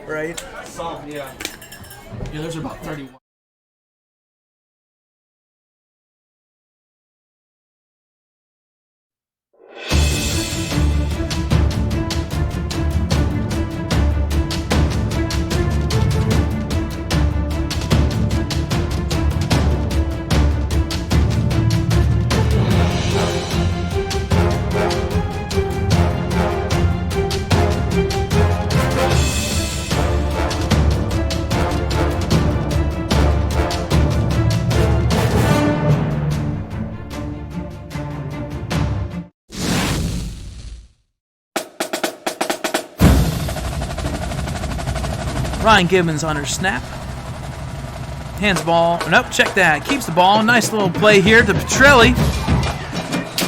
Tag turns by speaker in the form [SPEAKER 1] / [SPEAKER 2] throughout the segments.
[SPEAKER 1] right?
[SPEAKER 2] Some, yeah.
[SPEAKER 1] Yeah, those are about 31. Ryan Gibbons under snap. Hands the ball. Nope, check that. Keeps the ball. Nice little play here to Petrelli.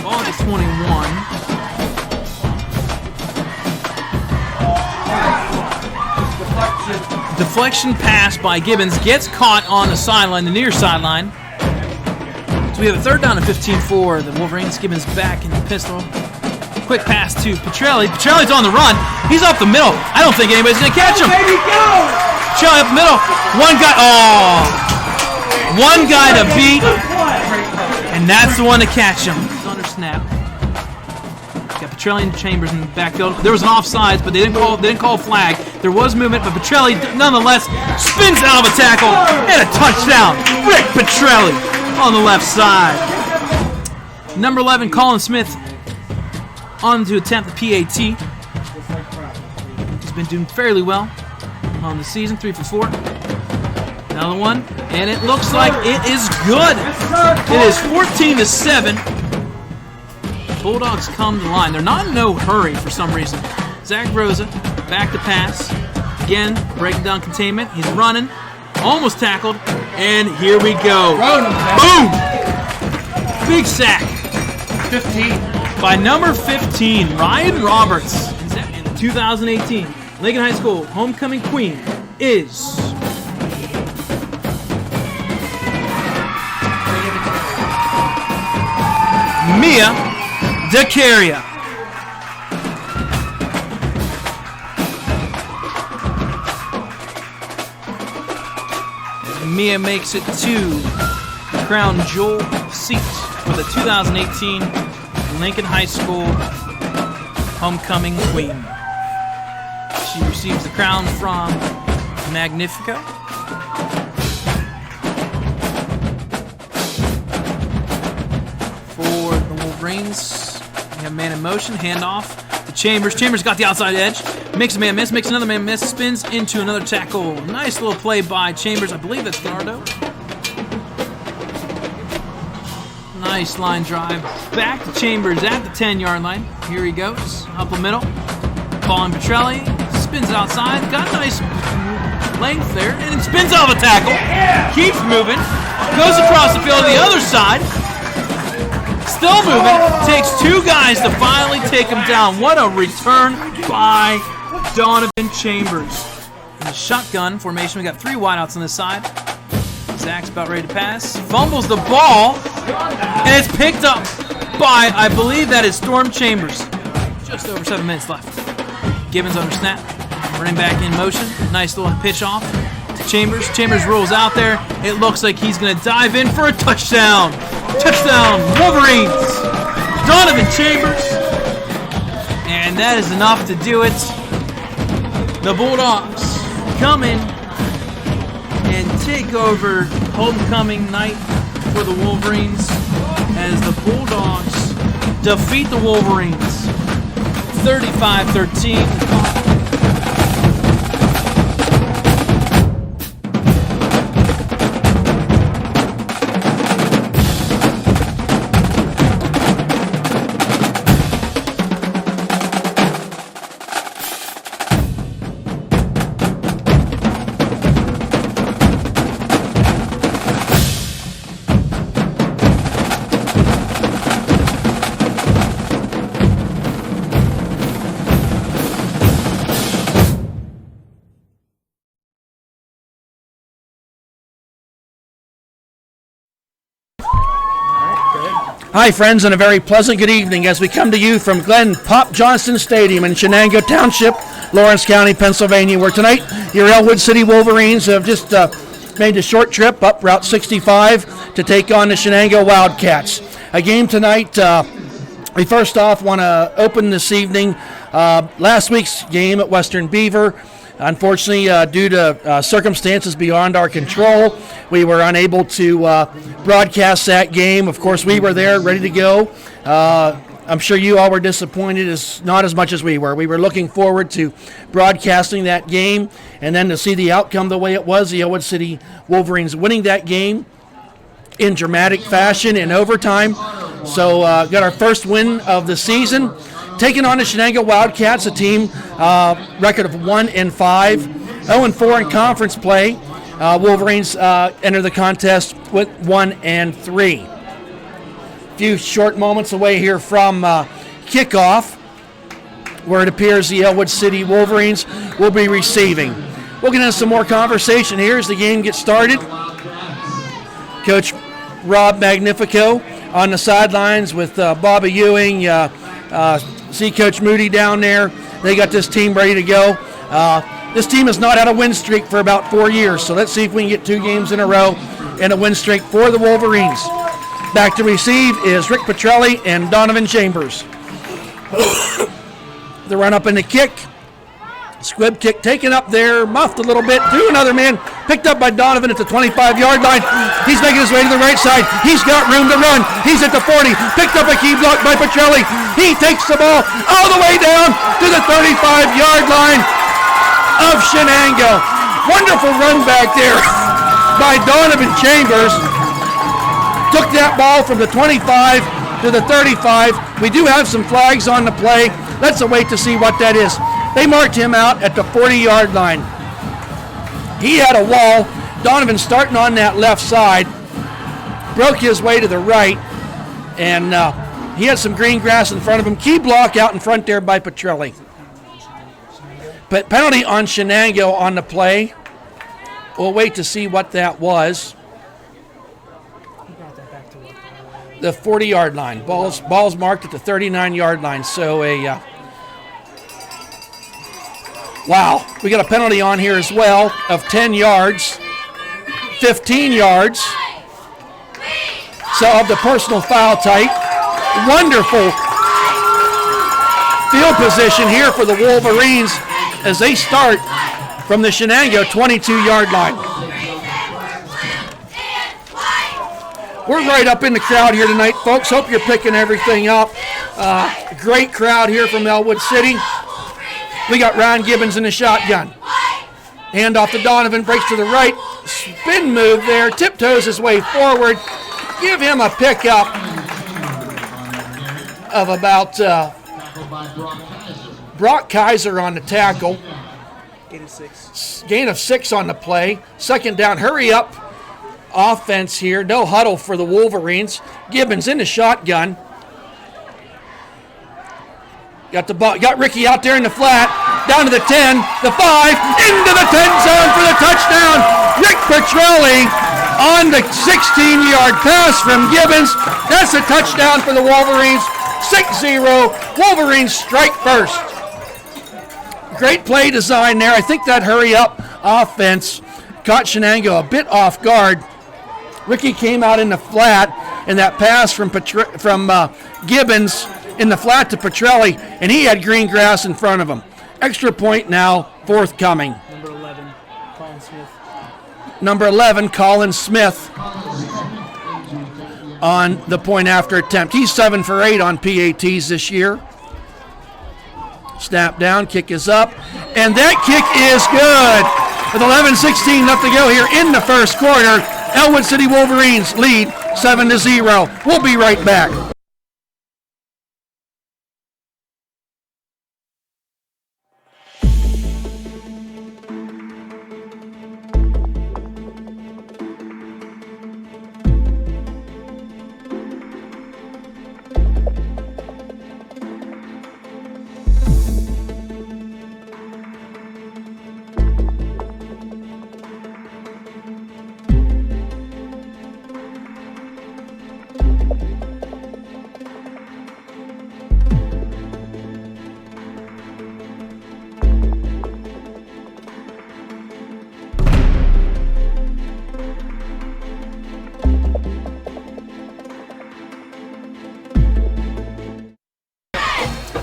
[SPEAKER 1] Ball to 21. Deflection pass by Gibbons. Gets caught on the sideline, the near sideline. So we have a third down and 15 for the Wolverines. Gibbons back in the pistol. Quick pass to Petrelli. Petrelli's on the run. He's up the middle. I don't think anybody's going to catch him. Petrelli up the middle. One guy to beat. And that's the one to catch him. He's under snap. Got Petrelli and Chambers in the backfield. There was an offsides, but they didn't call a flag. There was movement, but Petrelli nonetheless spins out of a tackle and a touchdown. Rick Petrelli on the left side. Number 11, Colin Smith, on to attempt the PAT. He's been doing fairly well on the season, 3 for 4. Another one, and it looks like it is good. It is 14-7. Bulldogs come to the line. They're not in no hurry for some reason. Zach Rosa, back to pass. Again, breaking down containment. He's running, almost tackled, and here we go. Boom! Big sack.
[SPEAKER 2] 15.
[SPEAKER 1] By number 15, Ryan Roberts. In the 2018 Lincoln High School homecoming queen is Mia DeCaria. Mia makes it to the crown jewel seat for the 2018 Lincoln High School homecoming queen. She receives the crown from Magnifico. For the Wolverines, we have man in motion, handoff to Chambers. Chambers got the outside edge, makes a man miss, makes another man miss, spins into another tackle. Nice little play by Chambers. I believe that's Nardo. Nice line drive. Back to Chambers at the 10-yard line. Here he goes. Up the middle. Ball on Petrelli. Spins outside. Got a nice length there. And it spins off a tackle. Keeps moving. Goes across the field to the other side. Still moving. Takes 2 guys to finally take him down. What a return by Donovan Chambers. In the shotgun formation, we got 3 wideouts on this side. Zach's about ready to pass. Fumbles the ball. And it's picked up by, I believe that is Storm Chambers. Just over 7 minutes left. Gibbons under snap. Running back in motion. Nice little pitch off to Chambers. Chambers rolls out there. It looks like he's going to dive in for a touchdown. Touchdown, Wolverines. Donovan Chambers. And that is enough to do it. The Bulldogs come in and take over homecoming night for the Wolverines as the Bulldogs defeat the Wolverines 35-13.
[SPEAKER 3] Hi, friends, and a very pleasant good evening as we come to you from Glenn Pop Johnson Stadium in Shenango Township, Lawrence County, Pennsylvania, where tonight your Ellwood City Wolverines have just made a short trip up Route 65 to take on the Shenango Wildcats. A game tonight, we first off want to open this evening last week's game at Western Beaver. Unfortunately, due to circumstances beyond our control, we were unable to broadcast that game. Of course, we were there, ready to go. I'm sure you all were disappointed, not as much as we were. We were looking forward to broadcasting that game and then to see the outcome the way it was, the Ellwood City Wolverines winning that game in dramatic fashion in overtime. So got our first win of the season. Taking on the Shenango Wildcats, a team record of 1-5, 0-4 in conference play. Wolverines enter the contest with 1-3. A few short moments away here from kickoff, where it appears the Ellwood City Wolverines will be receiving. We'll get into some more conversation here as the game gets started. Coach Rob Magnifico on the sidelines with Bobby Ewing. See Coach Moody down there. They got this team ready to go. This team has not had a win streak for about 4 years, so let's see if we can get 2 games in a row and a win streak for the Wolverines. Back to receive is Rick Petrelli and Donovan Chambers. The run up in the kick. Squib kick taken up there, muffed a little bit, through another man, picked up by Donovan at the 25-yard line. He's making his way to the right side. He's got room to run. He's at the 40, picked up a key block by Petrelli. He takes the ball all the way down to the 35-yard line of Shenango. Wonderful run back there by Donovan Chambers. Took that ball from the 25 to the 35. We do have some flags on the play. Let's wait to see what that is. They marked him out at the 40-yard line. He had a wall. Donovan starting on that left side, broke his way to the right, and he had some green grass in front of him. Key block out in front there by Petrelli. But penalty on Shenango on the play. We'll wait to see what that was. The 40-yard line. Ball's marked at the 39-yard line. So wow, we got a penalty on here as well of 10 yards, 15 yards. So of the personal foul type. Wonderful field position here for the Wolverines as they start from the Shenango 22-yard line. We're right up in the crowd here tonight, folks. Hope you're picking everything up. Great crowd here from Ellwood City. We got Ron Gibbons in the shotgun. Hand off to Donovan, breaks to the right. Spin move there, tiptoes his way forward. Give him a pickup of about Brock Kaiser on the tackle. Gain of 6 on the play. Second down, hurry up offense here. No huddle for the Wolverines. Gibbons in the shotgun. Got the ball, got Ricky out there in the flat, down to the 10, the 5, into the 10 zone for the touchdown. Rick Petrelli on the 16-yard pass from Gibbons. That's a touchdown for the Wolverines. 6-0. Wolverines strike first. Great play design there. I think that hurry-up offense caught Shenango a bit off guard. Ricky came out in the flat, and that pass from Gibbons in the flat to Petrelli, and he had green grass in front of him. Extra point now forthcoming. Number 11, Colin Smith on the point after attempt. He's 7 for 8 on PATs this year. Snap down, kick is up, and that kick is good. With 11:16 left to go here in the first quarter, Ellwood City Wolverines lead 7-0. We'll be right back.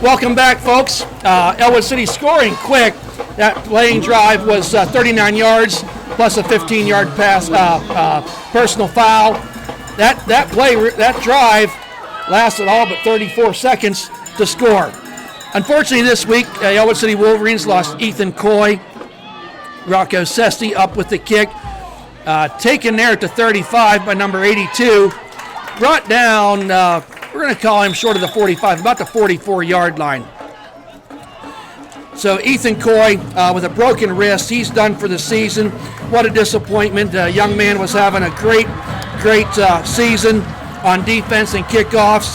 [SPEAKER 3] Welcome back, folks. Ellwood City scoring quick. That playing drive was 39 yards plus a 15-yard pass, personal foul. That drive lasted all but 34 seconds to score. Unfortunately, this week, Ellwood City Wolverines lost Ethan Coy. Rocco Sesti up with the kick. Taken there at the 35 by number 82. Brought down, we're going to call him short of the 45, about the 44-yard line. So Ethan Coy with a broken wrist, he's done for the season. What a disappointment. The young man was having a great season on defense and kickoffs.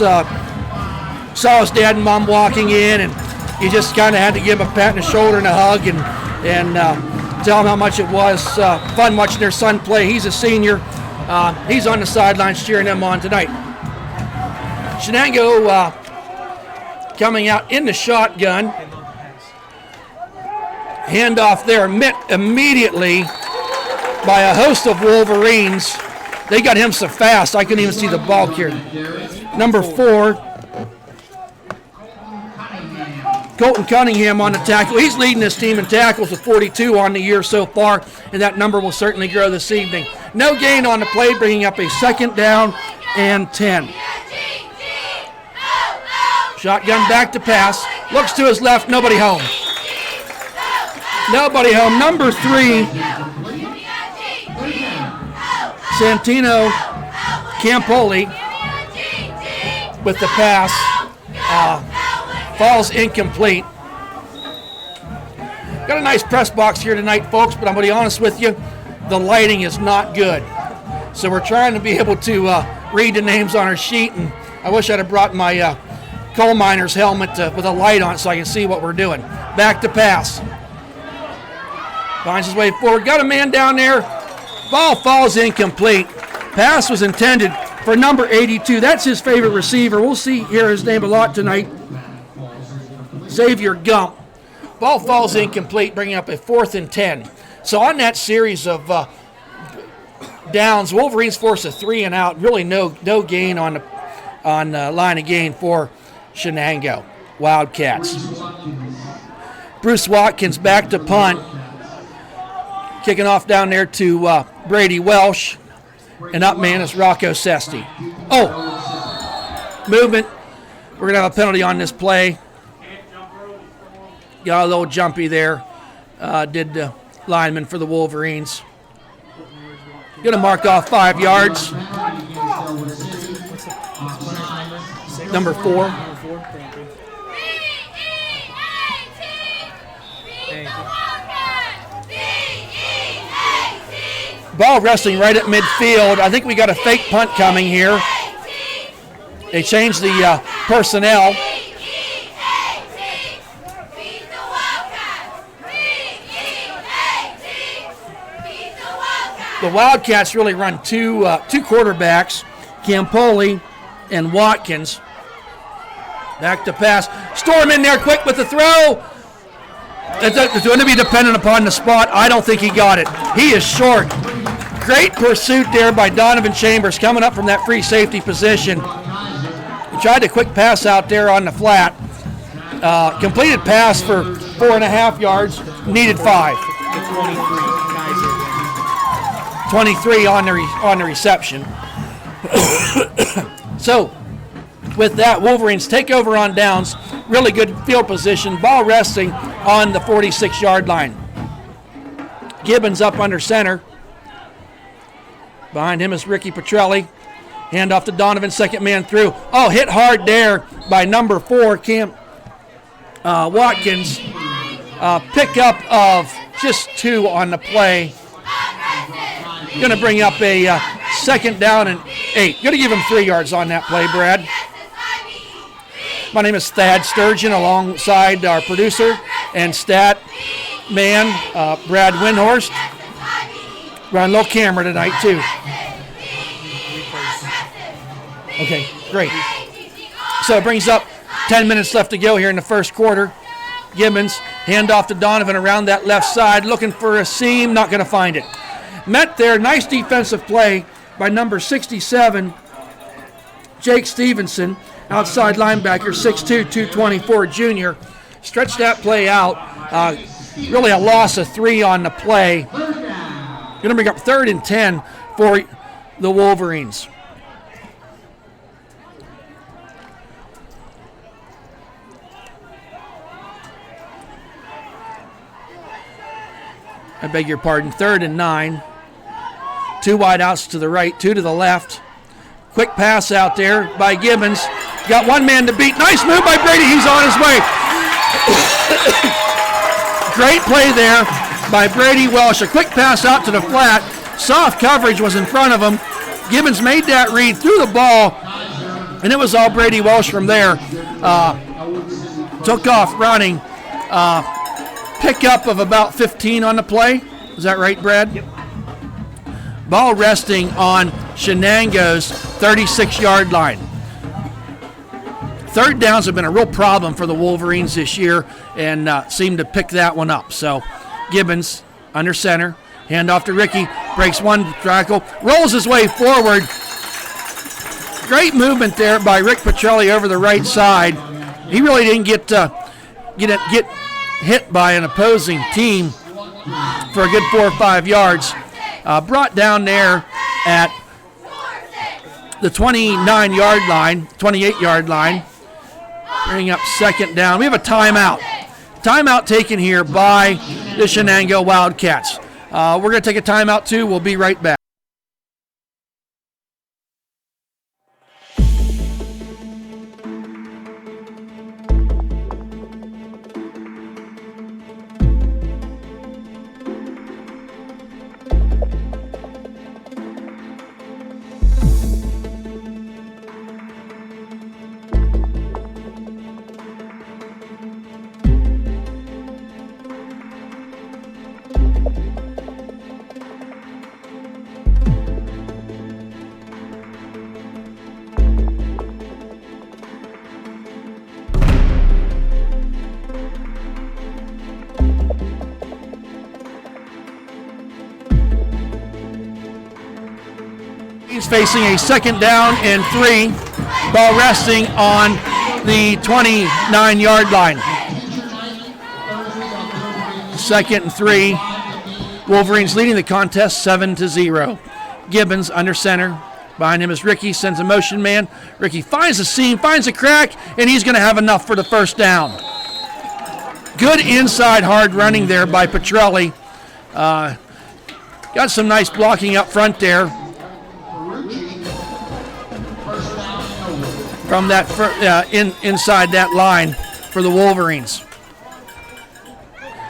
[SPEAKER 3] Saw his dad and mom walking in, and you just kind of had to give him a pat on the shoulder and a hug and tell him how much it was fun watching their son play. He's a senior. He's on the sidelines cheering them on tonight. Shenango coming out in the shotgun. Handoff there met immediately by a host of Wolverines. They got him so fast I couldn't even see the ball here. Number 4, Colton Cunningham on the tackle. He's leading this team in tackles with 42 on the year so far, and that number will certainly grow this evening. No gain on the play, bringing up a 2nd down and 10. Shotgun back to pass. Looks to his left, nobody home. Nobody home. Number 3, Santino Campoli with the pass. Falls incomplete. Got a nice press box here tonight, folks, but I'm going to be honest with you, the lighting is not good. So we're trying to be able to read the names on our sheet, and I wish I'd have brought my coal miner's helmet with a light on it so I can see what we're doing. Back to pass. Finds his way forward. Got a man down there. Ball falls incomplete. Pass was intended for number 82. That's his favorite receiver. We'll hear his name a lot tonight. Xavier Gump. Ball falls incomplete, bringing up a 4th and 10. So on that series of downs, Wolverines force a 3 and out. Really no gain on line of gain for Shenango Wildcats. Bruce Watkins back to punt. Kicking off down there to Brady Welsh. And up man is Rocco Sesti. Movement. We're going to have a penalty on this play. Got a little jumpy there, did the lineman for the Wolverines. Going to mark off 5 yards. Number 4. Ball wrestling right at midfield. I think we got a fake punt coming here. They changed the personnel. The Wildcats really run two quarterbacks, Campoli and Watkins. Back to pass. Storm in there quick with the throw. It's going to be dependent upon the spot. I don't think he got it. He is short. Great pursuit there by Donovan Chambers coming up from that free safety position. He tried a quick pass out there on the flat. Completed pass for 4.5 yards. Needed 5. 23 on the reception. So, with that, Wolverines take over on downs. Really good field position. Ball resting on the 46-yard line. Gibbons up under center. Behind him is Ricky Petrelli. Hand off to Donovan, second man through. Hit hard there by number 4, Watkins. Pick up of just 2 on the play. Going to bring up a 2nd down and 8. Going to give him 3 yards on that play, Brad. My name is Thad Sturgeon, alongside our producer and stat man, Brad Windhorst. Run low camera tonight, too. Okay, great. So it brings up 10 minutes left to go here in the first quarter. Gibbons, hand off to Donovan around that left side, looking for a seam, not going to find it. Met there, nice defensive play by number 67, Jake Stevenson. outside linebacker, 6'2", 224 junior. Stretched that play out. Really a loss of 3 on the play. Going to bring up 3rd and 10 for the Wolverines. I beg your pardon, 3rd and 9. 2 wide outs to the right, 2 to the left. Quick pass out there by Gibbons. Got 1 man to beat. Nice move by Brady. He's on his way. Great play there by Brady Welsh. A quick pass out to the flat. Soft coverage was in front of him. Gibbons made that read, threw the ball, and it was all Brady Welsh from there. Took off running. Pickup of about 15 on the play. Is that right, Brad? Yep. Ball resting on Shenango's 36-yard line. 3rd downs have been a real problem for the Wolverines this year and seem to pick that one up. So Gibbons under center, hand off to Ricky, breaks 1 tackle, rolls his way forward. Great movement there by Rick Petrelli over the right side. He really didn't get hit by an opposing team for a good 4 or 5 yards. Brought down there at the 29-yard line, 28-yard line. Bring up 2nd down. We have a timeout. Timeout taken here by the Shenango Wildcats. We're going to take a timeout too. We'll be right back. He's facing a 2nd down and 3. Ball resting on the 29-yard line. 2nd and 3. Wolverines leading the contest 7-0. Gibbons under center. Behind him is Ricky, sends a motion man. Ricky finds a seam, finds a crack, and he's going to have enough for the 1st down. Good inside hard running there by Petrelli. Got some nice blocking up front there. From that inside that line for the Wolverines.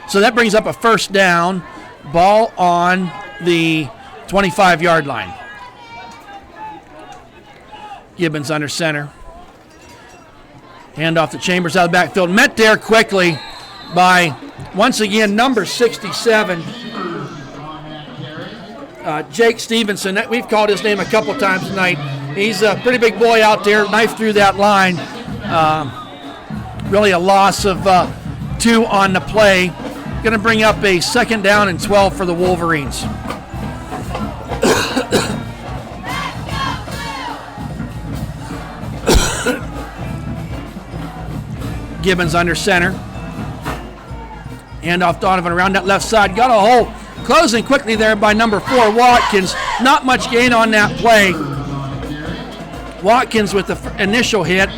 [SPEAKER 3] So that brings up a 1st down. Ball on the 25-yard line. Gibbons under center. Hand off to Chambers out of the backfield. Met there quickly by, once again, number 67, Jake Stevenson. We've called his name a couple times tonight. He's a pretty big boy out there, knife through that line. Really a loss of 2 on the play. Going to bring up a 2nd down and 12 for the Wolverines. Gibbons under center. Hand off Donovan around that left side. Got a hole. Closing quickly there by number 4, Watkins. Not much gain on that play. Watkins with the initial hit.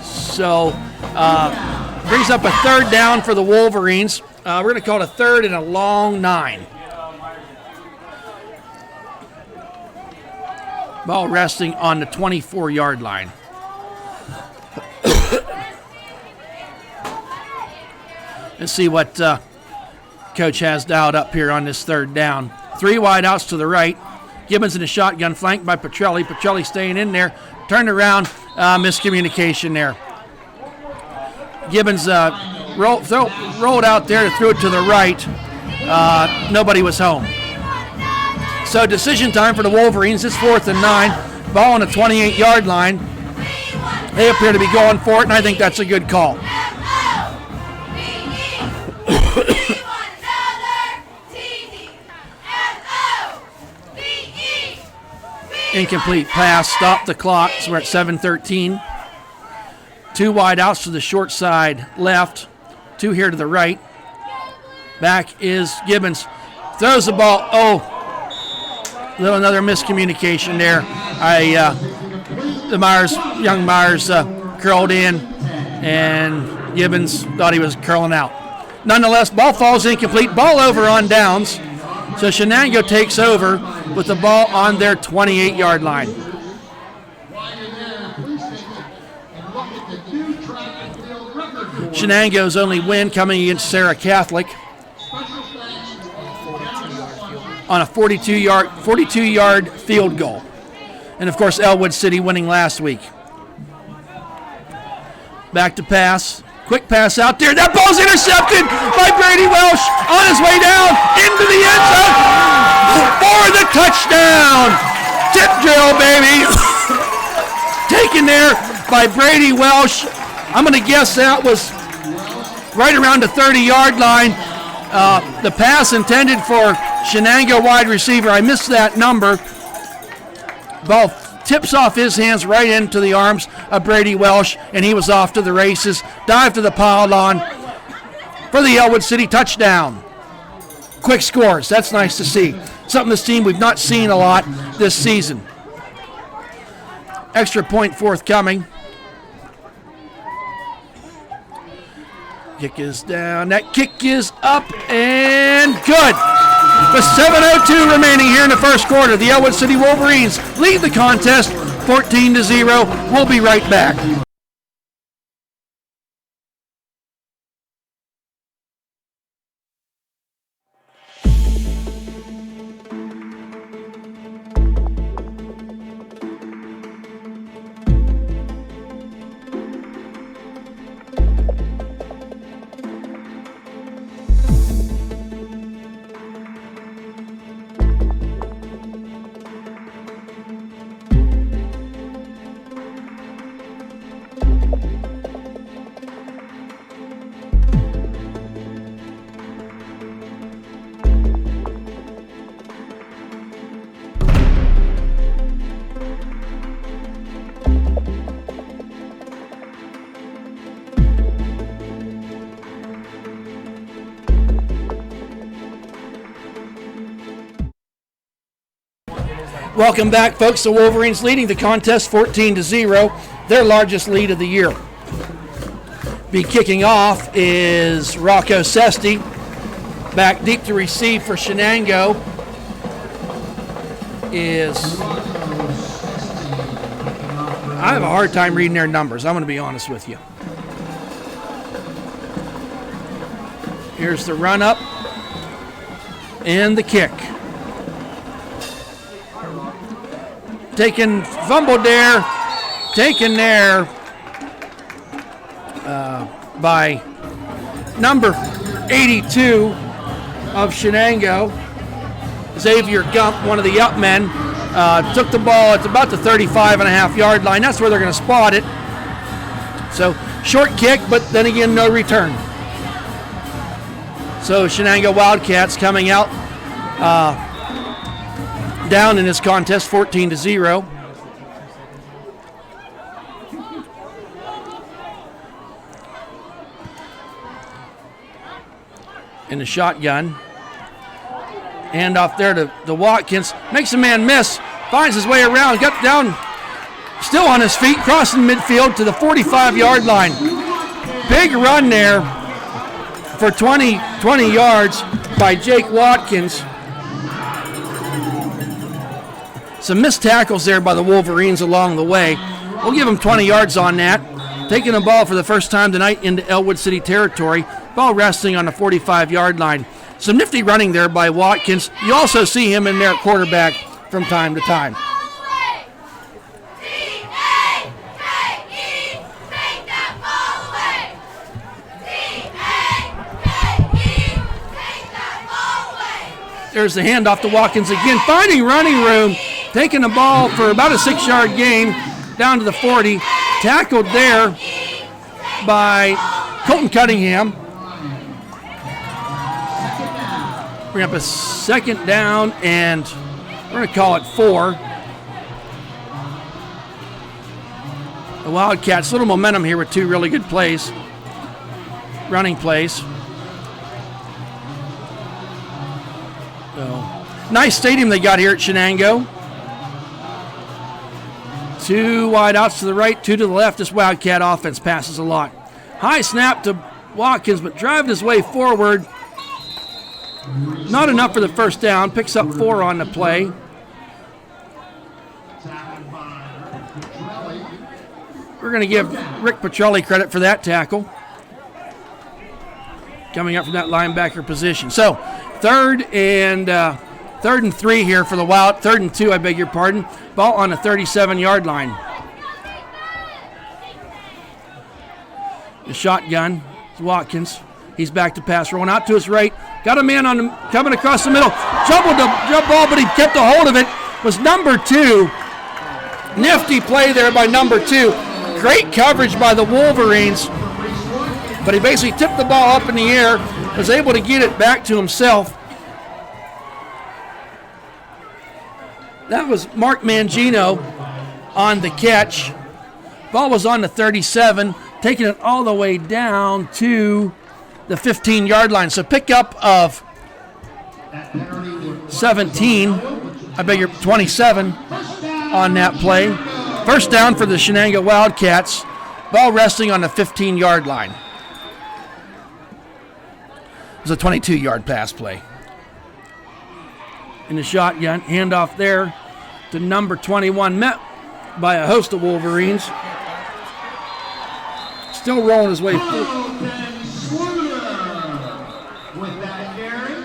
[SPEAKER 3] So brings up a 3rd down for the Wolverines. We're going to call it a 3rd and a long 9. Ball resting on the 24-yard line. Let's see what Coach has dialed up here on this 3rd down. 3 wide outs to the right. Gibbons in a shotgun, flanked by Petrelli. Petrelli staying in there. Turned around, miscommunication there. Gibbons rolled out there, threw it to the right. Nobody was home. So decision time for the Wolverines. It's 4th and 9. Ball on the 28-yard line. They appear to be going for it, and I think that's a good call. Incomplete pass. Stop the clock. So we're at 7:13. 2 wide outs to the short side left. 2 here to the right. Back is Gibbons. Throws the ball. Oh, another miscommunication there. Young Myers curled in, and Gibbons thought he was curling out. Nonetheless, ball falls incomplete. Ball over on downs. So Shenango takes over with the ball on their 28-yard line. Shenango's only win coming against Sarah Catholic on a 42-yard field goal. And, of course, Ellwood City winning last week. Back to pass. Quick pass out there. That ball's intercepted by Brady Welsh on his way down into the end zone for the touchdown. Tip drill, baby. Taken there by Brady Welsh. I'm going to guess that was right around the 30-yard line. The pass intended for Shenango wide receiver. I missed that number. Ball tips off his hands right into the arms of Brady Welsh, and he was off to the races. Dive to the pylon for the Ellwood City touchdown. Quick scores. That's nice to see. Something this team we've not seen a lot this season. Extra point forthcoming. Kick is down. That kick is up and good. With 7:02 remaining here in the first quarter, the Ellwood City Wolverines lead the contest 14-0. We'll be right back. Welcome back, folks. The Wolverines leading the contest 14-0, their largest lead of the year. Be kicking off is Rocco Sesti. Back deep to receive for Shenango is... I have a hard time reading their numbers. I'm going to be honest with you. Here's the run up and the kick. Fumbled there, taken there by number 82 of Shenango, Xavier Gump, one of the up men. Took the ball at about the 35.5-yard line. That's where they're going to spot it. So short kick, but then again, no return. So Shenango Wildcats coming out down in this contest 14-0. In the shotgun. Hand off there to Watkins. Makes a man miss. Finds his way around. Got down. Still on his feet. Crossing midfield to the 45-yard line. Big run there for 20 yards by Jake Watkins. Some missed tackles there by the Wolverines along the way. We'll give them 20 yards on that. Taking the ball for the first time tonight into Ellwood City territory. Ball resting on the 45-yard line. Some nifty running there by Watkins. You also see him in there at quarterback from time to time. There's the handoff to Watkins again. Finding running room. Taking the ball for about a 6-yard gain down to the 40. Tackled there by Colton Cunningham. Bring up a second down, and we're going to call it 4. The Wildcats, little momentum here with two really good plays, running plays. So, nice stadium they got here at Shenango. Two wide outs to the right, two to the left. This Wildcat offense passes a lot. High snap to Watkins, but driving his way forward. Not enough for the first down. Picks up 4 on the play. We're going to give Rick Petrelli credit for that tackle. Coming up from that linebacker position. So, third and 3 here for the Wild. 3rd and 2, I beg your pardon. Ball on the 37-yard line. The shotgun is Watkins. He's back to pass. Rolling out to his right. Got a man on him coming across the middle. Jumbled the jump ball, but he kept a hold of it. Was number 2. Nifty play there by number 2. Great coverage by the Wolverines. But he basically tipped the ball up in the air. Was able to get it back to himself. That was Mark Mangino on the catch. Ball was on the 37, taking it all the way down to the 15-yard line. So pickup of 27 on that play. First down for the Shenango Wildcats. Ball resting on the 15-yard line. It was a 22-yard pass play. In the shotgun, handoff there to number 21, met by a host of Wolverines. Still rolling his way through.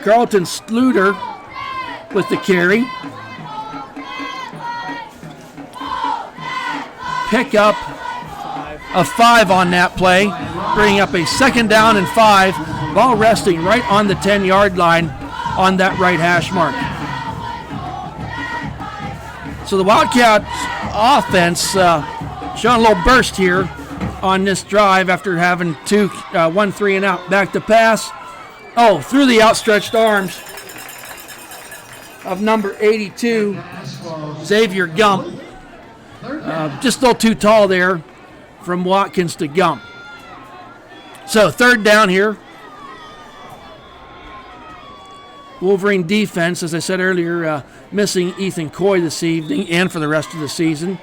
[SPEAKER 3] Carlton Sluter with the carry. Pick up a 5 on that play, bringing up a 2nd down and 5. Ball resting right on the 10-yard line on that right hash mark. So the Wildcats offense showing a little burst here on this drive after having 1 3 and out. Back to pass. Oh, through the outstretched arms of number 82, Xavier Gump. Just a little too tall there from Watkins to Gump. So 3rd down here. Wolverine defense, as I said earlier, missing Ethan Coy this evening and for the rest of the season.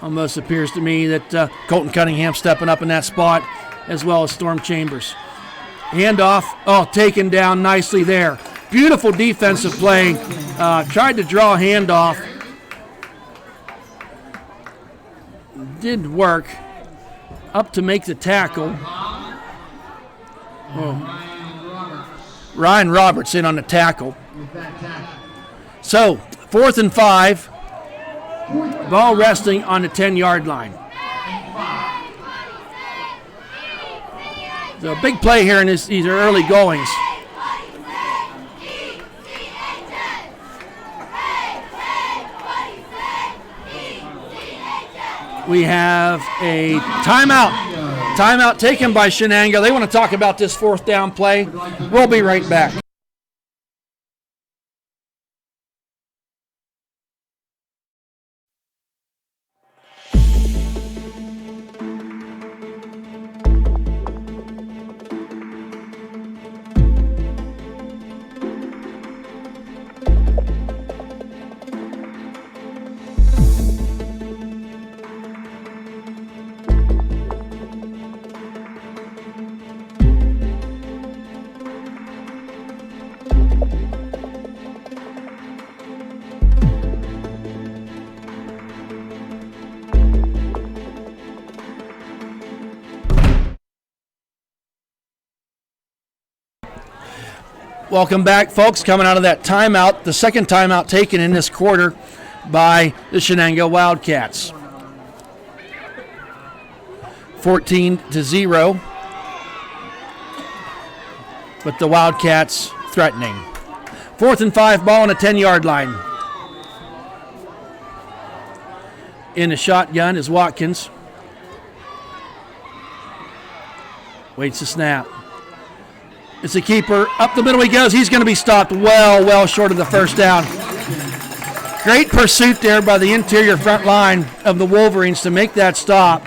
[SPEAKER 3] Almost appears to me that Colton Cunningham stepping up in that spot, as well as Storm Chambers. Handoff, taken down nicely there. Beautiful defensive play. Tried to draw a handoff. Didn't work. Up to make the tackle. Ryan Roberts in on the tackle. So, 4th and 5. Ball resting on the 10-yard line. So, a big play here in these early goings. We have a timeout. Timeout taken by Shenango. They want to talk about this 4th down play. We'll be right back. Welcome back, folks. Coming out of that timeout, the 2nd timeout taken in this quarter by the Shenango Wildcats. 14-0, but the Wildcats threatening. 4th and 5, ball on the 10-yard line. In the shotgun is Watkins. Waits the snap. It's a keeper. Up the middle he goes. He's going to be stopped well short of the first down. Great pursuit there by the interior front line of the Wolverines to make that stop.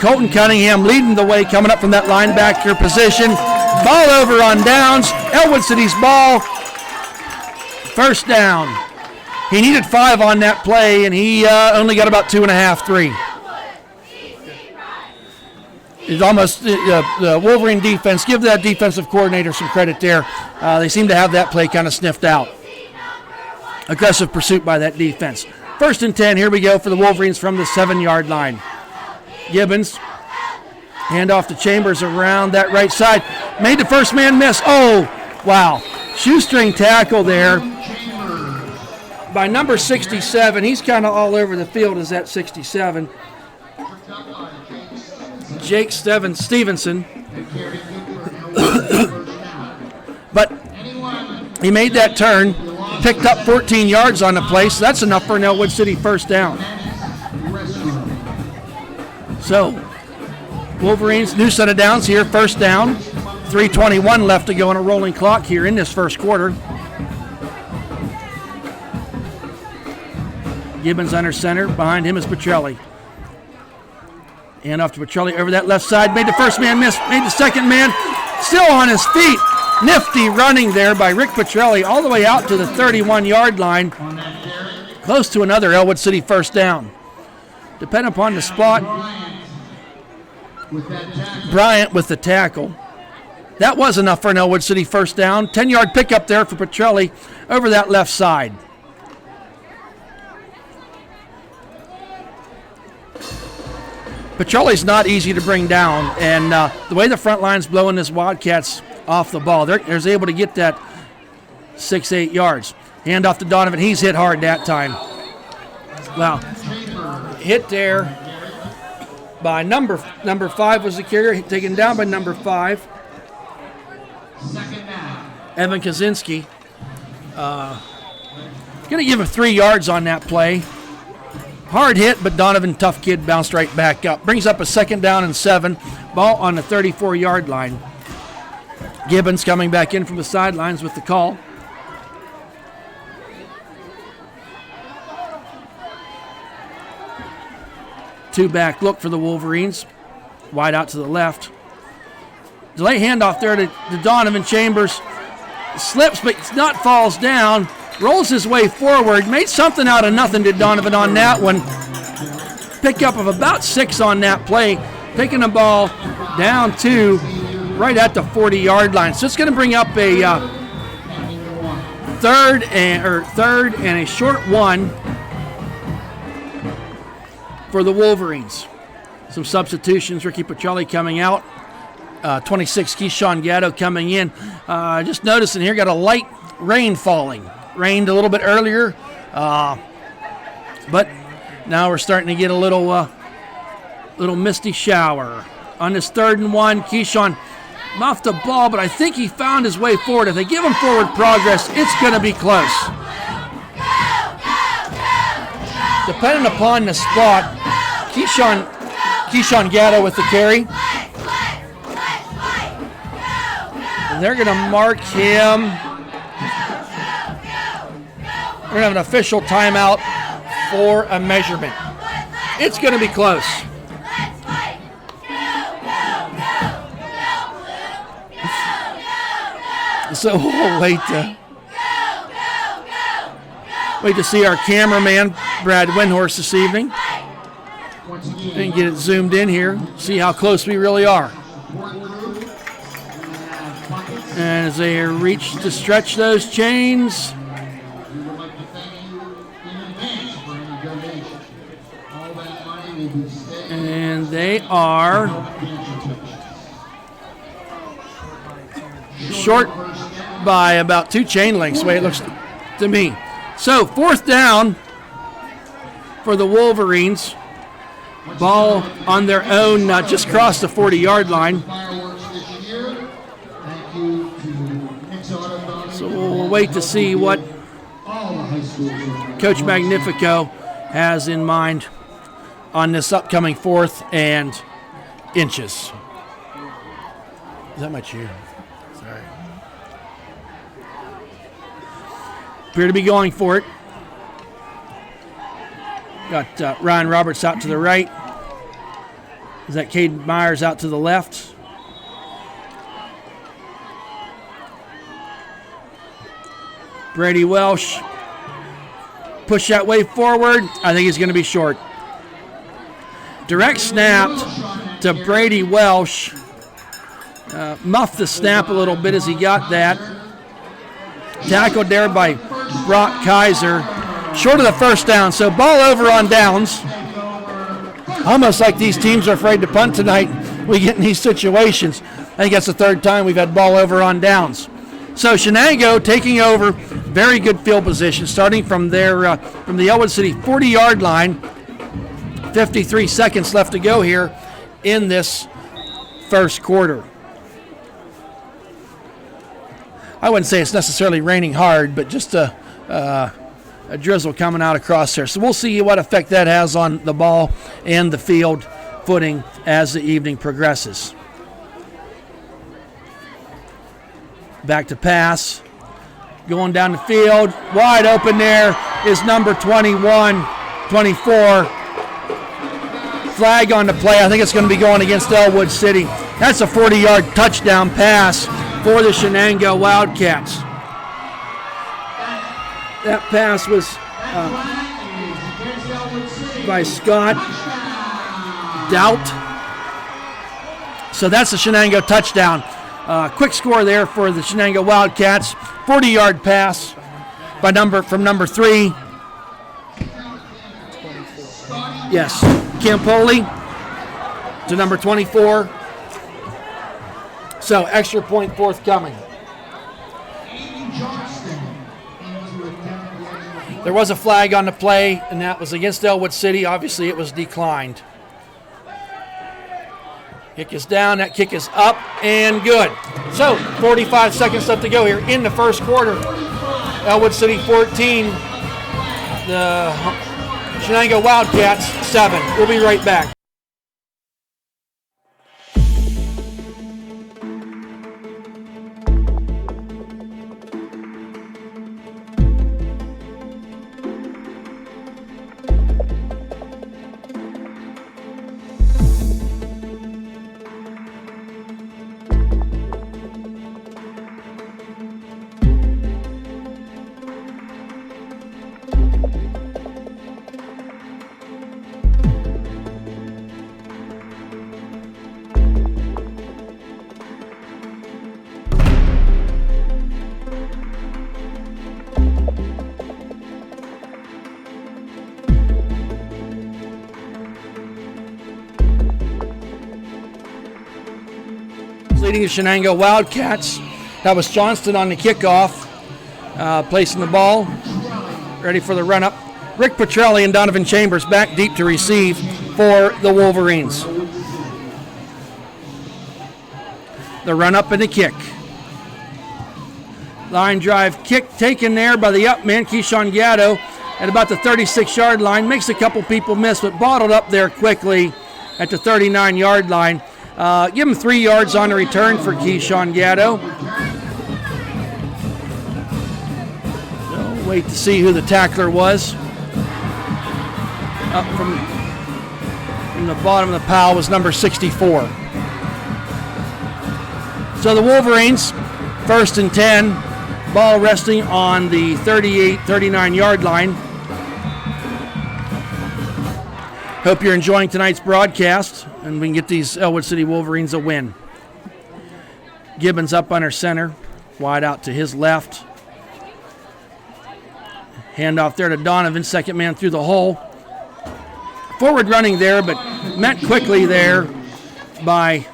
[SPEAKER 3] Colton Cunningham leading the way, coming up from that linebacker position. Ball over on downs. Ellwood City's ball. First down. He needed 5 on that play, and he only got about 2.5, 3. It's almost the Wolverine defense. Give that defensive coordinator some credit there. They seem to have that play kind of sniffed out. Aggressive pursuit by that defense. 1st and 10. Here we go for the Wolverines from the 7-yard line. Gibbons, hand off to Chambers around that right side. Made the first man miss. Oh, wow. Shoestring tackle there by number 67. He's kind of all over the field as that 67. Jake Stevenson. But he made that turn, picked up 14 yards on the play, so that's enough for an Ellwood City first down. So, Wolverines, new set of downs here, first down. 3:21 left to go on a rolling clock here in this first quarter. Gibbons under center. Behind him is Petrelli. And off to Petrelli over that left side. Made the first man miss. Made the second man still on his feet. Nifty running there by Rick Petrelli all the way out to the 31-yard line. Close to another Ellwood City first down. Depending upon the spot, Bryant with the tackle. That was enough for an Ellwood City first down. 10-yard pickup there for Petrelli over that left side. Petrelli's not easy to bring down, and the way the front line's blowing this Wildcats off the ball, they're able to get that 6-8 yards. Hand off to Donovan. He's hit hard that time. Wow. Hit there by number 5 was the carrier, taken down by number 5. Evan Kaczynski. Going to give him 3 yards on that play. Hard hit, but Donovan, tough kid, bounced right back up. Brings up a 2nd down and 7. Ball on the 34-yard line. Gibbons coming back in from the sidelines with the call. Two-back look for the Wolverines. Wide out to the left. Delay handoff there to Donovan. Chambers. Slips, but not falls down. Rolls his way forward. Made something out of nothing to Donovan on that one. Pickup of about 6 on that play. Taking the ball down to right at the 40-yard line. So it's going to bring up a third and a short 1 for the Wolverines. Some substitutions. Ricky Petrelli coming out. 26, Keyshawn Gatto coming in. Just noticing here, got a light rain falling. Rained a little bit earlier, but now we're starting to get a little misty shower. On this 3rd and 1, Keyshawn muffed the ball, but I think he found his way forward. If they give him forward progress, it's going to be close. Depending upon the spot, Keyshawn Gatto with the carry. And they're going to mark him. We're going to have an official timeout for a measurement. It's going to be close. So we'll wait to see our cameraman, Brad Windhorst, this evening. And get it zoomed in here, see how close we really are. And as they reach to stretch those chains, and they are short by about 2 chain lengths, the way it looks to me. So 4th down for the Wolverines. Ball on their own, just crossed the 40-yard line. So we'll wait to see what Coach Magnifico has in mind on this upcoming 4th and inches. Is that my chair? Sorry. appear to be going for it. Got Ryan Roberts out to the right. Is that Caden Myers out to the left? Brady Welsh. Push that way forward. I think he's going to be short. Direct snap to Brady Welsh. Muffed the snap a little bit as he got that. Tackled there by Brock Kaiser. Short of the first down, so ball over on downs. Almost like these teams are afraid to punt tonight. We get in these situations. I think that's the third time we've had ball over on downs. So Shenango taking over, very good field position, starting from their from the Ellwood City 40-yard line. 53 seconds left to go here in this first quarter. I wouldn't say it's necessarily raining hard, but just a drizzle coming out across there. So we'll see what effect that has on the ball and the field footing as the evening progresses. Back to pass. Going down the field. Wide open there is number 21, 24. Flag on the play. I think it's going to be going against Ellwood City. That's a 40-yard touchdown pass for the Shenango Wildcats. That pass was by Scott Doubt. So that's a Shenango touchdown. Quick score there for the Shenango Wildcats. 40-yard pass from number 3. Yes, Campoli to number 24. So extra point forthcoming. There was a flag on the play, and that was against Ellwood City. Obviously, it was declined. Kick is down. That kick is up and good. So 45 seconds left to go here in the first quarter. Ellwood City 14. The Shenango Wildcats 7. We'll be right back. Leading the Shenango Wildcats. That was Johnston on the kickoff, placing the ball, ready for the run-up. Rick Petrelli and Donovan Chambers back deep to receive for the Wolverines. The run-up and the kick. Line drive kick taken there by the up man, Keyshawn Gatto, at about the 36-yard line. Makes a couple people miss, but bottled up there quickly at the 39-yard line. Give him 3 yards on the return for Keyshawn Gatto. So wait to see who the tackler was. Up from the bottom of the pile was number 64. So the Wolverines, 1st and 10, ball resting on the 39-yard line. Hope you're enjoying tonight's broadcast, and we can get these Ellwood City Wolverines a win. Gibbons up under center, wide out to his left. Handoff there to Donovan, second man through the hole. Forward running there, but met quickly there by,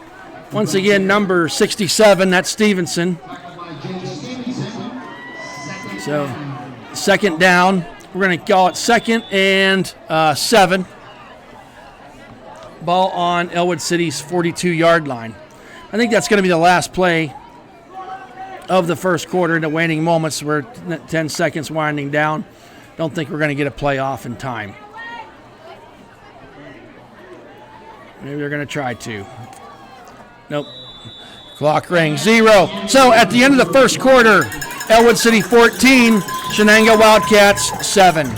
[SPEAKER 3] once again, number 67, that's Stevenson. So, second down. We're going to call it 2nd and 7. Ball on Ellwood City's 42-yard line. I think that's going to be the last play of the first quarter in the waning moments. We're 10 seconds winding down. Don't think we're going to get a play off in time. Maybe they're going to try to. Nope. Clock rings, 0. So at the end of the first quarter, Ellwood City 14, Shenango Wildcats 7.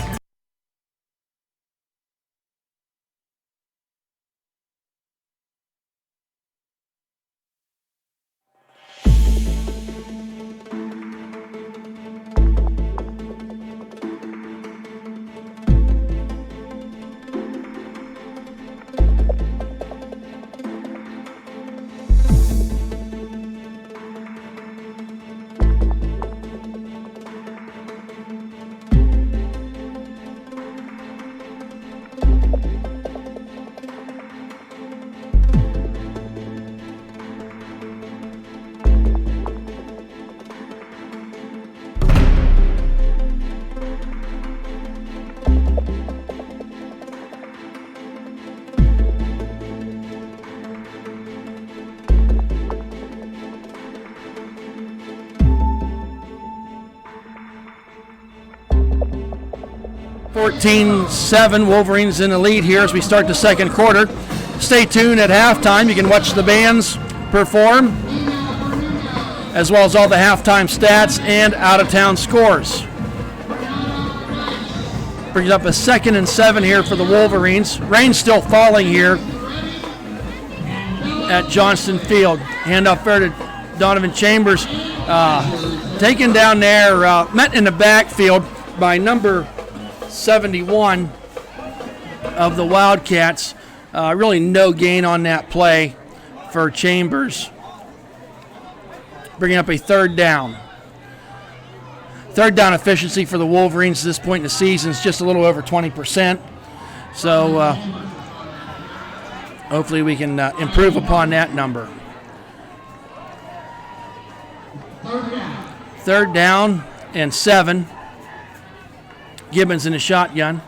[SPEAKER 3] (14-7) Wolverines in the lead here as we start the second quarter. Stay tuned at halftime. You can watch the bands perform, as well as all the halftime stats and out-of-town scores. Brings up a 2nd and 7 here for the Wolverines. Rain's still falling here at Johnston Field. Handoff there to Donovan Chambers. Taken down there, met in the backfield by number 71 of the Wildcats. Really no gain on that play for Chambers. Bringing up a 3rd down. 3rd down efficiency for the Wolverines at this point in the season is just a little over 20%. So hopefully we can improve upon that number. 3rd down and 7. Gibbons in the shotgun.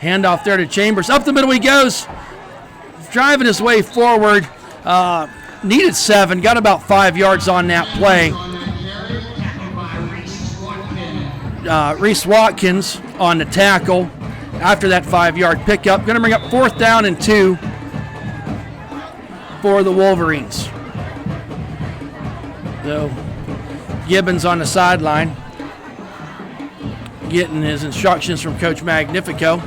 [SPEAKER 3] Handoff there to Chambers. Up the middle he goes. Driving his way forward. Needed 7. Got about 5 yards on that play. Reese Watkins on the tackle after that 5-yard pickup. Going to bring up 4th down and 2 for the Wolverines. So Gibbons on the sideline, getting his instructions from Coach Magnifico.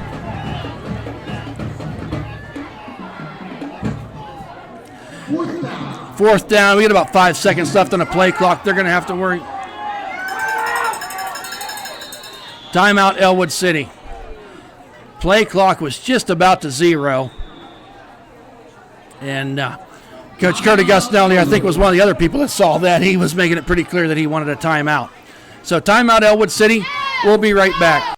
[SPEAKER 3] Fourth down. We got about 5 seconds left on the play clock. They're going to have to worry. Timeout, Ellwood City. Play clock was just about to 0. And Coach Kurt Augustinelli, I think, was one of the other people that saw that. He was making it pretty clear that he wanted a timeout. So timeout, Ellwood City. We'll be right back.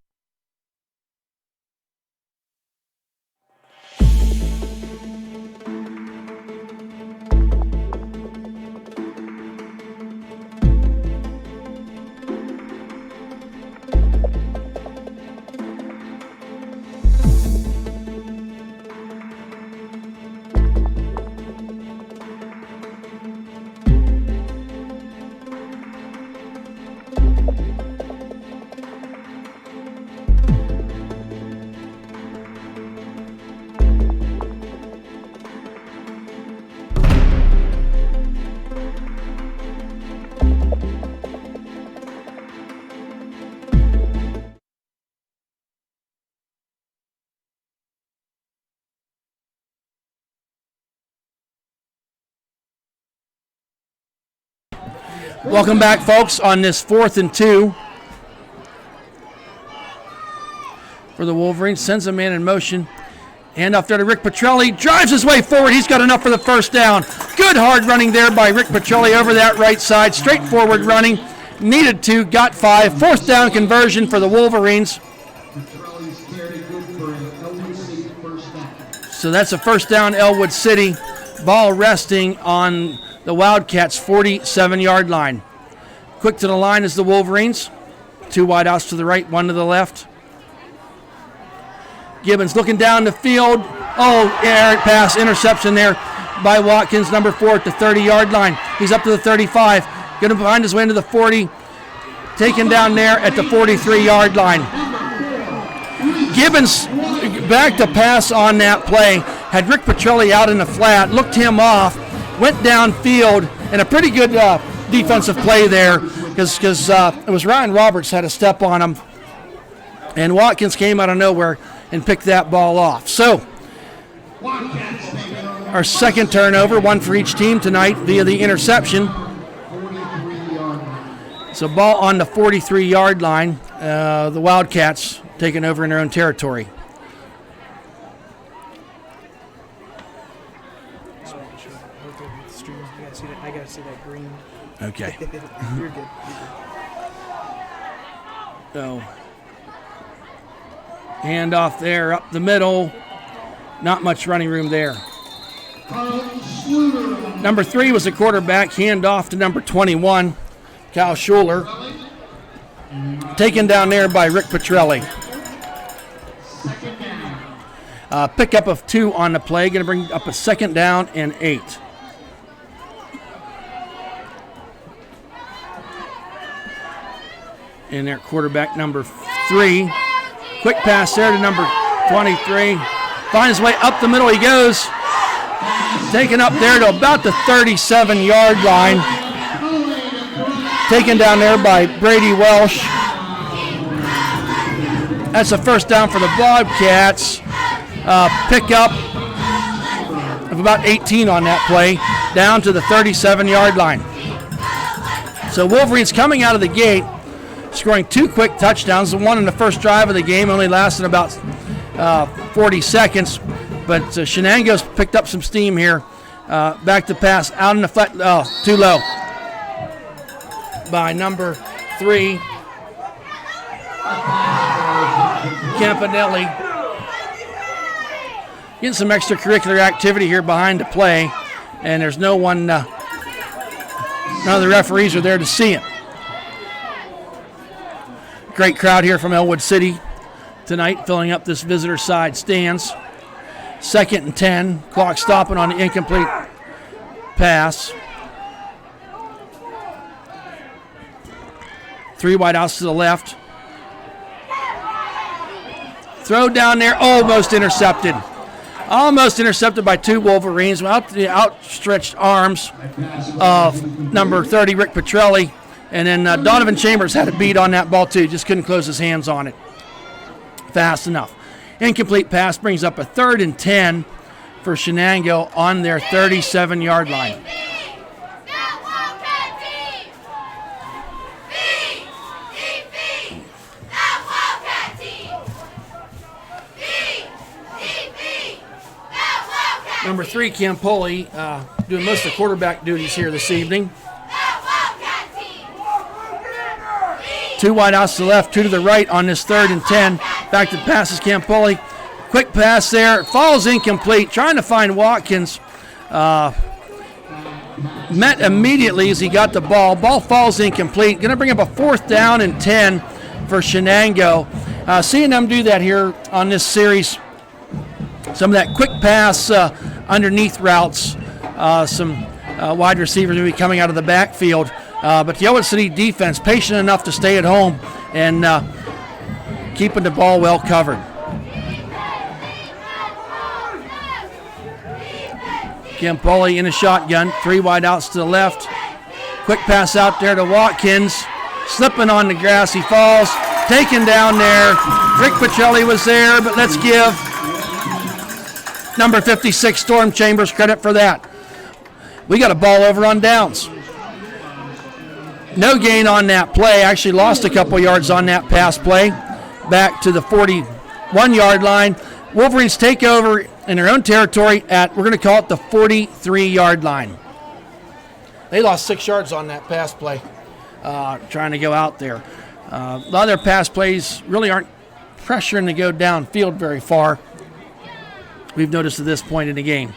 [SPEAKER 3] Welcome back, folks, on this 4th and 2 for the Wolverines. Sends a man in motion. Hand off there to Rick Petrelli. Drives his way forward. He's got enough for the 1st down. Good hard running there by Rick Petrelli over that right side. Straightforward running. Needed 2. Got 5. 4th down conversion for the Wolverines. So that's a 1st down, Ellwood City. Ball resting on the Wildcats' 47-yard line. Quick to the line is the Wolverines. 2 wideouts to the right, 1 to the left. Gibbons looking down the field. Oh, errant pass, interception there by Watkins, number 4 at the 30-yard line. He's up to the 35. Going to find his way into the 40. Taken down there at the 43-yard line. Gibbons back to pass on that play. Had Rick Petrelli out in the flat, looked him off, went downfield, and a pretty good defensive play there because it was Ryan Roberts had a step on him, and Watkins came out of nowhere and picked that ball off. So our second turnover, one for each team tonight via the interception. So ball on the 43-yard line. The Wildcats taking over in their own territory.
[SPEAKER 4] I gotta see that green.
[SPEAKER 3] Okay.
[SPEAKER 4] You're good.
[SPEAKER 3] So hand off there up the middle. Not much running room there. Number 3 was the quarterback. Hand off to number 21, Kyle Schuler. Taken down there by Rick Petrelli. Pickup of 2 on the play. Going to bring up a second down and 8. And their quarterback, number 3. Quick pass there to number 23. Finds his way up the middle he goes. Taken up there to about the 37-yard line. Taken down there by Brady Welsh. That's a first down for the Bobcats. Pickup of about 18 on that play, down to the 37-yard line. So Wolverines coming out of the gate, scoring 2 quick touchdowns. The one in the first drive of the game only lasted about 40 seconds. But Shenango's picked up some steam here. Back to pass out in the flat, too low by number 3, Campanelli. Getting some extracurricular activity here behind the play, and there's no one, none of the referees are there to see him. Great crowd here from Ellwood City tonight, filling up this visitor side stands. 2nd and 10, clock stopping on the incomplete pass. 3 wideouts to the left. Throw down there, almost intercepted. Almost intercepted by 2 Wolverines without the outstretched arms of number 30, Rick Petrelli. And then Donovan Chambers had a beat on that ball too, just couldn't close his hands on it fast enough. Incomplete pass brings up a 3rd and 10 for Shenango on their 37-yard line. Number 3, Campoli, doing most of the quarterback duties here this evening. 2 wideouts to the left, 2 to the right on this 3rd and 10. Back to passes Campoli. Quick pass there. Falls incomplete. Trying to find Watkins. Met immediately as he got the ball. Ball falls incomplete. Going to bring up a 4th down and 10 for Shenango. Seeing them do that here on this series. Some of that quick pass underneath routes. Some wide receivers will be coming out of the backfield. But the Ellwood City defense patient enough to stay at home and keeping the ball well covered. Campoli in a shotgun, 3 wideouts to the left. Quick pass out there to Watkins. Slipping on the grass, he falls. Taken down there. Rick Petrelli was there, but let's give number 56, Storm Chambers, credit for that. We got a ball over on downs. No gain on that play. Actually lost a couple yards on that pass play. Back to the 41-yard line. Wolverines take over in their own territory at, we're going to call it the 43-yard line. They lost 6 yards on that pass play, trying to go out there. A lot of their pass plays really aren't pressuring to go downfield very far, we've noticed at this point in the game.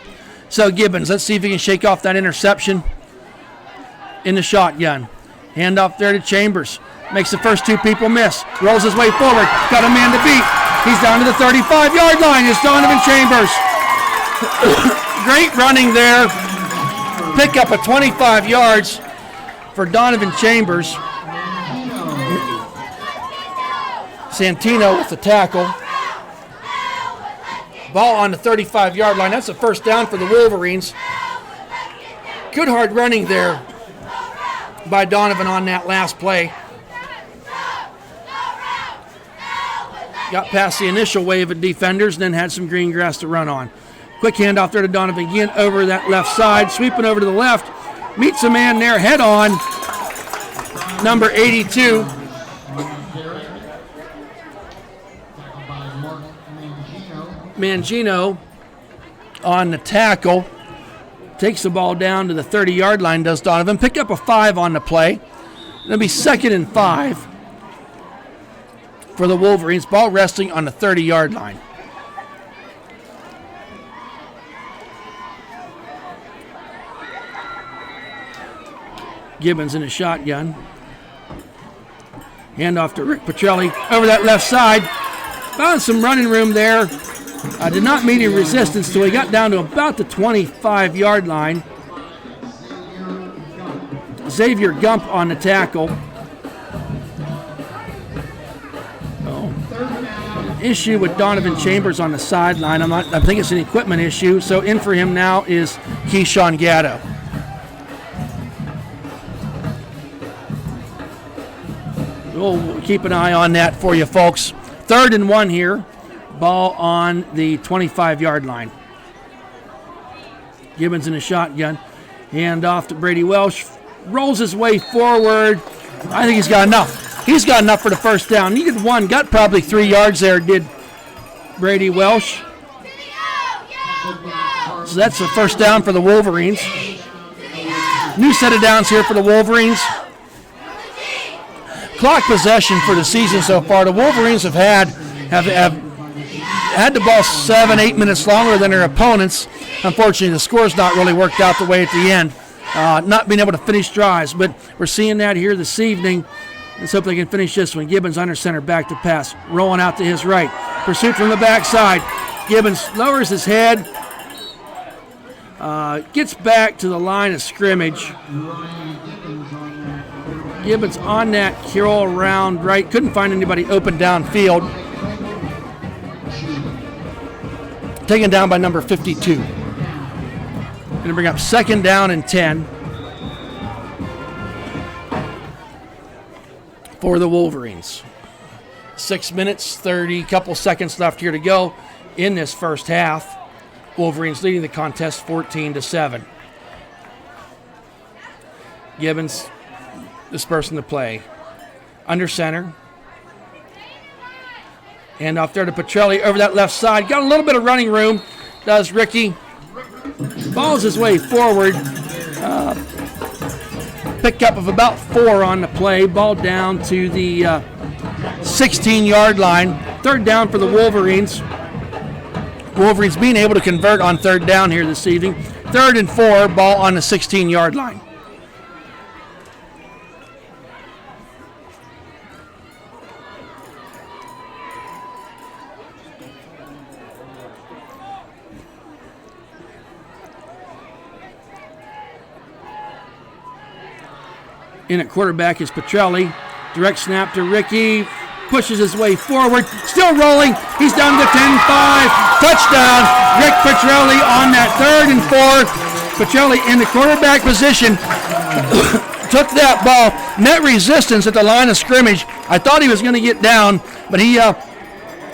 [SPEAKER 3] So Gibbons, let's see if he can shake off that interception in the shotgun. Hand off there to Chambers. Makes the first 2 people miss. Rolls his way forward. Got a man to beat. He's down to the 35-yard line. It's Donovan Chambers. Great running there. Pick up a 25 yards for Donovan Chambers. Santino with the tackle. Ball on the 35-yard line. That's a first down for the Wolverines. Good hard running there by Donovan on that last play. Got past the initial wave of defenders and then had some green grass to run on. Quick handoff there to Donovan again over that left side, sweeping over to the left. Meets a man there head on, number 82. Mangino on the tackle. Takes the ball down to the 30-yard line, does Donovan. Pick up a 5 on the play. It'll be 2nd and 5 for the Wolverines. Ball resting on the 30-yard line. Gibbons in a shotgun. Handoff to Rick Petrelli over that left side. Found some running room there. Did not meet any resistance till he got down to about the 25-yard line. Xavier Gump on the tackle. Issue with Donovan Chambers on the sideline. I think it's an equipment issue. So in for him now is Keyshawn Gatto. We'll keep an eye on that for you, folks. 3rd and 1 here. Ball on the 25-yard line. Gibbons in a shotgun. Hand off to Brady Welsh. Rolls his way forward. I think he's got enough. He's got enough for the first down. Needed 1. Got probably 3 yards there, did Brady Welsh. So that's the first down for the Wolverines. New set of downs here for the Wolverines. Clock possession for the season so far. The Wolverines have had the ball 7-8 minutes longer than their opponents. Unfortunately, the score's not really worked out the way at the end. Not being able to finish drives, but we're seeing that here this evening. Let's hope they can finish this one. Gibbons under center, back to pass. Rolling out to his right. Pursuit from the backside. Gibbons lowers his head. Gets back to the line of scrimmage. Gibbons on that curl around right. Couldn't find anybody open downfield. Taken down by number 52. Going to bring up 2nd down and 10 for the Wolverines. 6 minutes, 30, couple seconds left here to go in this first half. Wolverines leading the contest 14-7. Gibbons dispersing the play. Under center. Hand off there to Petrelli over that left side. Got a little bit of running room, does Ricky. Balls his way forward. Pick up of about 4 on the play. Ball down to the 16-yard line. 3rd down for the Wolverines. Wolverines being able to convert on 3rd down here this evening. 3rd and 4, ball on the 16-yard line. In at quarterback is Petrelli. Direct snap to Ricky. Pushes his way forward. Still rolling. He's down to 10-5. Touchdown. Rick Petrelli on that 3rd and 4. Petrelli in the quarterback position. Took that ball. Met resistance at the line of scrimmage. I thought he was going to get down, but he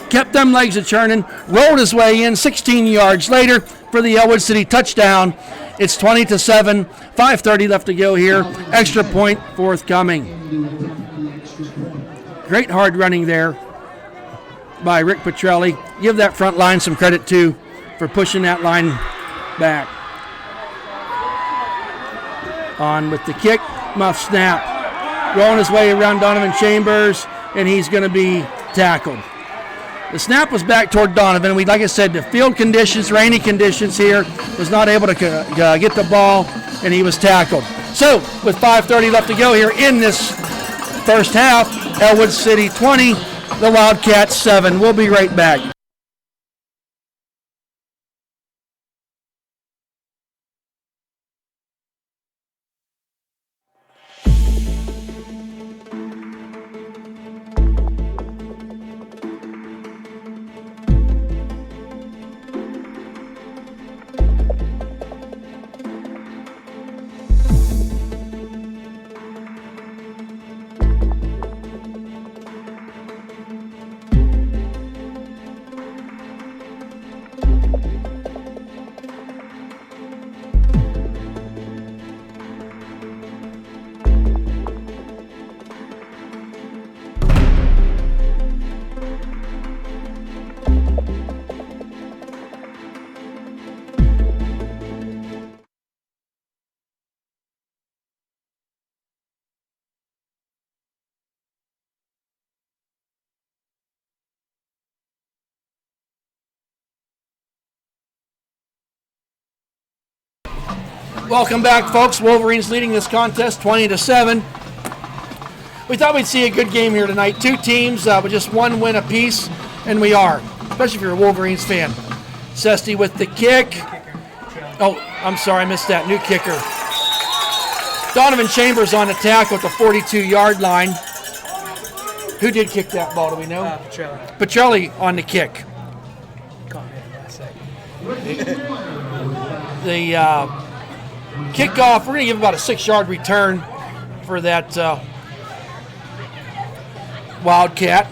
[SPEAKER 3] kept them legs a-churning. Rolled his way in 16 yards later for the Ellwood City touchdown. It's 20-7, 5:30 left to go here. Extra point forthcoming. Great hard running there by Rick Petrelli. Give that front line some credit too for pushing that line back. On with the kick, muff snap. Rolling his way around Donovan Chambers, and he's going to be tackled. The snap was back toward Donovan. Like I said, the field conditions, rainy conditions here, was not able to get the ball, and he was tackled. So, with 5:30 left to go here in this first half, Ellwood City 20, the Wildcats 7. We'll be right back. Welcome back, folks. Wolverines leading this contest 20-7. We thought we'd see a good game here tonight. Two teams with just one win apiece, and we are, especially if you're a Wolverines fan. Sesty with the kick. Oh, I'm sorry, I missed that. New kicker. Donovan Chambers on the tackle at the 42-yard line. Who did kick that ball, do we know?
[SPEAKER 4] Petrelli.
[SPEAKER 3] Petrelli on the kick.
[SPEAKER 4] Caught me in last second.
[SPEAKER 3] The kickoff, we're going to give about a 6-yard return for that Wildcat.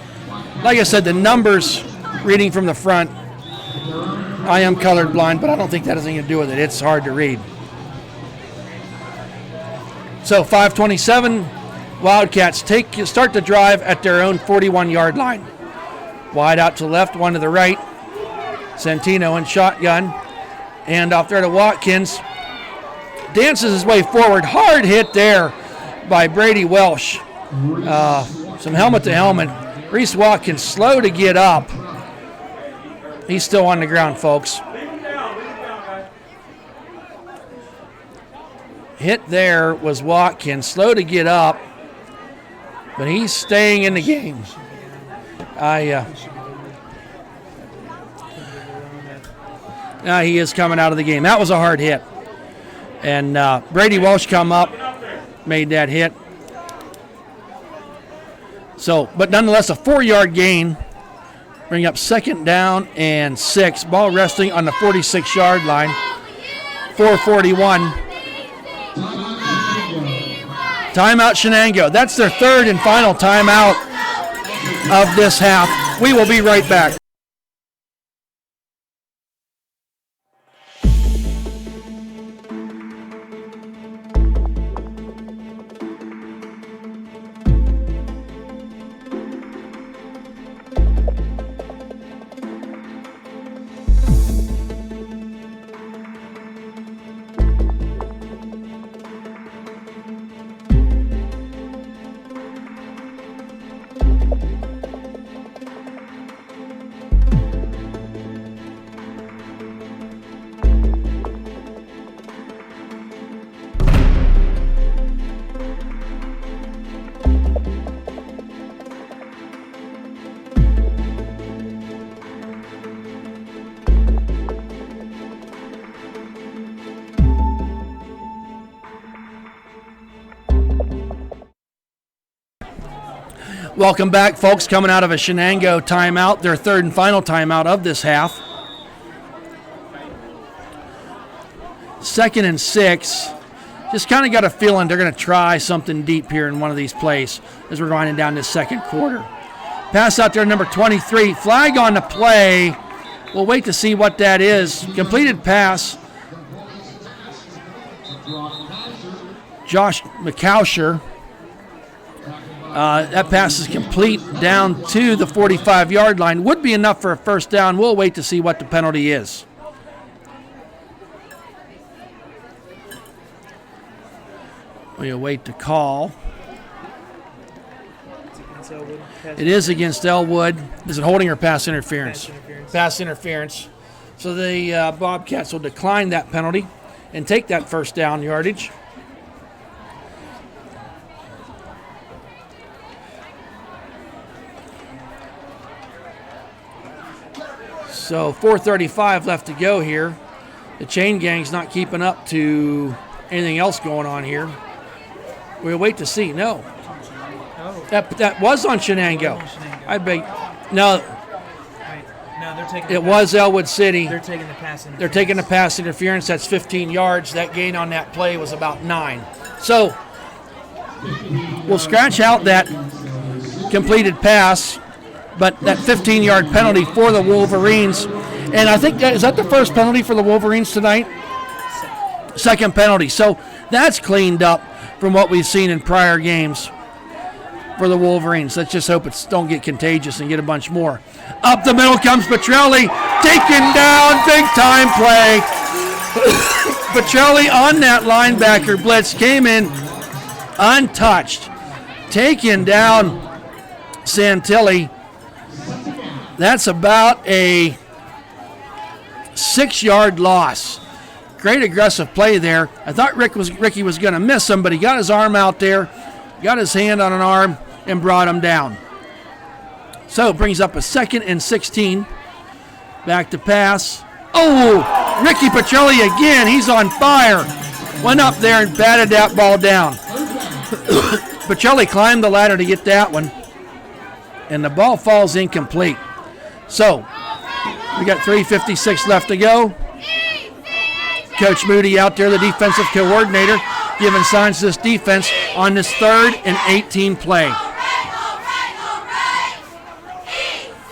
[SPEAKER 3] Like I said, the numbers reading from the front, I am colorblind, but I don't think that has anything to do with it. It's hard to read. So 5:27, Wildcats start the drive at their own 41-yard line. Wide out to the left, one to the right. Santino in shotgun. And off there to Watkins. Dances his way forward. Hard hit there by Brady Welsh. Some helmet to helmet. Reese Watkins slow to get up. He's still on the ground, folks. Hit there was Watkins, slow to get up, but he's staying in the game. He is coming out of the game. That was a hard hit. And Brady Welsh come up, made that hit. So, but nonetheless, a 4-yard gain. Bring up 2nd down and 6. Ball resting on the 46-yard line. 4:41. Timeout Shenango. That's their 3rd and final timeout of this half. We will be right back. Welcome back, folks, coming out of a Shenango timeout, their 3rd and final timeout of this half. 2nd and 6. Just kind of got a feeling they're going to try something deep here in one of these plays as we're winding down this 2nd quarter. Pass out there, number 23. Flag on the play. We'll wait to see what that is. Completed pass. Josh McCousher. That pass is complete down to the 45-yard line. Would be enough for a 1st down. We'll wait to see what the penalty is. We'll wait to call. It is against Ellwood. Is it holding or pass interference? Pass interference. So the Bobcats will decline that penalty and take that 1st down yardage. So 4:35 left to go here. The chain gang's not keeping up to anything else going on here. We'll wait to see. No. That was on Shenango. I bet. No.
[SPEAKER 4] No, they're taking.
[SPEAKER 3] It was Ellwood City.
[SPEAKER 4] They're taking the pass interference.
[SPEAKER 3] They're taking the pass interference. That's 15 yards. That gain on that play was about 9. So we'll scratch out that completed pass. But that 15-yard penalty for the Wolverines. And I think is that the first penalty for the Wolverines tonight? 2nd penalty. So that's cleaned up from what we've seen in prior games for the Wolverines. Let's just hope it don't get contagious and get a bunch more. Up the middle comes Petrelli. Taken down. Big-time play. Petrelli on that linebacker blitz. Came in untouched. Taken down Santilli. That's about a 6-yard loss. Great aggressive play there. I thought Ricky was going to miss him, but he got his arm out there, got his hand on an arm, and brought him down. So brings up a 2nd and 16. Back to pass. Oh, Ricky Petrelli again. He's on fire. Went up there and batted that ball down. Petrelli climbed the ladder to get that one, and the ball falls incomplete. So we got 3:56 left to go. Coach Moody out there, the defensive coordinator, giving signs to this defense on this 3rd and 18 play.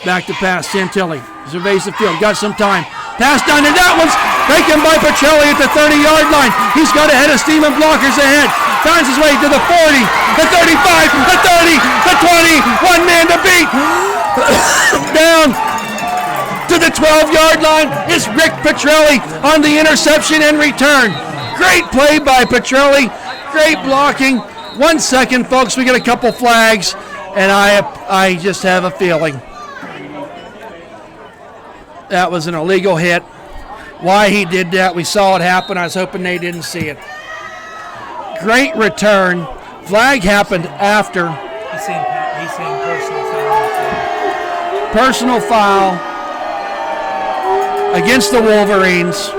[SPEAKER 3] Back to pass, Santilli surveys the field, got some time. Pass down, and that one's taken by Petrelli at the 30-yard line. He's got a head of steam and blockers ahead. Finds his way to the 40, the 35, the 30, the 20. One man to beat. Down to the 12-yard line is Rick Petrelli on the interception and return. Great play by Petrelli. Great blocking. 1 second, folks. We get a couple flags, and I just have a feeling that was an illegal hit. Why he did that, we saw it happen. I was hoping they didn't see it. Great return. Flag happened after.
[SPEAKER 4] He's saying personal foul.
[SPEAKER 3] Personal foul against the Wolverines.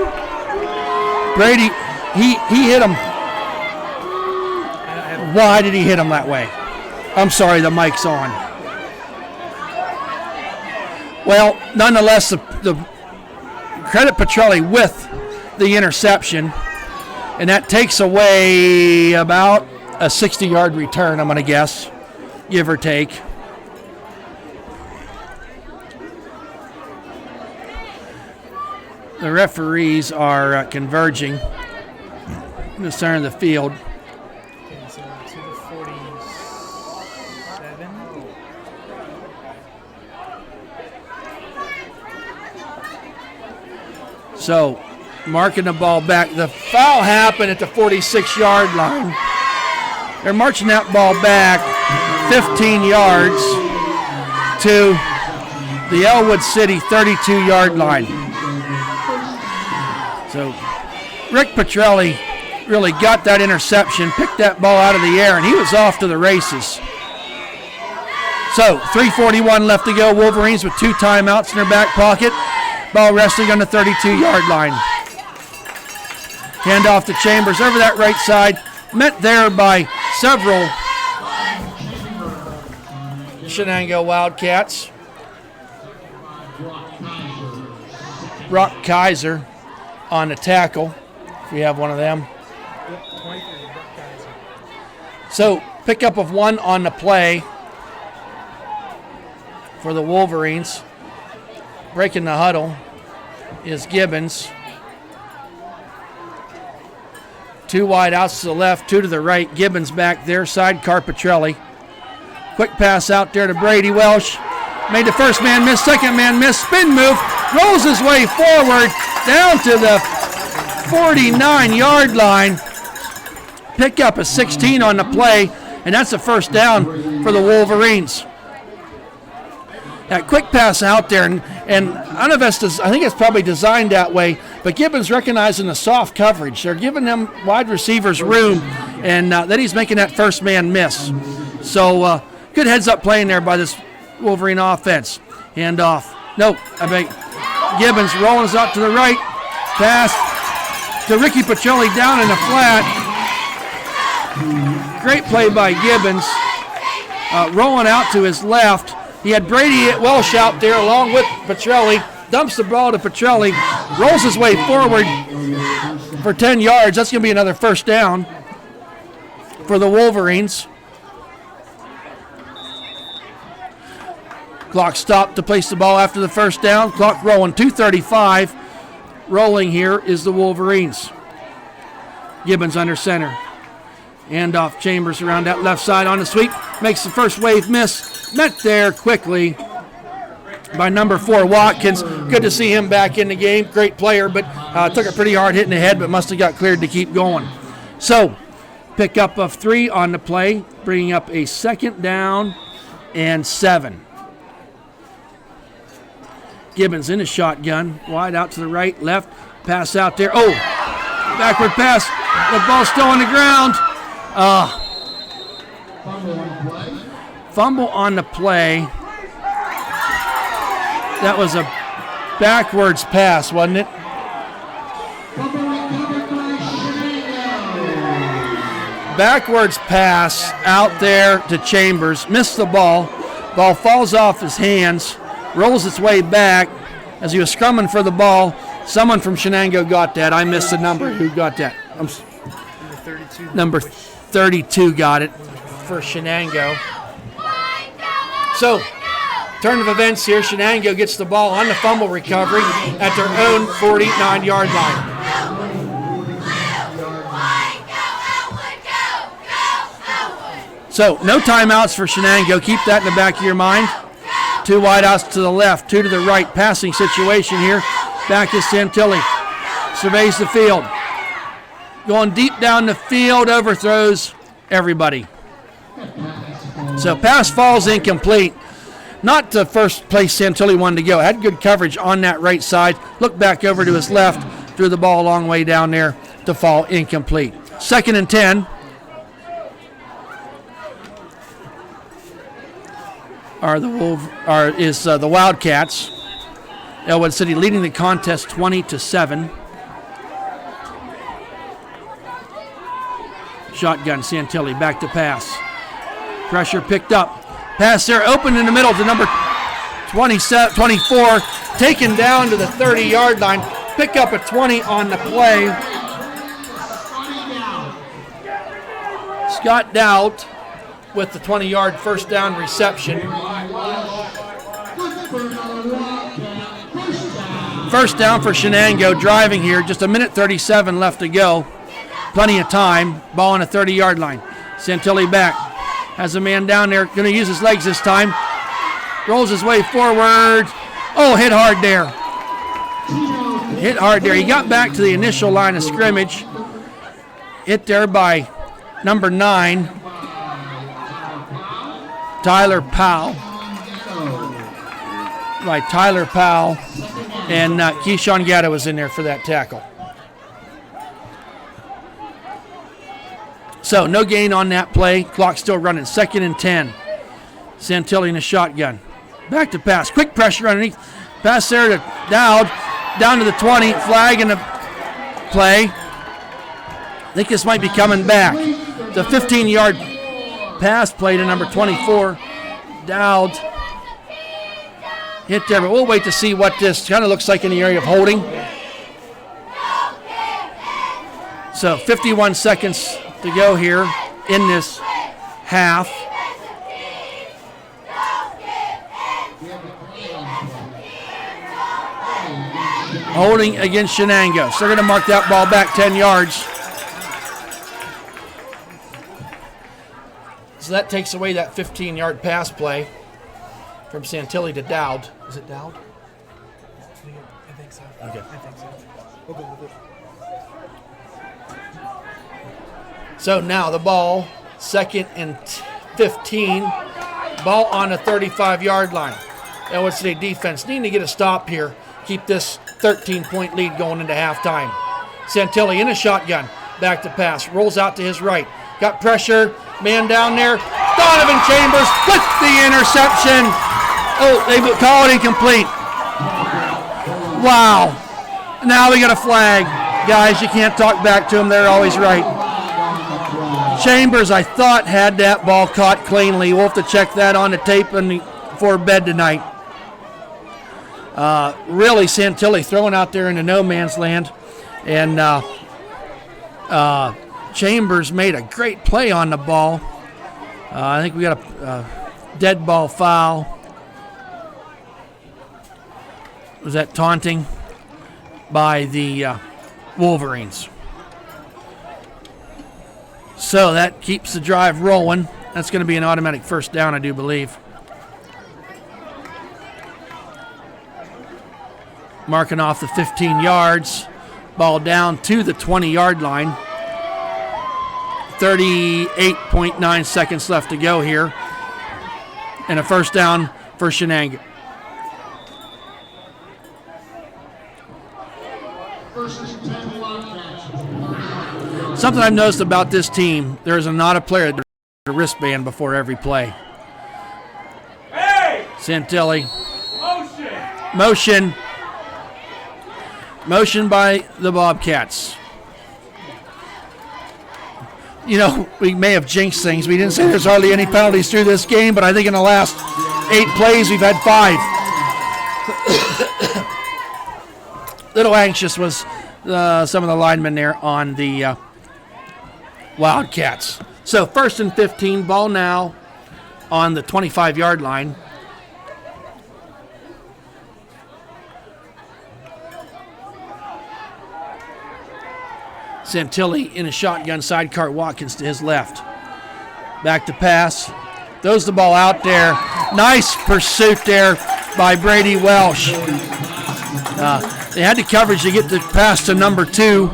[SPEAKER 3] Brady, he hit him. Why did he hit him that way? I'm sorry, the mic's on. Well, nonetheless, the credit Petrelli with the interception, and that takes away about a 60-yard return, I'm going to guess, give or take. The referees are converging in the center of the field.
[SPEAKER 4] Okay, so to the 47.
[SPEAKER 3] So, marking the ball back. The foul happened at the 46-yard line. They're marching that ball back 15 yards to the Ellwood City 32-yard line. So, Rick Petrelli really got that interception, picked that ball out of the air, and he was off to the races. So, 3:41 left to go. Wolverines with 2 timeouts in their back pocket. Ball resting on the 32-yard line. Hand off to Chambers over that right side. Met there by several Shenango Wildcats. Brock Kaiser on the tackle, if we have one of them.
[SPEAKER 4] Yep, 23. Guys.
[SPEAKER 3] So, pickup of 1 on the play for the Wolverines. Breaking the huddle is Gibbons. 2 wide outs to the left, 2 to the right. Gibbons back there, sidecar Petrelli. Quick pass out there to Brady Welsh. Made the first man miss, second man miss, spin move, rolls his way forward down to the 49-yard line. Pick up a 16 on the play, and that's a first down for the Wolverines. That quick pass out there, and I don't know if I think it's probably designed that way, but Gibbons recognizing the soft coverage. They're giving them wide receivers room, and then he's making that first man miss. So good heads-up playing there by this Wolverine offense. Hand off. Nope. Gibbons rolling us out to the right. Pass to Ricky Petrelli down in the flat. Great play by Gibbons. Rolling out to his left. He had Brady Welsh out there along with Petrelli. Dumps the ball to Petrelli. Rolls his way forward for 10 yards. That's going to be another first down for the Wolverines. Clock stopped to place the ball after the first down. Clock rolling, 2:35. Rolling here is the Wolverines. Gibbons under center. Hand off Chambers around that left side on the sweep. Makes the first wave miss. Met there quickly by number 4, Watkins. Good to see him back in the game. Great player, but took a pretty hard hit in the head, but must have got cleared to keep going. So, pickup of 3 on the play, bringing up a 2nd down and 7. Gibbons in a shotgun, wide out to the right, left, pass out there. Oh, Backward pass. The ball's still on the ground. Fumble on the play. That was a backwards pass, wasn't it? Backwards pass out there to Chambers. Missed the ball. Ball falls off his hands. Rolls its way back. As he was scrumming for the ball, someone from Shenango got that. I missed the number. Who got that? Number 32 got it for Shenango. So, turn of events here. Shenango gets the ball on the fumble recovery at their own 49-yard line. So, no timeouts for Shenango. Keep that in the back of your mind. 2 wideouts to the left, 2 to the right. Passing situation here. Back is Santilli. Surveys the field. Going deep down the field, overthrows everybody. So pass falls incomplete. Not the first place Santilli wanted to go. Had good coverage on that right side. Looked back over to his left. Threw the ball a long way down there to fall incomplete. 2nd and 10. Is the Wildcats. Ellwood City leading the contest 20-7. Shotgun, Santilli back to pass. Pressure picked up. Pass there, open in the middle to number 24. Taken down to the 30-yard line. Pick up a 20 on the play. Scott Dowd with the 20-yard first down reception. First down for Shenango, driving here. Just 1:37 left to go. Plenty of time. Ball on the 30-yard line. Santilli back. Has a man down there. Going to use his legs this time. Rolls his way forward. Oh, hit hard there. Hit hard there. He got back to the initial line of scrimmage. Hit there by number 9, Tyler Powell. By Tyler Powell. And Keyshawn Gatto was in there for that tackle. So no gain on that play. Clock still running. 2nd and 10. Santilli in a shotgun. Back to pass. Quick pressure underneath. Pass there to Dowd. Down to the 20. Flag in the play. I think this might be coming back. The 15-yard pass play to number 24. Dowd. Hit there, but we'll wait to see what this kind of looks like in the area of holding. So 51 seconds to go here in this half. Holding against Shenango. So they're going to mark that ball back 10 yards. So that takes away that 15-yard pass play from Santilli to Dowd. Is it Dowd?
[SPEAKER 4] I think so.
[SPEAKER 3] Okay.
[SPEAKER 4] I think so. We'll go with it.
[SPEAKER 3] So now the ball, 2nd and 15. Ball on the 35-yard line. Ellwood City defense needing to get a stop here. Keep this 13-point lead going into halftime. Santilli in a shotgun. Back to pass. Rolls out to his right. Got pressure. Man down there. Donovan Chambers with the interception. Oh, they call it incomplete. Wow. Now we got a flag. Guys, you can't talk back to them. They're always right. Chambers, I thought, had that ball caught cleanly. We'll have to check that on the tape before bed tonight. Really, Santilli throwing out there into no man's land. And Chambers made a great play on the ball. I think we got a dead ball foul. Was that taunting by the Wolverines? So that keeps the drive rolling. That's going to be an automatic first down, I do believe. Marking off the 15 yards. Ball down to the 20-yard line. 38.9 seconds left to go here. And a first down for Shenango. Something I've noticed about this team, there is not a player that a wristband before every play.
[SPEAKER 2] Hey!
[SPEAKER 3] Santilli.
[SPEAKER 2] Motion!
[SPEAKER 3] Motion by the Bobcats. You know, we may have jinxed things. We didn't say there's hardly any penalties through this game, but I think in the last 8 plays we've had 5. Little anxious was some of the linemen there on the Wildcats. So 1st and 15, ball now on the 25-yard line. Santilli in a shotgun, sidecar Watkins to his left. Back to pass. Throws the ball out there. Nice pursuit there by Brady Welsh. They had the coverage to get the pass to number 2,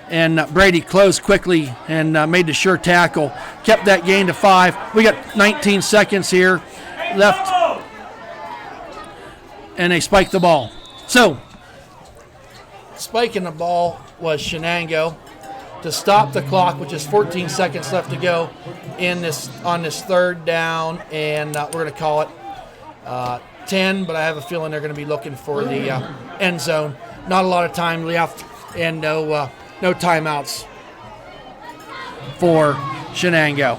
[SPEAKER 3] and Brady closed quickly and made the sure tackle. Kept that gain to 5. We got 19 seconds here left, and they spiked the ball. So, spiking the ball was Shenango to stop the clock, which is 14 seconds left to go on this 3rd down, and we're going to call it 10, but I have a feeling they're going to be looking for the end zone. Not a lot of time left, and no timeouts for Shenango.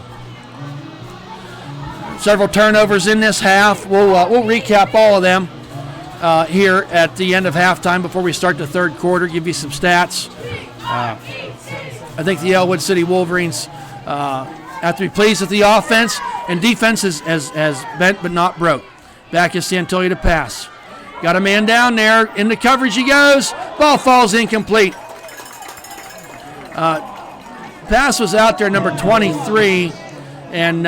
[SPEAKER 3] Several turnovers in this half. We'll recap all of them here at the end of halftime before we start the 3rd quarter, give you some stats. I think the Ellwood City Wolverines have to be pleased with the offense, and defense has bent but not broke. Back is Santilli to pass. Got a man down there. Into coverage he goes. Ball falls incomplete. Pass was out there, number 23. And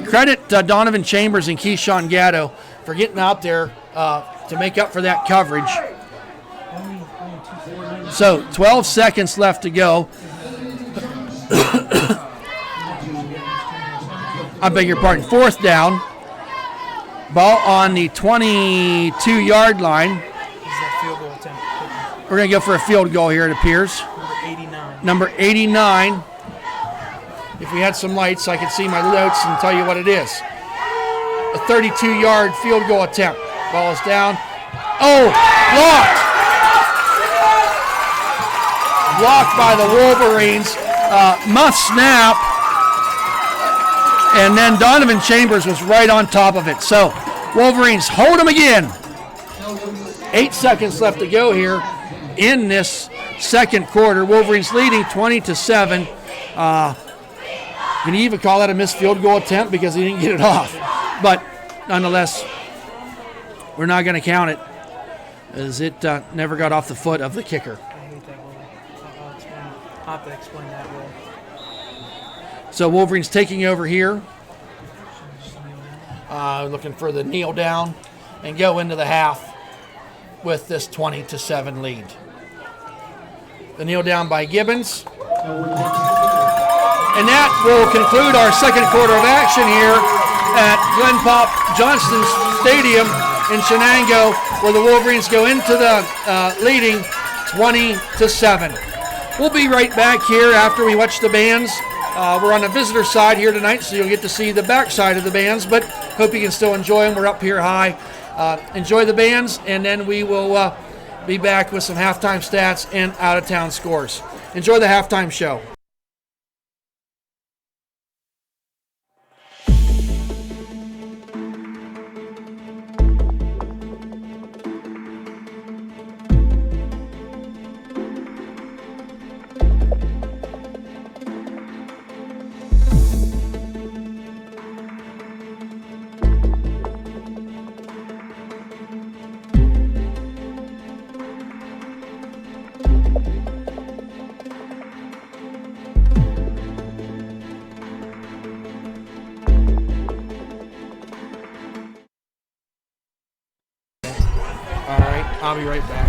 [SPEAKER 3] credit Donovan Chambers and Keyshawn Gatto for getting out there to make up for that coverage. So 12 seconds left to go. I beg your pardon. 4th down. Ball on the 22-yard line.
[SPEAKER 4] This is that field goal attempt.
[SPEAKER 3] We're going to go for a field goal here, it appears. Number 89. If we had some lights, I could see my notes and tell you what it is. A 32-yard field goal attempt. Ball is down. Oh, blocked! Blocked by the Wolverines. Must snap. And then Donovan Chambers was right on top of it. So, Wolverines hold them again. 8 seconds left to go here in this 2nd quarter. Wolverines leading 20-7. Can you even call that a missed field goal attempt because he didn't get it off? But nonetheless, we're not going to count it as it never got off the foot of the kicker.
[SPEAKER 4] I hate that rule. I'll have to explain that rule.
[SPEAKER 3] So Wolverines taking over here. Looking for the kneel down and go into the half with this 20-7 lead. The kneel down by Gibbons. And that will conclude our 2nd quarter of action here at Glenn Pop Johnston Stadium in Shenango, where the Wolverines go into the leading 20-7. We'll be right back here after we watch the bands. We're on the visitor side here tonight, so you'll get to see the back side of the bands, but hope you can still enjoy them. We're up here high. Enjoy the bands, and then we will be back with some halftime stats and out-of-town scores. Enjoy the halftime show. All right, I'll be right back.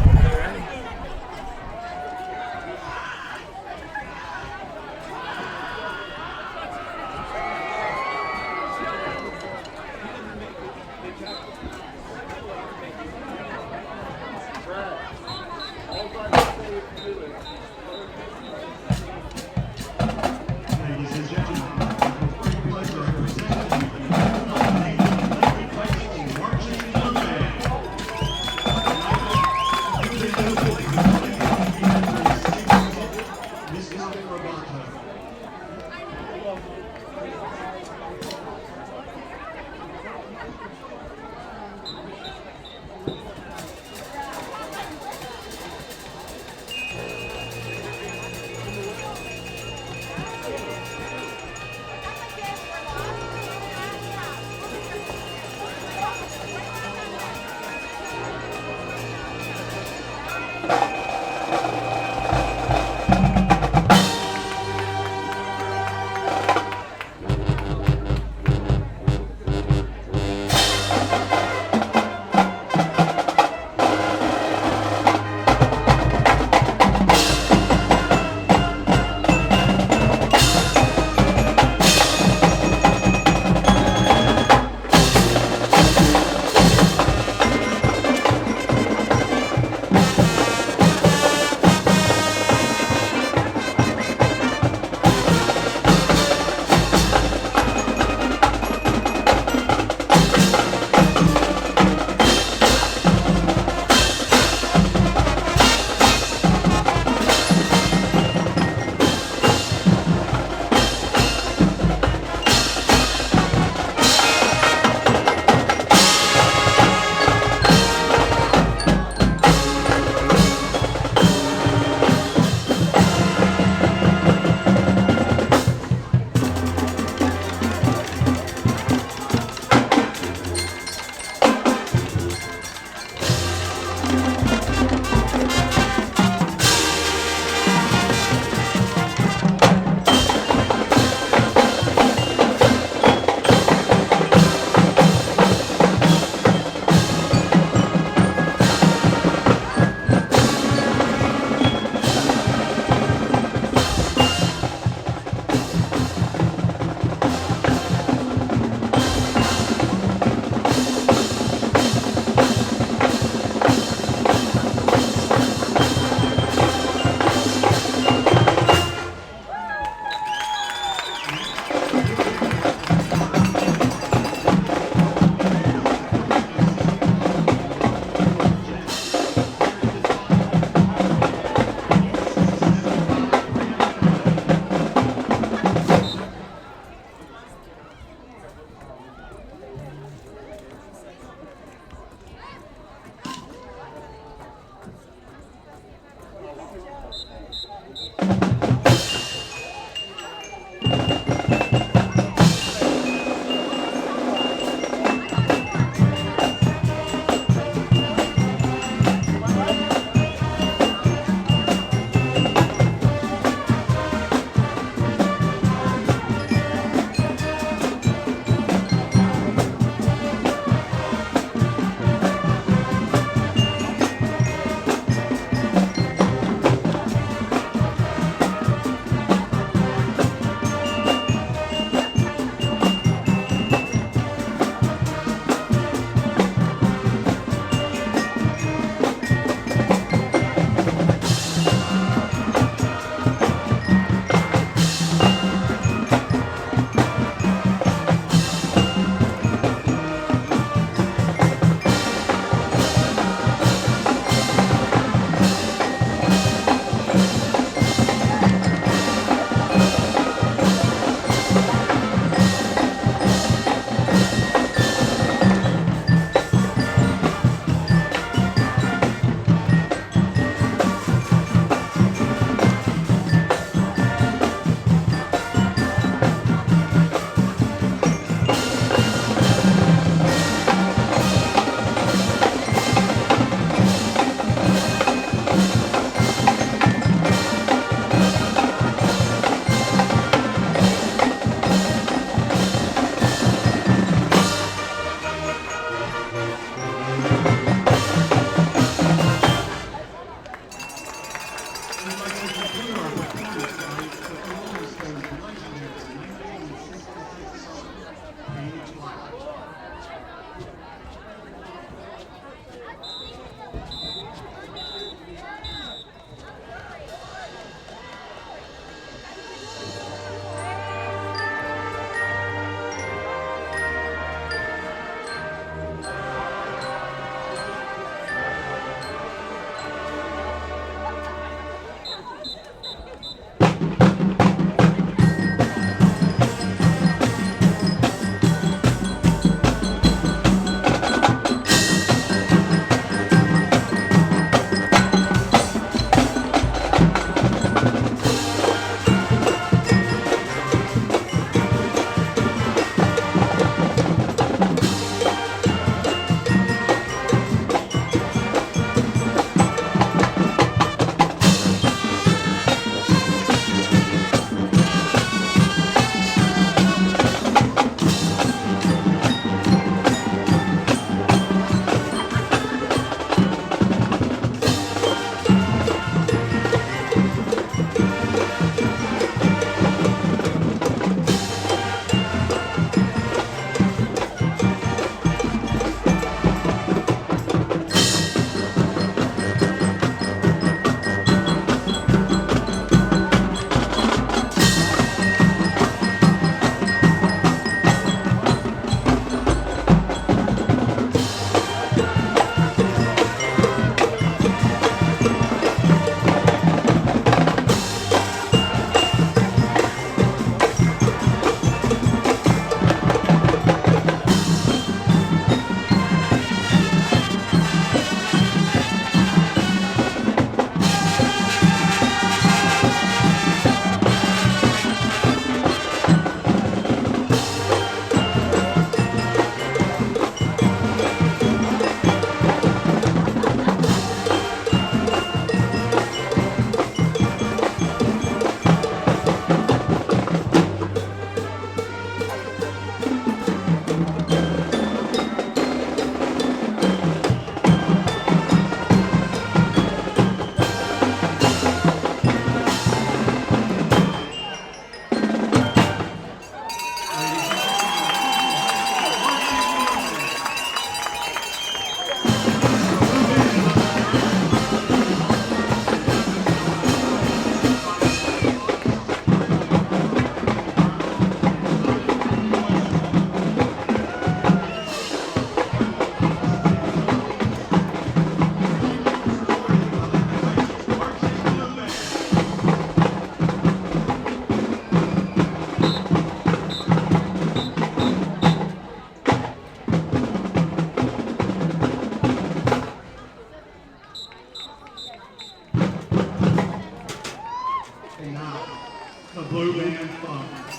[SPEAKER 5] The blue band funk.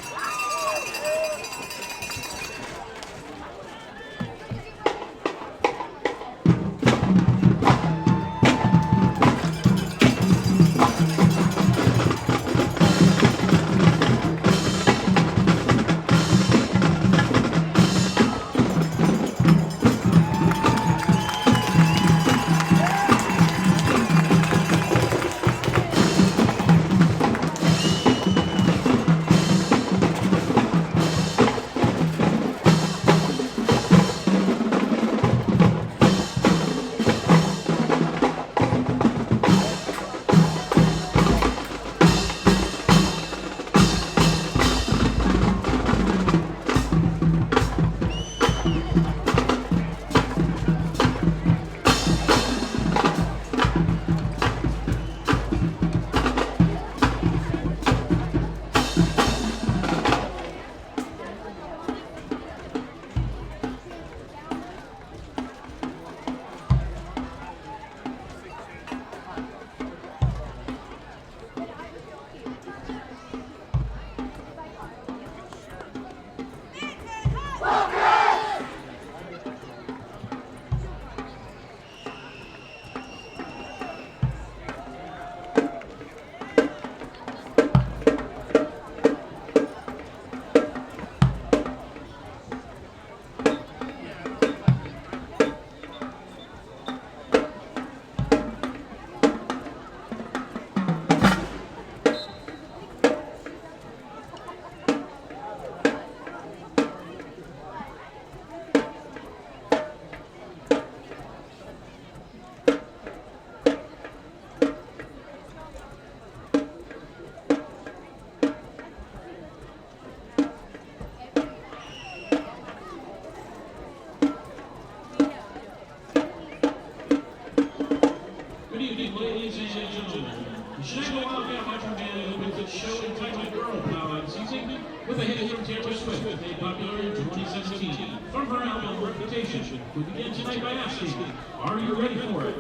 [SPEAKER 6] Ladies and gentlemen, the Shenango Wildcat Marching Band opens its show entitled Girl Power season with a hit from Taylor Swift, made popular in 2017. From her album Reputation, we begin tonight by asking, are you ready for it?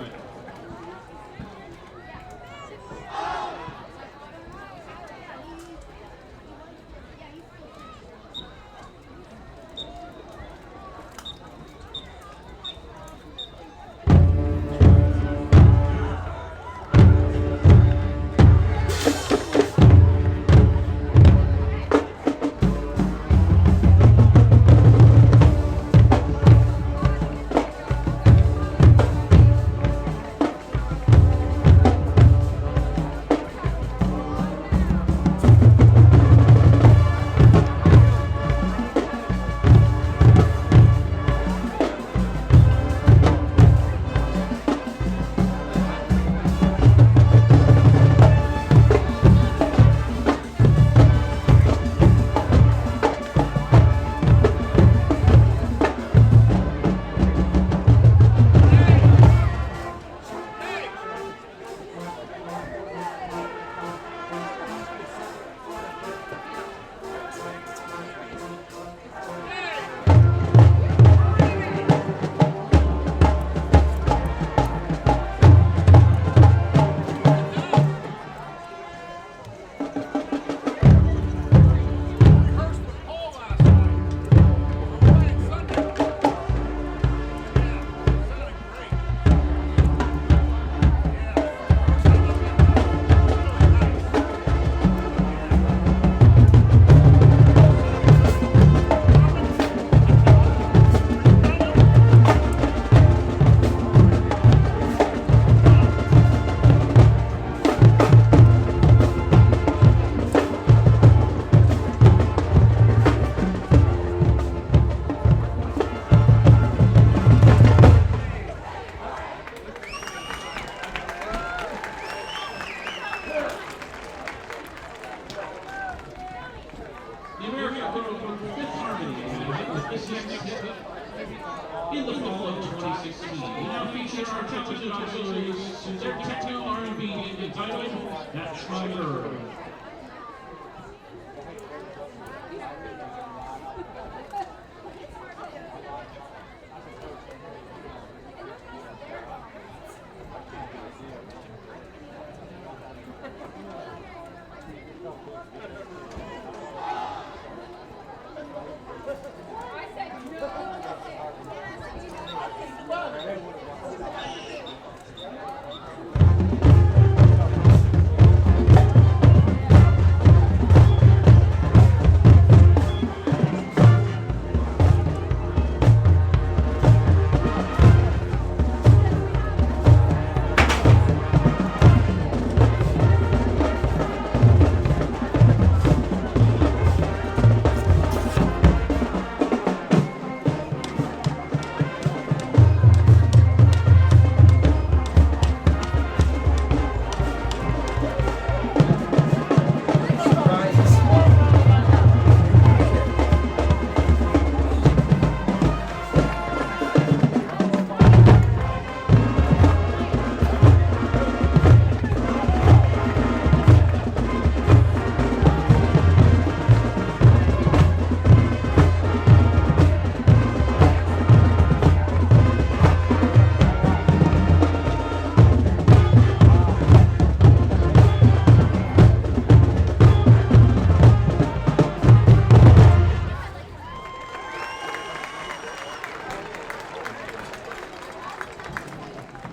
[SPEAKER 6] In the fall of 2016, we now feature our talented auxiliaries to their techno R&B entitled That's My Girl.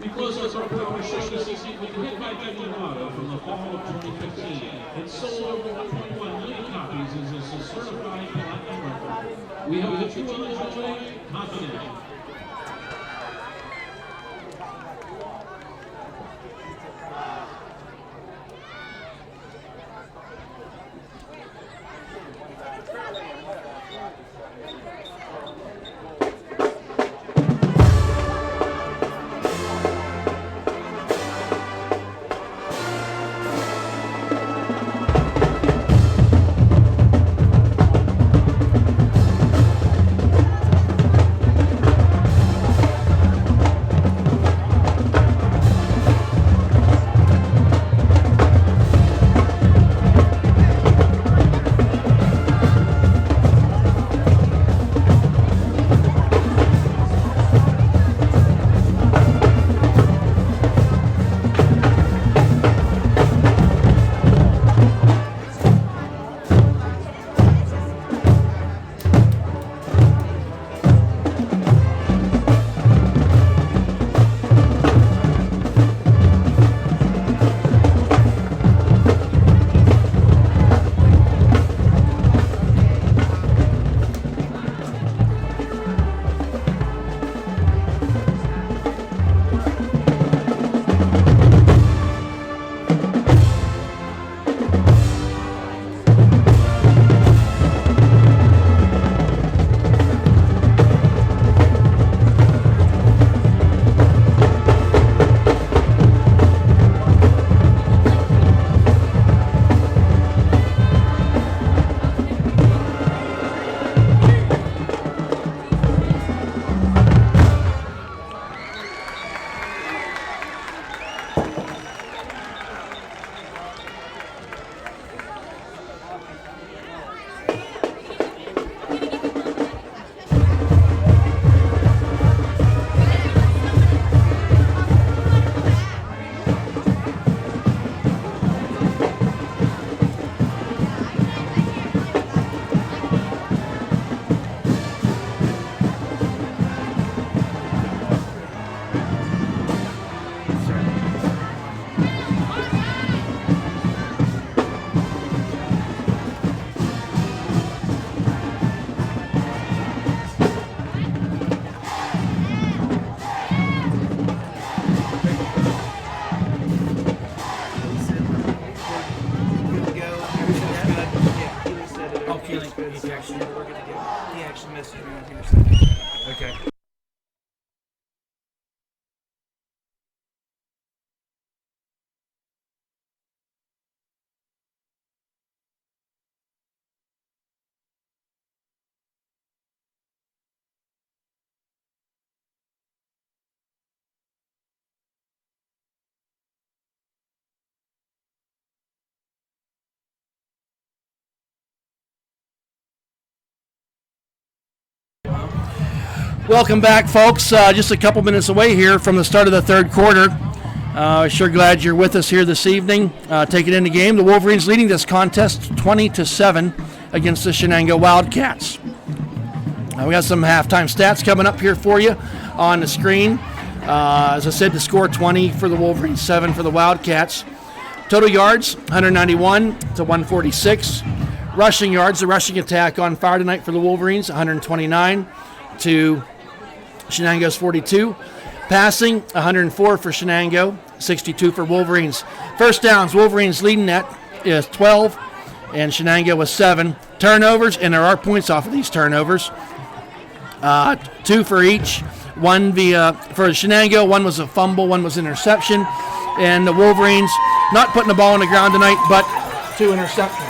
[SPEAKER 6] We close our program show this evening with a hit by Demi Lovato from the fall of 2015. It sold over 1.1 million copies and is a certified platinum record. We hope that you will enjoy Confident.
[SPEAKER 3] Okay. Welcome back, folks. Just a couple minutes away here from the start of the third quarter. Sure glad you're with us here this evening, taking in the game. The Wolverines leading this contest 20-7 against the Shenango Wildcats. We got some halftime stats coming up here for you on the screen. As I said, the score 20 for the Wolverines, 7 for the Wildcats. Total yards, 191 to 146. Rushing yards, the rushing attack on fire tonight for the Wolverines, 129 to Shenango's 42. Passing, 104 for Shenango, 62 for Wolverines. First downs, Wolverines leading that is 12, and Shenango was 7. Turnovers, and there are points off of these turnovers. 2 for each. One for Shenango, one was a fumble, one was interception. And the Wolverines not putting the ball on the ground tonight, but 2 interceptions.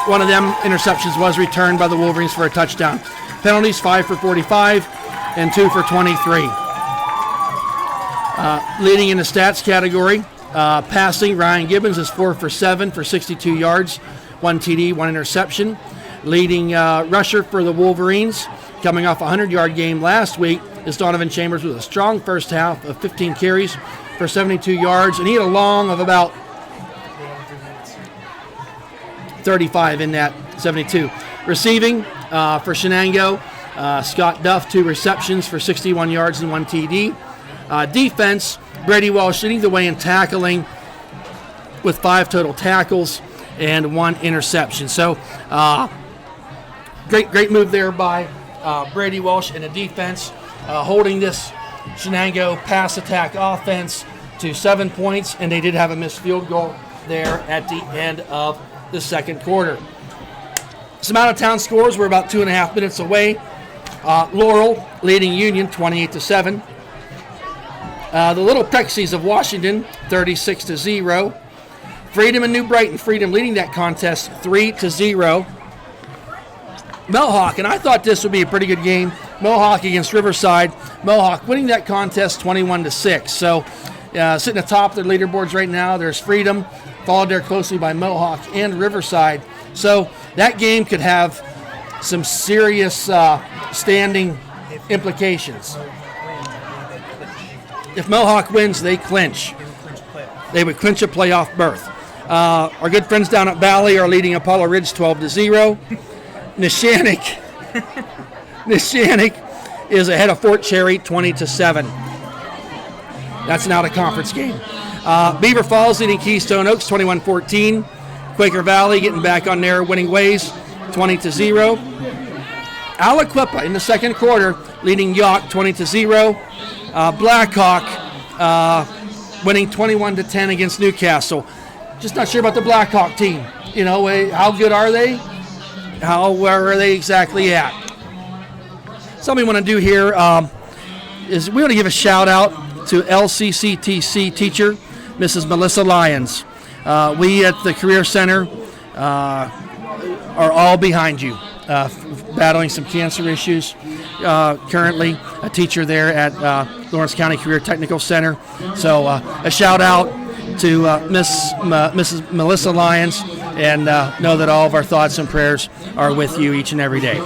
[SPEAKER 3] One of them interceptions was returned by the Wolverines for a touchdown. Penalties, 5 for 45 and 2 for 23. Leading in the stats category, passing, Ryan Gibbons is 4 for 7 for 62 yards, 1 TD, 1 interception. Leading rusher for the Wolverines, coming off a 100-yard game last week, is Donovan Chambers with a strong first half of 15 carries for 72 yards, and he had a long of about 35 in that 72. Receiving for Shenango, Scott Duff, 2 receptions for 61 yards and 1 TD. Defense, Brady Walsh leading the way in tackling with 5 total tackles and 1 interception. So great move there by Brady Walsh in the defense, holding this Shenango pass attack offense to 7 points, and they did have a missed field goal there at the end of the second quarter. Some out-of-town scores. We're about 2.5 minutes away. Laurel leading Union 28-7. The Little Pixies of Washington 36-0. Freedom and New Brighton. Freedom leading that contest 3-0. Mohawk, and I thought this would be a pretty good game. Mohawk against Riverside. Mohawk winning that contest 21-6. So sitting atop their leaderboards right now, there's Freedom, followed there closely by Mohawk and Riverside. So that game could have some serious standing implications. If Mohawk wins, they clinch. They would clinch a playoff berth. Our good friends down at Valley are leading Apollo Ridge 12-0. Neshannock is ahead of Fort Cherry 20-7. That's an out-of-conference game. Beaver Falls leading Keystone Oaks 21-14. Quaker Valley getting back on their winning ways 20-0. Aliquippa in the second quarter leading York 20-0. Blackhawk winning 21-10 against Newcastle. Just not sure about the Blackhawk team. You know, how good are they? Where are they exactly at? Something we want to do here is we want to give a shout out to LCCTC teacher, Mrs. Melissa Lyons. We at the Career Center are all behind you, battling some cancer issues. Currently, a teacher there at Lawrence County Career Technical Center. So a shout out to Mrs. Melissa Lyons, and know that all of our thoughts and prayers are with you each and every day.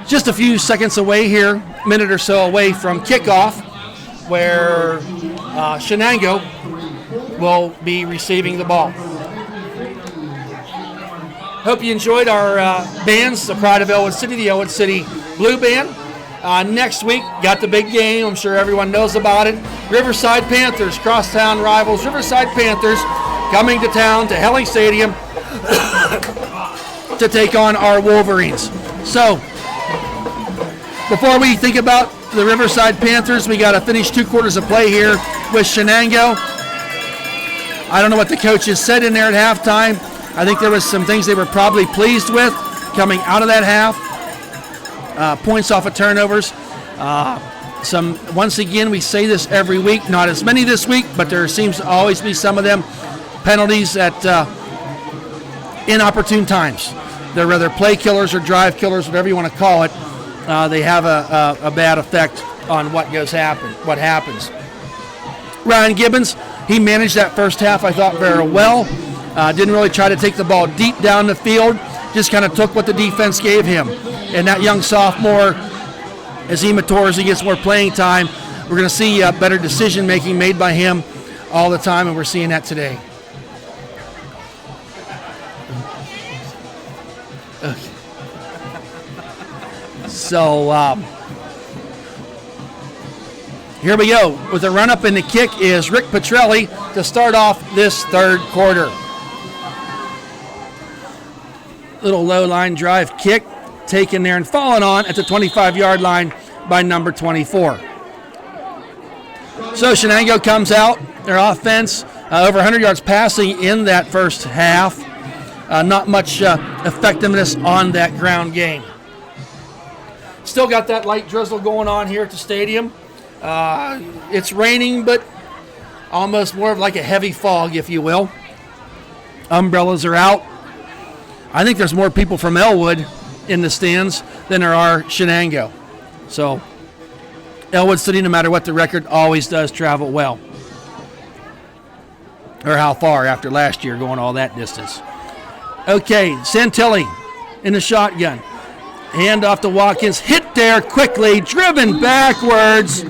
[SPEAKER 3] Just a few seconds away here, minute or so away from kickoff, where Shenango will be receiving the ball. Hope you enjoyed our bands, the Pride of Ellwood City, the Ellwood City Blue Band. Next week, got the big game. I'm sure everyone knows about it. Riverside Panthers, crosstown rivals. Riverside Panthers coming to town, to Helling Stadium, to take on our Wolverines. So, before we think about the Riverside Panthers, we got to finish 2 quarters of play here with Shenango. I don't know what the coaches said in there at halftime. I think there was some things they were probably pleased with coming out of that half. Points off of turnovers. Once again, we say this every week, not as many this week, but there seems to always be some of them penalties at inopportune times. They're rather play killers or drive killers, whatever you want to call it. They have a bad effect on what happens. Ryan Gibbons, he managed that first half, I thought, very well. Didn't really try to take the ball deep down the field, just kind of took what the defense gave him. And that young sophomore, as he matures, he gets more playing time, we're going to see better decision making made by him all the time, and we're seeing that today. Okay. So here we go. With a run-up in the kick is Rick Petrelli to start off this third quarter. Little low line drive kick taken there and fallen on at the 25-yard line by number 24. So Shenango comes out. Their offense, over 100 yards passing in that first half. Not much effectiveness on that ground game. Still got that light drizzle going on here at the stadium. It's raining, but almost more of like a heavy fog, if you will. Umbrellas are out. I think there's more people from Ellwood in the stands than there are Shenango. So Ellwood City, no matter what the record, always does travel well. Or how far after last year going all that distance. Okay, Santilli in the shotgun. Hand off to Watkins. Hit there quickly. Driven backwards.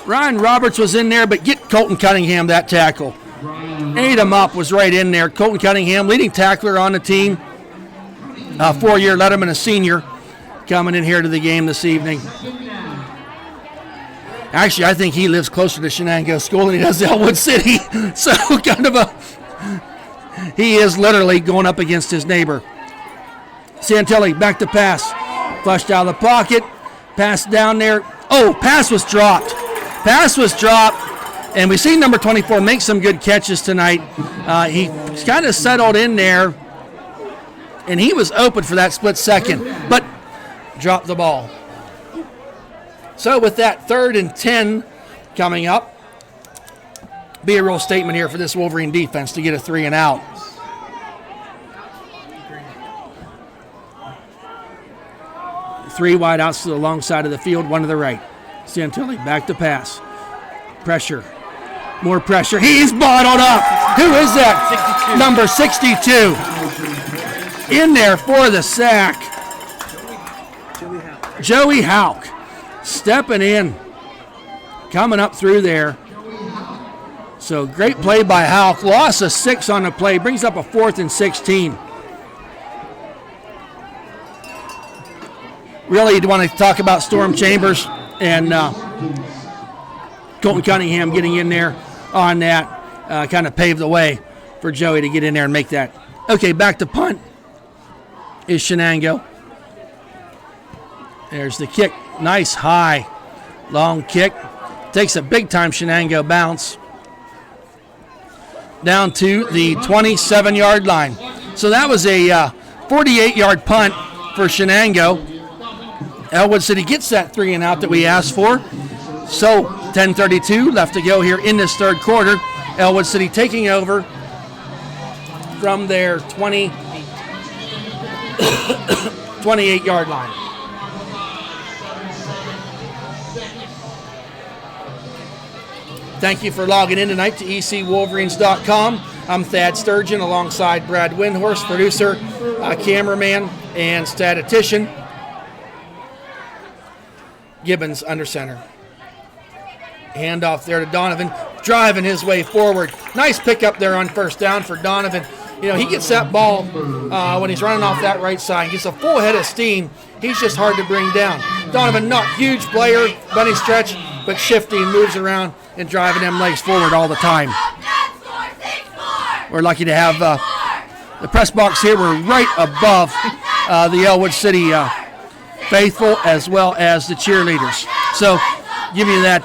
[SPEAKER 3] Ryan Roberts was in there, but get Colton Cunningham that tackle. Ate him up, was right in there. Colton Cunningham, leading tackler on the team. 4-year letterman, a senior, coming in here to the game this evening. Actually, I think he lives closer to Shenango School than he does Ellwood City. So he is literally going up against his neighbor. Santilli back to pass. Flushed out of the pocket. Pass down there. Oh, pass was dropped. And we see number 24 make some good catches tonight. He kind of settled in there, and he was open for that split second, but dropped the ball. So with that 3rd and 10 coming up, be a real statement here for this Wolverine defense to get a 3 and out. Three wide outs to the long side of the field, one to the right. Santilli back to pass. Pressure. More pressure. He's bottled up. Who is that?
[SPEAKER 1] 62.
[SPEAKER 3] Number 62. In there for the sack. Joey Hauk. Stepping in. Coming up through there. So great play by Hauk. Loss of 6 on the play. Brings up a 4th and 16. Really, you want to talk about Storm Chambers and Colton Cunningham getting in there on that. Kind of paved the way for Joey to get in there and make that. Okay, back to punt is Shenango. There's the kick. Nice high, long kick. Takes a big-time Shenango bounce. Down to the 27-yard line. So that was a 48-yard punt for Shenango. Ellwood City gets that 3 and out that we asked for. So 10:32 left to go here in this third quarter. Ellwood City taking over from their 28-yard line. Thank you for logging in tonight to ecwolverines.com. I'm Thad Sturgeon alongside Brad Windhorst, producer, cameraman, and statistician. Gibbons under center. Handoff there to Donovan, driving his way forward. Nice pickup there on first down for Donovan. You know, he gets that ball when he's running off that right side. Gets a full head of steam. He's just hard to bring down. Donovan, not huge player, bunny stretch, but shifty and moves around and driving them legs forward all the time. We're lucky to have the press box here. We're right above the Ellwood City faithful as well as the cheerleaders. So give you that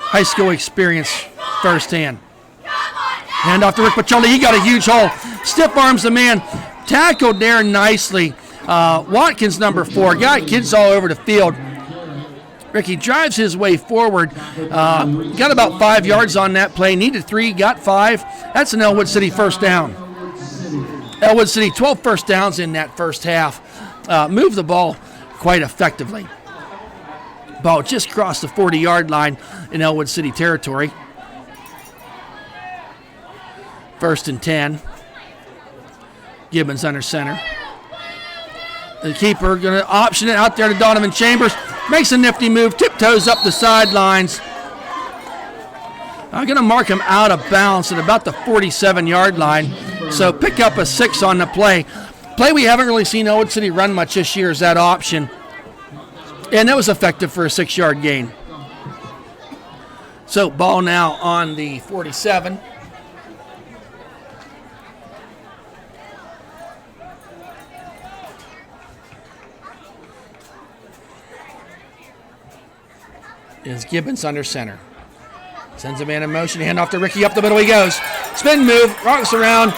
[SPEAKER 3] high school experience firsthand. Hand off to Rick Petrelli. He got a huge hole. Stiff arms the man. Tackled there nicely. Watkins, number 4. Got kids all over the field. Ricky drives his way forward. Got about 5 yards on that play. Needed 3, got 5. That's an Ellwood City first down. Ellwood City 12 first downs in that first half. Moved the ball quite effectively. Ball just crossed the 40-yard line in Ellwood City territory. 1st and 10. Gibbons under center. The keeper going to option it out there to Donovan Chambers. makes a nifty move, tiptoes up the sidelines. I'm going to mark him out of bounds at about the 47-yard line. So pick up a 6 on the play. Play we haven't really seen Ellwood City run much this year is that option. And that was effective for a 6-yard gain. So ball now on the 47. Is Gibbons under center. Sends a man in motion, hand off to Ricky, up the middle he goes. Spin move, rocks around,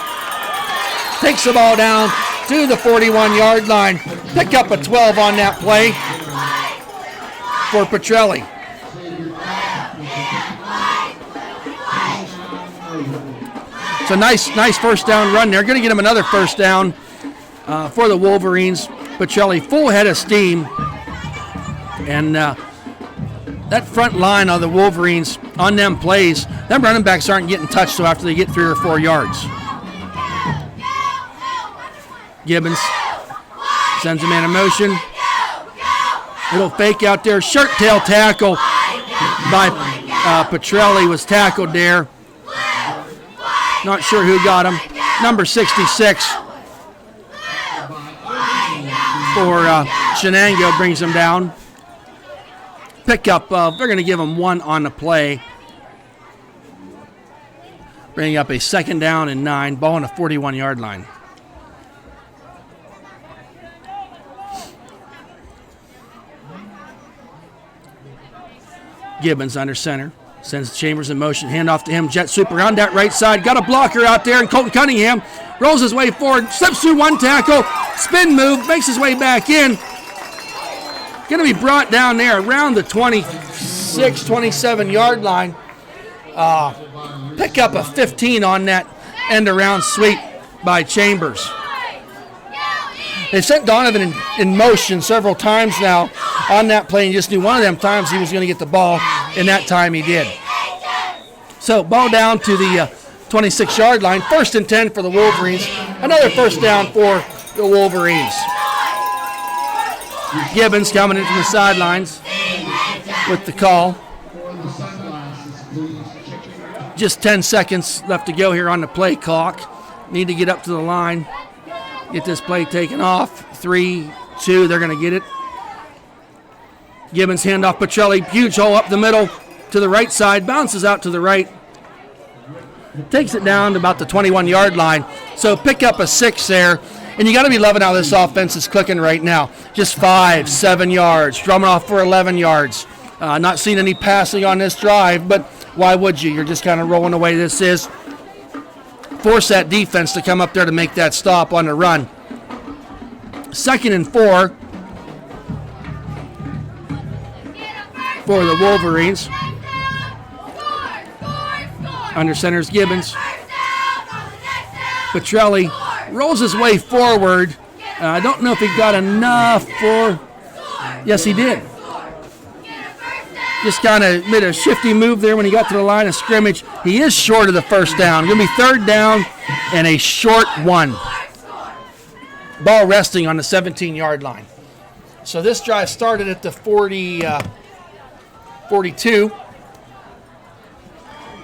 [SPEAKER 3] takes the ball down to the 41-yard line. Pick up a 12 on that play for Petrelli. It's a nice first down run there. Going to get him another first down for the Wolverines. Petrelli full head of steam. And that front line of the Wolverines on them plays, them running backs aren't getting touched until after they get 3 or 4 yards. Gibbons sends a man in motion. Little fake out there. Shirt tail tackle by Petrelli was tackled there. Not sure who got him. Number 66 for Shenango brings him down. Pickup, they're going to give him 1 on the play. Bringing up a 2nd down and 9. Ball on the 41-yard line. Gibbons under center. Sends Chambers in motion. Hand off to him. Jet sweep around that right side. Got a blocker out there. And Colton Cunningham rolls his way forward. Steps through 1 tackle. Spin move. Makes his way back in. Going to be brought down there around the 26, 27-yard line. Pick up a 15 on that end around sweep by Chambers. They sent Donovan in motion several times now on that play, and just knew one of them times he was going to get the ball, and that time he did. So ball down to the 26-yard line. 1st and 10 for the Wolverines. Another first down for the Wolverines. Gibbons coming in from the sidelines with the call. Just 10 seconds left to go here on the play clock. Need to get up to the line. Get this play taken off. 3, 2, they're going to get it. Gibbons hand off Petrelli. Huge hole up the middle to the right side. Bounces out to the right. Takes it down to about the 21-yard line. So pick up a 6 there. And you got to be loving how this offense is clicking right now. Just 5, 7 yards. Drumming off for 11 yards. Not seeing any passing on this drive, but why would you? You're just kind of rolling the way this is. Force that defense to come up there to make that stop on the run. 2nd and 4 for the Wolverines. Under center is Gibbons. Petrelli rolls his way forward. I don't know if he got enough for... Yes, he did. Just kind of made a shifty move there when he got to the line of scrimmage. He is short of the first down. Going to be 3rd down and a short 1. Ball resting on the 17-yard line. So this drive started at the 42.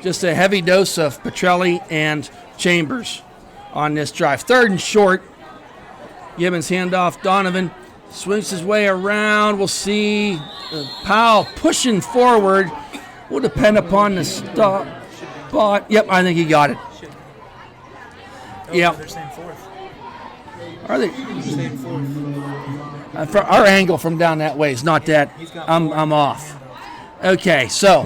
[SPEAKER 3] Just a heavy dose of Petrelli and Chambers on this drive. 3rd and short. Gibbons handoff. Donovan swings his way around. We'll see Powell pushing forward. Will depend upon the stop. But, yep, I think he got it. Yep.
[SPEAKER 4] They're saying 4th.
[SPEAKER 3] Are they?
[SPEAKER 4] They're saying 4th.
[SPEAKER 3] Our angle from down that way is not that. I'm off. Okay, so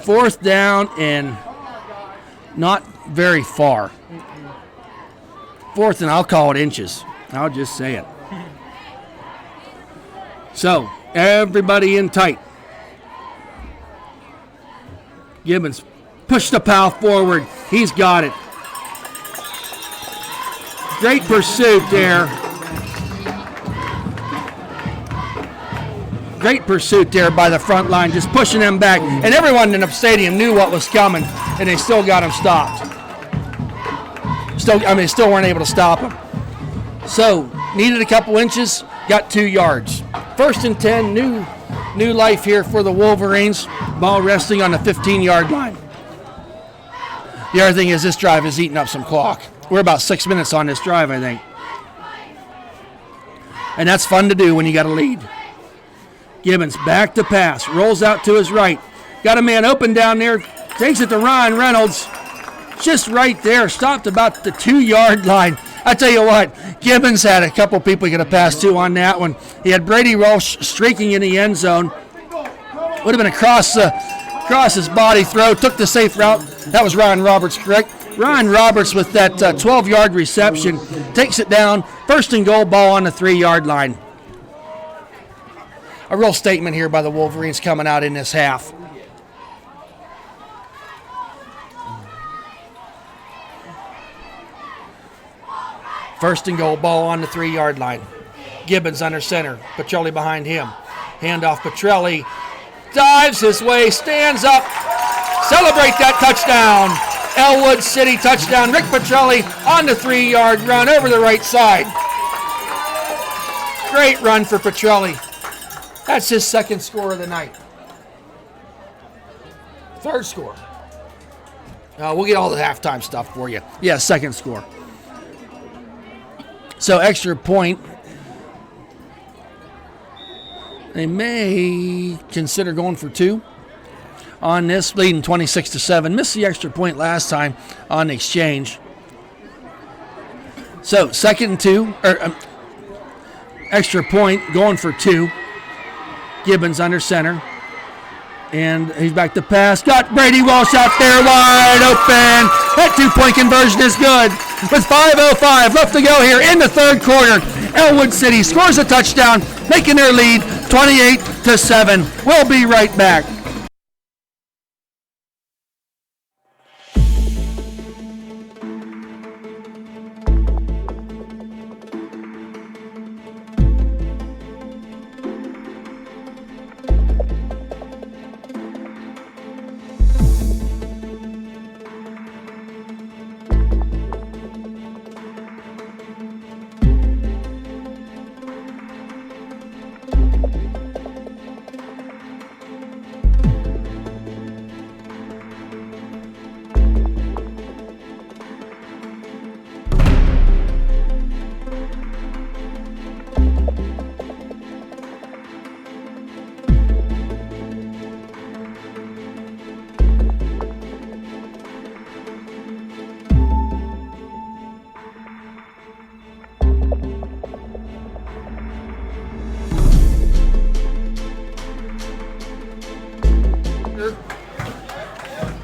[SPEAKER 3] 4th down and not very far. 4th and I'll call it inches. I'll just say it. So, everybody in tight. Gibbons push the Powell forward. He's got it. Great pursuit there. Great pursuit there by the front line, just pushing them back. And everyone in the stadium knew what was coming, and they still got him stopped. Still weren't able to stop him. So, needed a couple inches, got 2 yards. First and 10, new life here for the Wolverines. Ball resting on the 15-yard line. The other thing is this drive is eating up some clock. We're about 6 minutes on this drive, I think. And that's fun to do when you got a lead. Gibbons back to pass, rolls out to his right. Got a man open down there, takes it to Ryan Reynolds. Just right there, stopped about the 2-yard line. I tell you what, Gibbons had a couple people he could have passed to on that one. He had Brady Walsh streaking in the end zone. Would have been across his body throw, took the safe route. That was Ryan Roberts, correct? Ryan Roberts with that 12-yard reception takes it down. First and goal, ball on the 3-yard line. A real statement here by the Wolverines coming out in this half. First and goal, ball on the 3-yard line. Gibbons under center, Petrelli behind him. Handoff, Petrelli dives his way, stands up, celebrate that touchdown. Ellwood City touchdown. Rick Petrelli on the 3-yard run over the right side. Great run for Petrelli. That's his second score of the night. Third score. We'll get all the halftime stuff for you. Yeah, second score. So extra point. They may consider going for 2 on this, leading 26-7. Missed the extra point last time on the exchange. So second and 2, extra point, going for 2. Gibbons under center. And he's back to pass. Got Brady Walsh out there wide open. That 2-point conversion is good. With 5:05 left to go here in the third quarter, Ellwood City scores a touchdown, making their lead 28-7. We'll be right back.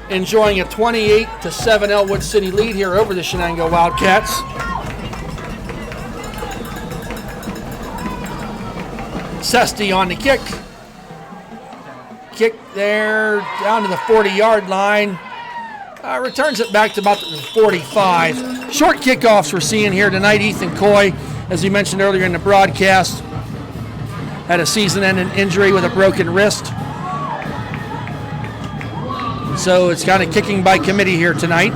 [SPEAKER 3] Enjoying a 28-7 Ellwood City lead here over the Shenango Wildcats. Sesti on the kick. Kick there down to the 40-yard line. Returns it back to about the 45. Short kickoffs we're seeing here tonight. Ethan Coy, as we mentioned earlier in the broadcast, had a season-ending injury with a broken wrist. So it's kind of kicking by committee here tonight.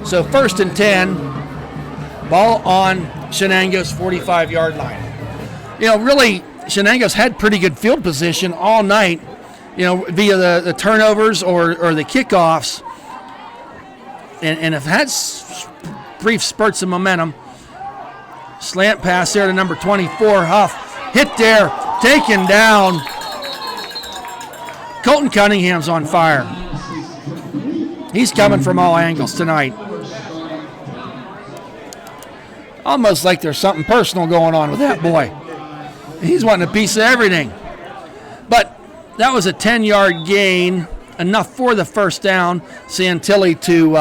[SPEAKER 3] So first and 10, ball on Shenango's 45-yard line. You know, really, Shenango's had pretty good field position all night, you know, via the turnovers or the kickoffs, and have had brief spurts of momentum. Slant pass there to number 24, Huff. Hit there, taken down. Colton Cunningham's on fire. He's coming from all angles tonight. Almost like there's something personal going on with that boy. He's wanting a piece of everything. But that was a 10-yard gain, enough for the first down. Santilli to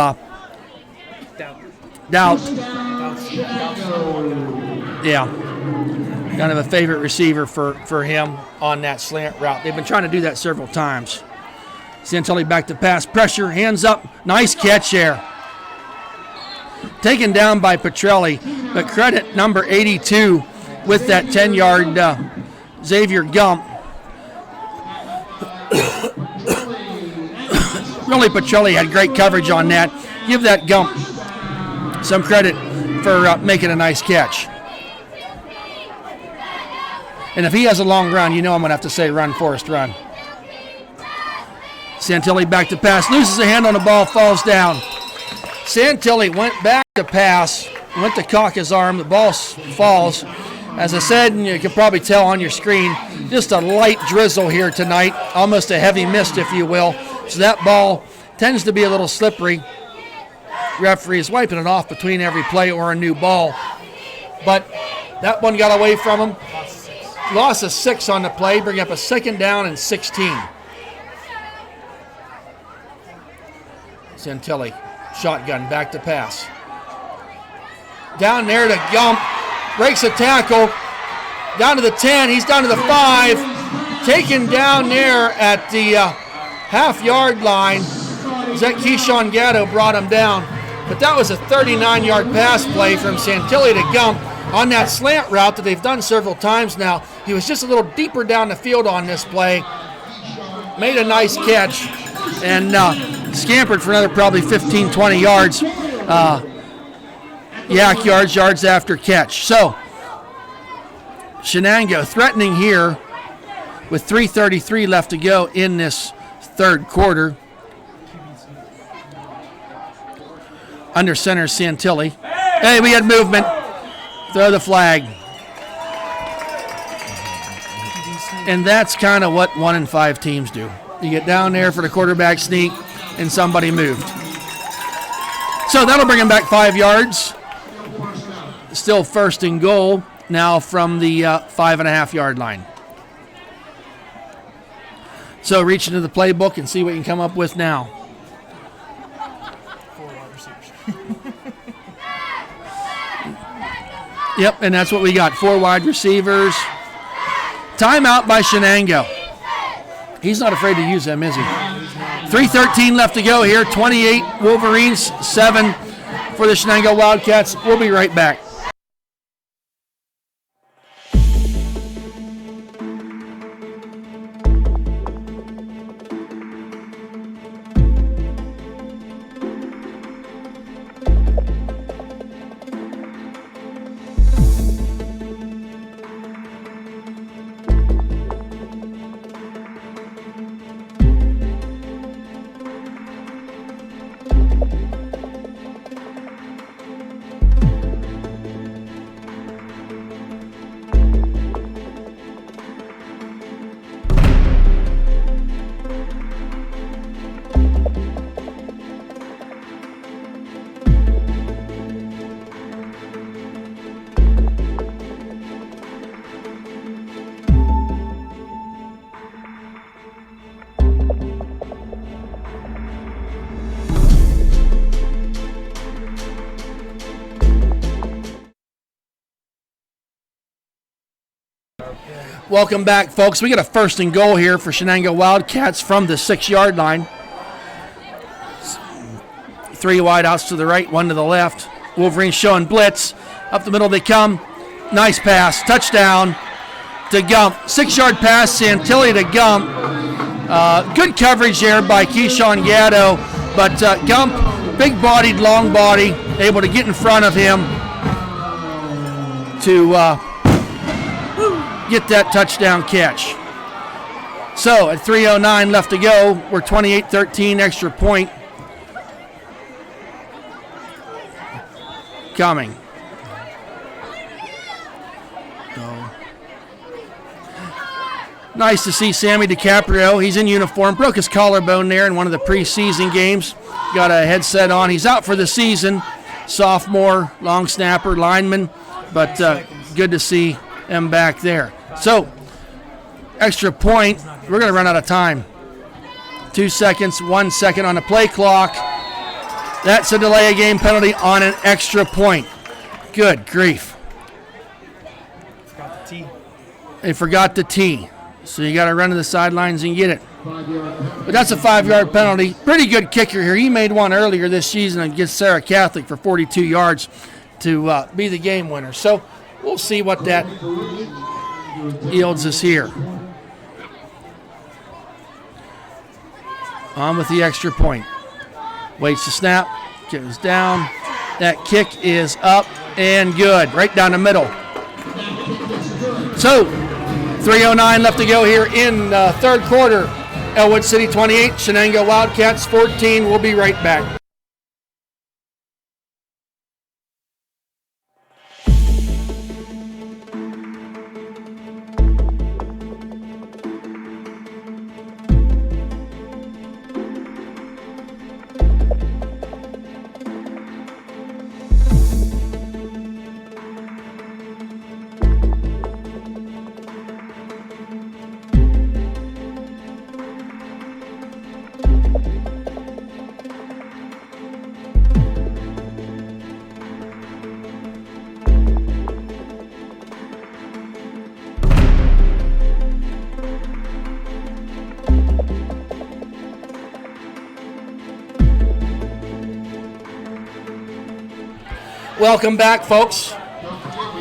[SPEAKER 3] doubt. Yeah. Kind of a favorite receiver for him on that slant route. They've been trying to do that several times. Santilli back to pass. Pressure, hands up. Nice catch there. Taken down by Petrelli, but credit number 82 with that 10-yard Xavier Gump. Really, Petrelli had great coverage on that. Give that Gump some credit for making a nice catch. And if he has a long run, you know I'm going to have to say run, Forrest, run. Santilli back to pass, loses a hand on the ball, falls down. Santilli went back to pass, went to cock his arm, the ball falls. As I said, and you can probably tell on your screen, just a light drizzle here tonight, almost a heavy mist, if you will. So that ball tends to be a little slippery. Referee is wiping it off between every play or a new ball. But that one got away from him. Loss of 6 on the play, bring up a 2nd down and 16. Santilli, shotgun, back to pass. Down there to Gump, breaks a tackle, down to the 10, he's down to the 5, taken down there at the half-yard line. Is that Keyshawn Gatto brought him down? But that was a 39-yard pass play from Santilli to Gump on that slant route that they've done several times now. He was just a little deeper down the field on this play, made a nice catch, and scampered for another probably 15, 20 yards. Yak yards after catch. So, Shenango threatening here with 3:33 left to go in this third quarter. Under center, Santilli. Hey, we had movement. Throw the flag. And that's kind of what 1 and 5 teams do. You get down there for the quarterback sneak, and somebody moved. So that'll bring him back 5 yards. Still 1st and goal now from the 5.5-yard line. So reach into the playbook and see what you can come up with now.
[SPEAKER 4] 4 wide receivers.
[SPEAKER 3] Yep, and that's what we got. 4 wide receivers. Timeout by Shenango. He's not afraid to use them, is he? 3:13 left to go here. 28 Wolverines, 7 for the Shenango Wildcats. We'll be right back. Welcome back, folks. We got a 1st and goal here for Shenango Wildcats from the 6-yard line. 3 wide outs to the right, 1 to the left. Wolverines showing blitz. Up the middle they come. Nice pass. Touchdown to Gump. 6-yard pass, Santilli to Gump. Good coverage there by Keyshawn Gatto, but Gump, big-bodied, long body, able to get in front of him to get that touchdown catch. So at 3:09 left to go, we're 28-13, extra point coming. Nice to see Sammy DiCaprio. He's in uniform. Broke his collarbone there in one of the preseason games. Got a headset on. He's out for the season. Sophomore, long snapper, lineman. But good to see him back there. So, extra point. We're going to run out of time. 2 seconds, 1 second on the play clock. That's a delay of game penalty on an extra point. Good grief.
[SPEAKER 4] Forgot the T.
[SPEAKER 3] They forgot the T. So you got to run to the sidelines and get it. But that's a 5-yard penalty. Pretty good kicker here. He made one earlier this season against Sarah Catholic for 42 yards to be the game winner. So we'll see what that yields us here. On with the extra point. Waits to snap. Goes down. That kick is up and good. Right down the middle. So 3:09 left to go here in third quarter. Ellwood City 28, Shenango Wildcats 14. We'll be right back. Welcome back, folks.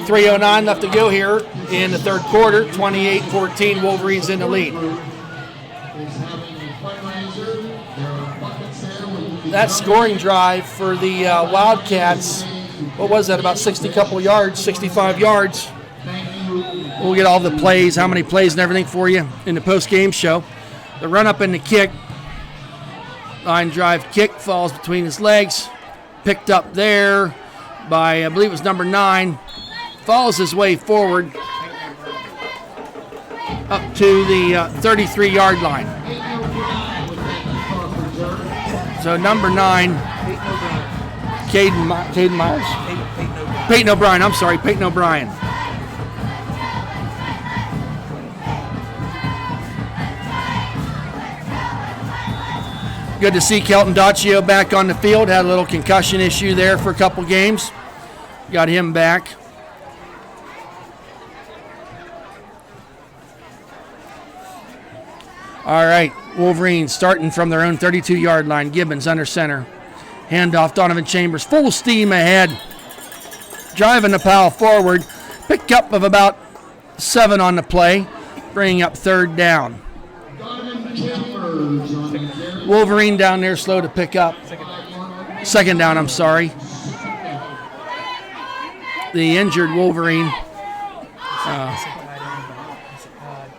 [SPEAKER 3] 3:09 left to go here in the third quarter. 28-14, Wolverines in the lead. That scoring drive for the Wildcats, what was that, about 65 yards. We'll get all the plays, how many plays and everything for you in the post-game show. The run-up and the kick. Line drive kick falls between his legs. Picked up there by, I believe it was number 9, follows his way forward up to the 33-yard line. So number 9, Caden Myers? Peyton O'Brien, I'm sorry, Peyton O'Brien. Good to see Kelton Daccio back on the field. Had a little concussion issue there for a couple games. Got him back. All right, Wolverines starting from their own 32-yard line. Gibbons under center. Handoff, Donovan Chambers. Full steam ahead. Driving the pile forward. Pick up of about 7 on the play. Bringing up third down. Wolverine down there slow to pick up. Second down, I'm sorry. The injured Wolverine,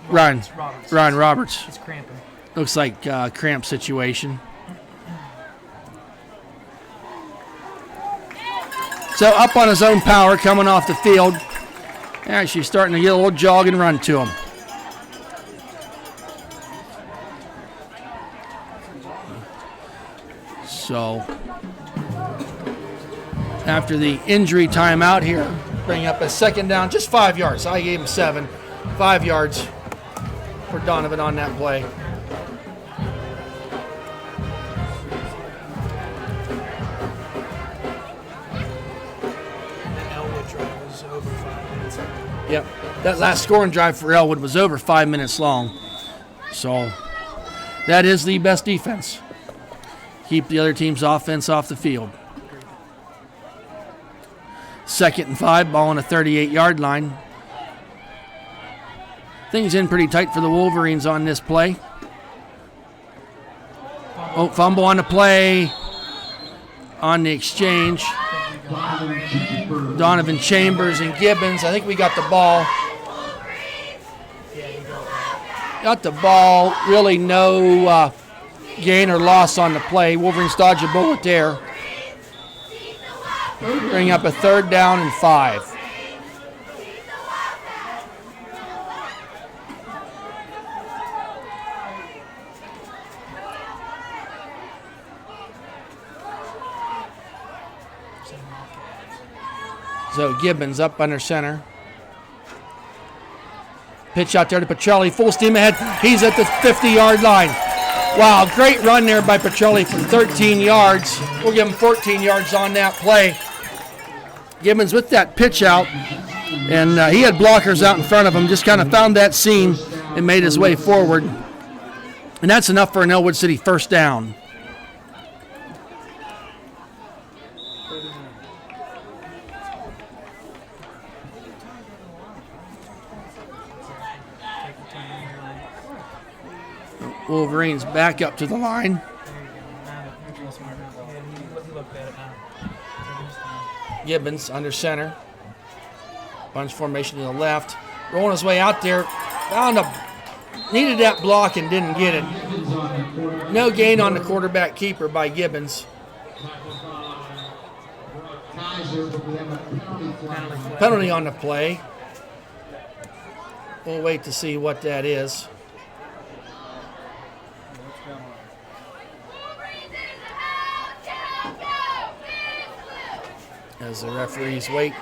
[SPEAKER 3] Ryan Roberts.
[SPEAKER 4] He's cramping.
[SPEAKER 3] Looks like cramp situation. So up on his own power, coming off the field. Actually starting to get a little jog and run to him. So after the injury timeout here, bring up a second down, just 5 yards. I gave him 7, 5 yards for Donovan on that play.
[SPEAKER 4] And the Ellwood drive was over 5 minutes.
[SPEAKER 3] Yep, that last scoring drive for Ellwood was over 5 minutes long. So that is the best defense. Keep the other team's offense off the field. 2nd and 5, ball on a 38-yard line. Things in pretty tight for the Wolverines on this play. Oh, fumble on the play. On the exchange. Donovan Chambers and Gibbons. I think we got the ball. Got the ball. Really no gain or loss on the play. Wolverines dodge a bullet there. Bring up a 3rd down and 5. So Gibbons up under center. Pitch out there to Petrelli. Full steam ahead. He's at the 50-yard line. Wow, great run there by Petrelli for 13 yards. We'll give him 14 yards on that play. Gibbons with that pitch out, and he had blockers out in front of him, just kind of found that seam and made his way forward. And that's enough for an Ellwood City first down. Wolverines back up to the line. Gibbons under center. Bunch formation to the left. Rolling his way out there. Needed that block and didn't get it. No gain on the quarterback keeper by Gibbons. Penalty on the play. We'll wait to see what that is. As the referees wait.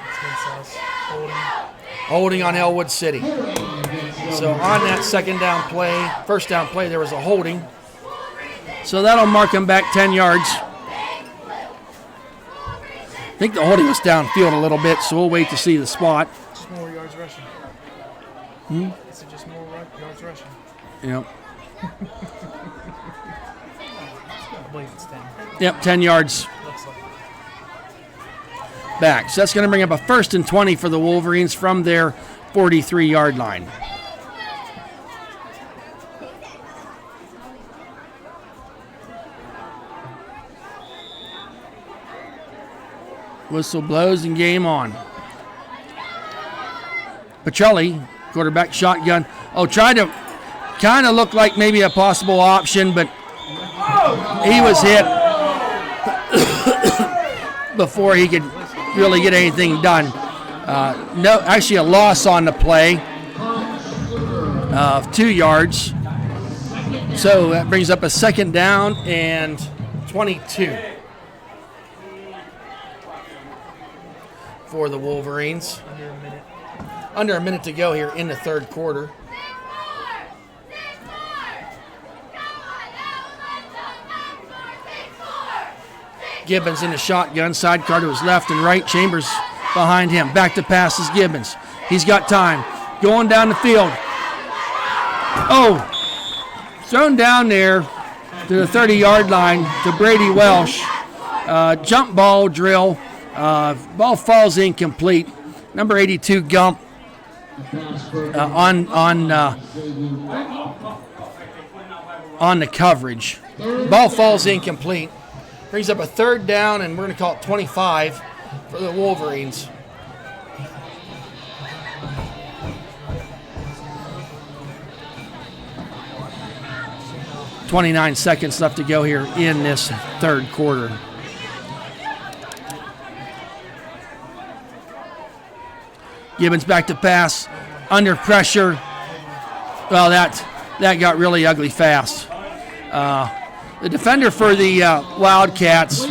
[SPEAKER 3] Holding on Ellwood City. So on that first down play, there was a holding. So that'll mark him back 10 yards. I think the holding was downfield a little bit, so we'll wait to see the spot.
[SPEAKER 4] Just more yards rushing. Is it just more yards rushing?
[SPEAKER 3] Yep.
[SPEAKER 4] I believe it's 10.
[SPEAKER 3] Yep, 10 yards
[SPEAKER 4] Looks like.
[SPEAKER 3] back. So that's going to bring up a 1st and 20 for the Wolverines from their 43-yard line. Whistle blows and game on. Petrelli, quarterback shotgun. Tried to kind of look like maybe a possible option, but he was hit before he could really get anything done. Actually a loss on the play of 2 yards. So that brings up a 2nd down and 22 for the Wolverines. Under a minute to go here in the 3rd quarter. Gibbons in the shotgun, sidecar to his left and right. Chambers behind him. Back to pass is Gibbons. He's got time. Going down the field. Thrown down there to the 30-yard line to Brady Welsh. Jump ball drill. Ball falls incomplete. Number 82 Gump on the coverage. Ball falls incomplete. Brings up a 3rd down, and we're going to call it 25 for the Wolverines. .29 seconds left to go here in this 3rd quarter. Gibbons back to pass, under pressure. Well, that got really ugly fast. The defender for the Wildcats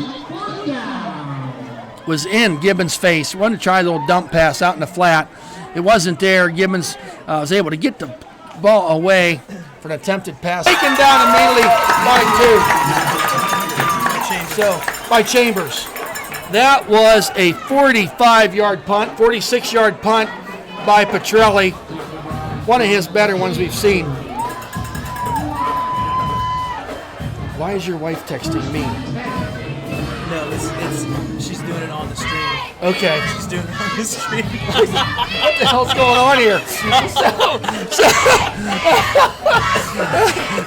[SPEAKER 3] was in Gibbons' face. Wanted to try a little dump pass out in the flat. It wasn't there. Gibbons was able to get the ball away for an attempted pass. Taken down immediately by Chambers. That was a 45-yard punt, 46-yard punt by Petrelli. One of his better ones we've seen. Why is your wife texting me?
[SPEAKER 4] No, she's doing it on the stream.
[SPEAKER 3] Okay.
[SPEAKER 4] She's doing it on the stream.
[SPEAKER 3] What the hell's going on here?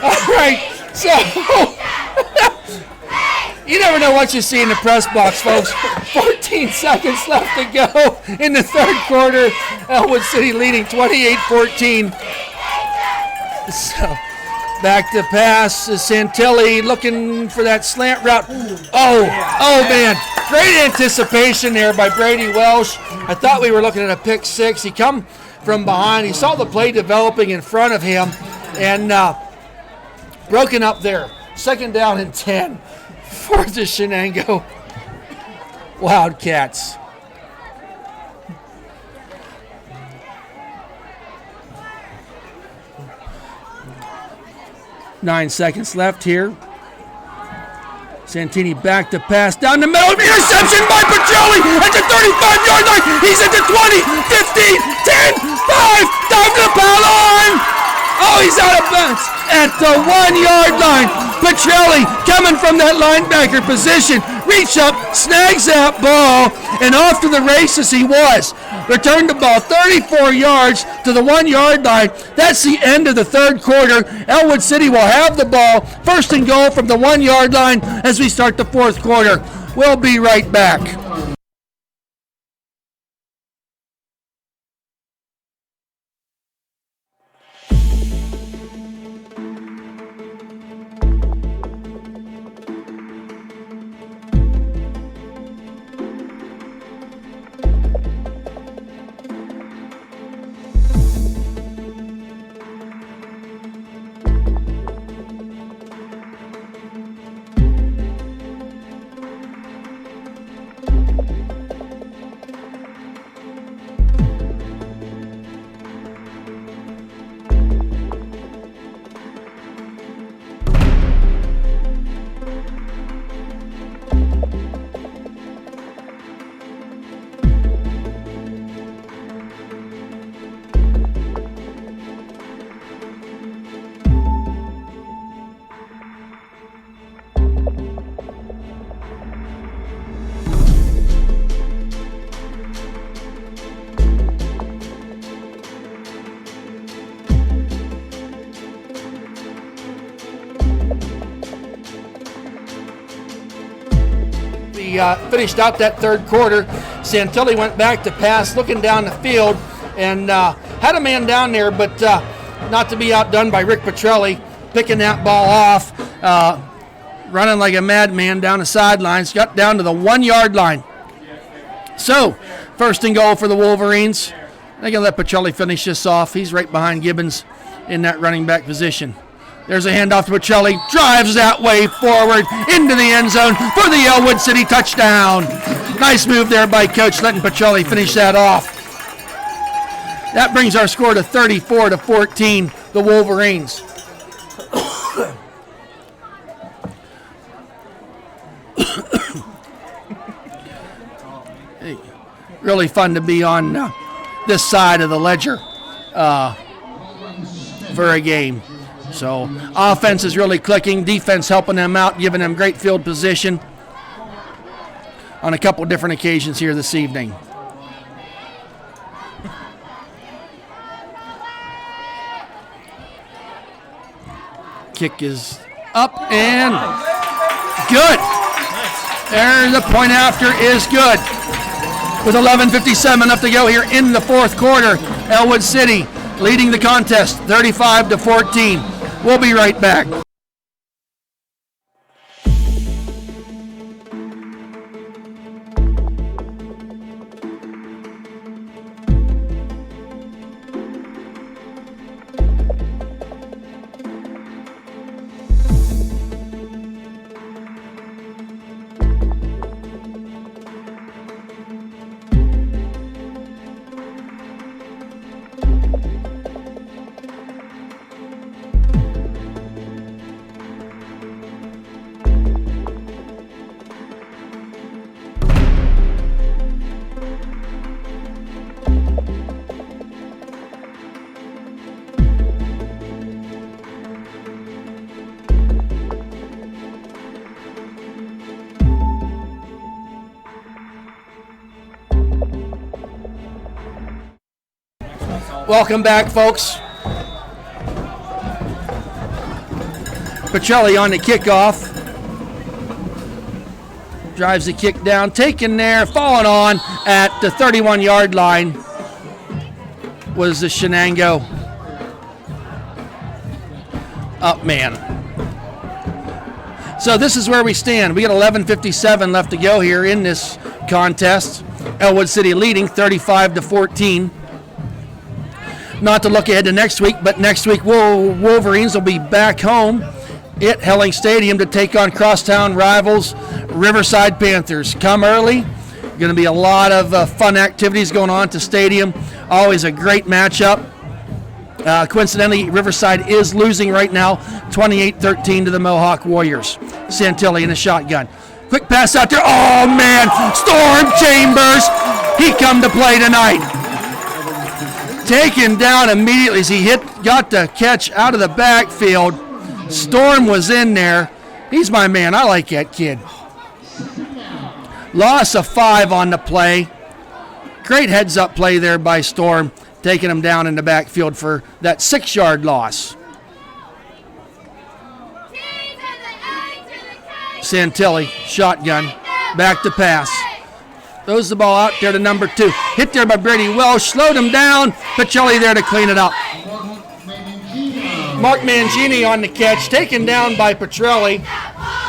[SPEAKER 3] All right. So, you never know what you see in the press box, folks. 14 seconds left to go in the 3rd quarter. Ellwood City leading 28-14. So, back to pass. Santilli looking for that slant route. Man. Great anticipation there by Brady Welsh. I thought we were looking at a pick 6. He come from behind. He saw the play developing in front of him and broken up there. 2nd down and 10 for the Shenango Wildcats. Nine seconds left here. Santini back to pass down the middle. Interception by Petrelli at the 35-yard line. He's at the 20, 15, 10, 5, down to the foul line. He's out of bounds at the 1-yard line. Petrelli coming from that linebacker position. Reach up, snags that ball, and off to the races he was. Returned the ball 34 yards to the 1-yard line. That's the end of the 3rd quarter. Ellwood City will have the ball. 1st and goal from the 1-yard line as we start the 4th quarter. We'll be right back. we finished out that third quarter. Santilli went back to pass, looking down the field, and had a man down there, but not to be outdone by Rick Petrelli, picking that ball off, running like a madman down the sidelines, got down to the 1 yard line. So, first and goal for the Wolverines. They're going to let Petrelli finish this off. He's right behind Gibbons in that running back position. There's a handoff to Petrelli. Drives that way forward into the end zone for the Ellwood City touchdown. Nice move there by Coach, letting Petrelli finish that off. That brings our score to 34-14, the Wolverines. Hey, really fun to be on this side of the ledger for a game. So offense is really clicking, defense helping them out, giving them great field position on a couple different occasions here this evening. Kick is up and good. There, the point after is good. With 11:57 left to go here in the fourth quarter, Ellwood City leading the contest 35-14. We'll be right back. Welcome back, folks. Petrelli on the kickoff. Drives the kick down, taken there, falling on at the 31-yard line was the Shenango up man. So this is where we stand. We got 11:57 left to go here in this contest. Ellwood City leading 35-14. Not to look ahead to next week, but next week Wolverines will be back home at Helling Stadium to take on crosstown rivals Riverside Panthers. Come early. Going to be a lot of fun activities going on at the stadium. Always a great matchup. Coincidentally, Riverside is losing right now 28-13 to the Mohawk Warriors. Santilli in a shotgun. Quick pass out there. Oh, man. Storm Chambers. He come to play tonight. Taken down immediately as he got the catch out of the backfield. Storm was in there. He's my man. I like that kid. Loss of 5 on the play. Great heads-up play there by Storm, taking him down in the backfield for that 6-yard loss. Santilli, shotgun, back to pass. Throws the ball out there to number 2. Hit there by Brady Welsh. Slowed him down. Petrelli there to clean it up. Mark Mangini on the catch. Taken down by Petrelli.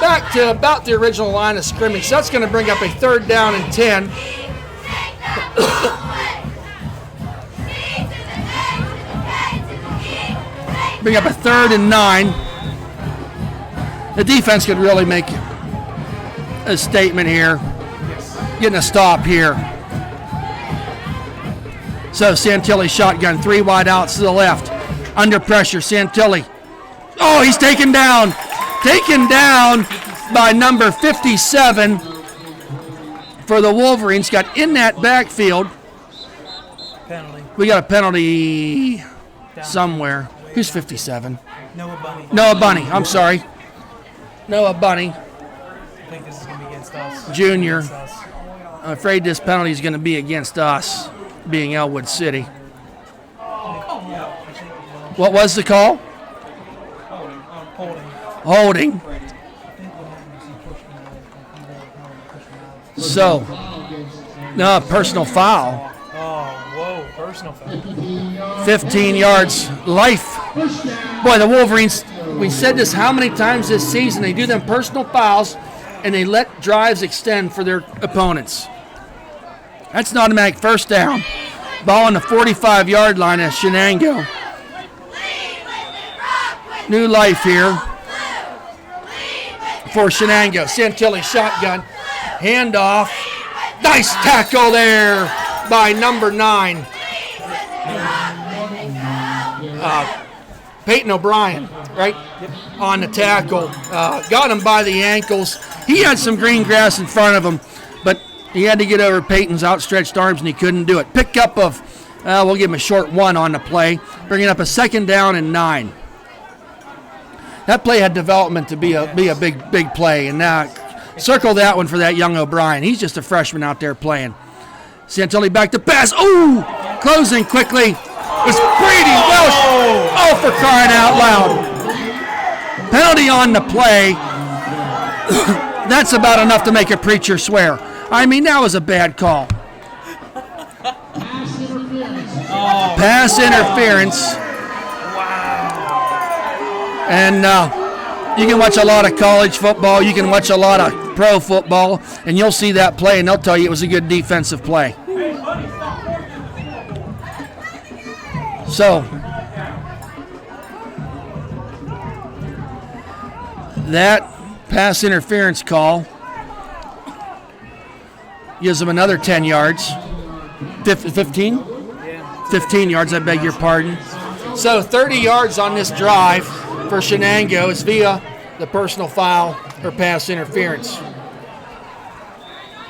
[SPEAKER 3] Back to about the original line of scrimmage. So that's going to bring up a 3rd down and 10. Bring up a 3rd and 9. The defense could really make a statement here. Getting a stop here. So Santilli shotgun, 3 wide outs to the left. Under pressure, Santilli. Oh, he's taken down. Taken down by number 57 for the Wolverines. Got in that backfield.
[SPEAKER 4] Penalty.
[SPEAKER 3] We got a penalty somewhere. Who's 57?
[SPEAKER 4] Noah Bunny.
[SPEAKER 3] Noah Bunny. I'm sorry. Noah Bunny.
[SPEAKER 4] I think this is going to be against us.
[SPEAKER 3] Junior.
[SPEAKER 4] Against us.
[SPEAKER 3] I'm afraid this penalty is going to be against us, being Ellwood City. What was the call?
[SPEAKER 4] Holding.
[SPEAKER 3] Holding. So, no, personal foul.
[SPEAKER 4] Oh, whoa, personal foul.
[SPEAKER 3] 15 yards, life. Boy, the Wolverines, we said this how many times this season, they do them personal fouls and they let drives extend for their opponents. That's an automatic first down. Ball on the 45-yard line at Shenango. New life here for Shenango. Santilli shotgun, handoff. Nice tackle there by number 9. Peyton O'Brien, right on the tackle. Got him by the ankles. He had some green grass in front of him, but he had to get over Peyton's outstretched arms, and he couldn't do it. Pickup of, we'll give him a short 1 on the play, bringing up a 2nd down and 9. That play had development to be a big play, and now circle that one for that young O'Brien. He's just a freshman out there playing. Santilli back to pass. Ooh, closing quickly. It was Brady Welsh. Oh, for crying out loud. Penalty on the play. That's about enough to make a preacher swear. I mean, that was a bad call. Pass interference. And you can watch a lot of college football. You can watch a lot of pro football, and you'll see that play, and they'll tell you it was a good defensive play. So, that pass interference call gives them another 10 yards. 15? 15 yards, I beg your pardon. So 30 yards on this drive for Shenango is via the personal foul or pass interference.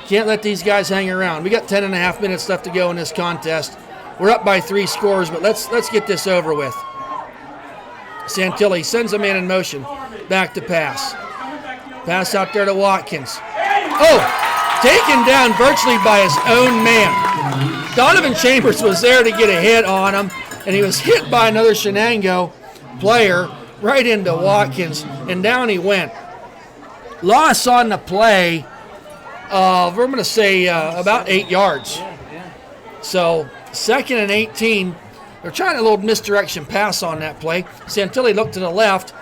[SPEAKER 3] Can't let these guys hang around. We got 10.5 minutes left to go in this contest. We're up by 3 scores, but let's get this over with. Santilli sends a man in motion. Back to pass. Pass out there to Watkins. Oh, taken down virtually by his own man. Donovan Chambers was there to get a hit on him, and he was hit by another Shenango player right into Watkins, and down he went. Loss on the play of, we're going to say, about 8 yards. So 2nd and 18. They're trying a little misdirection pass on that play. Santilli looked to the left,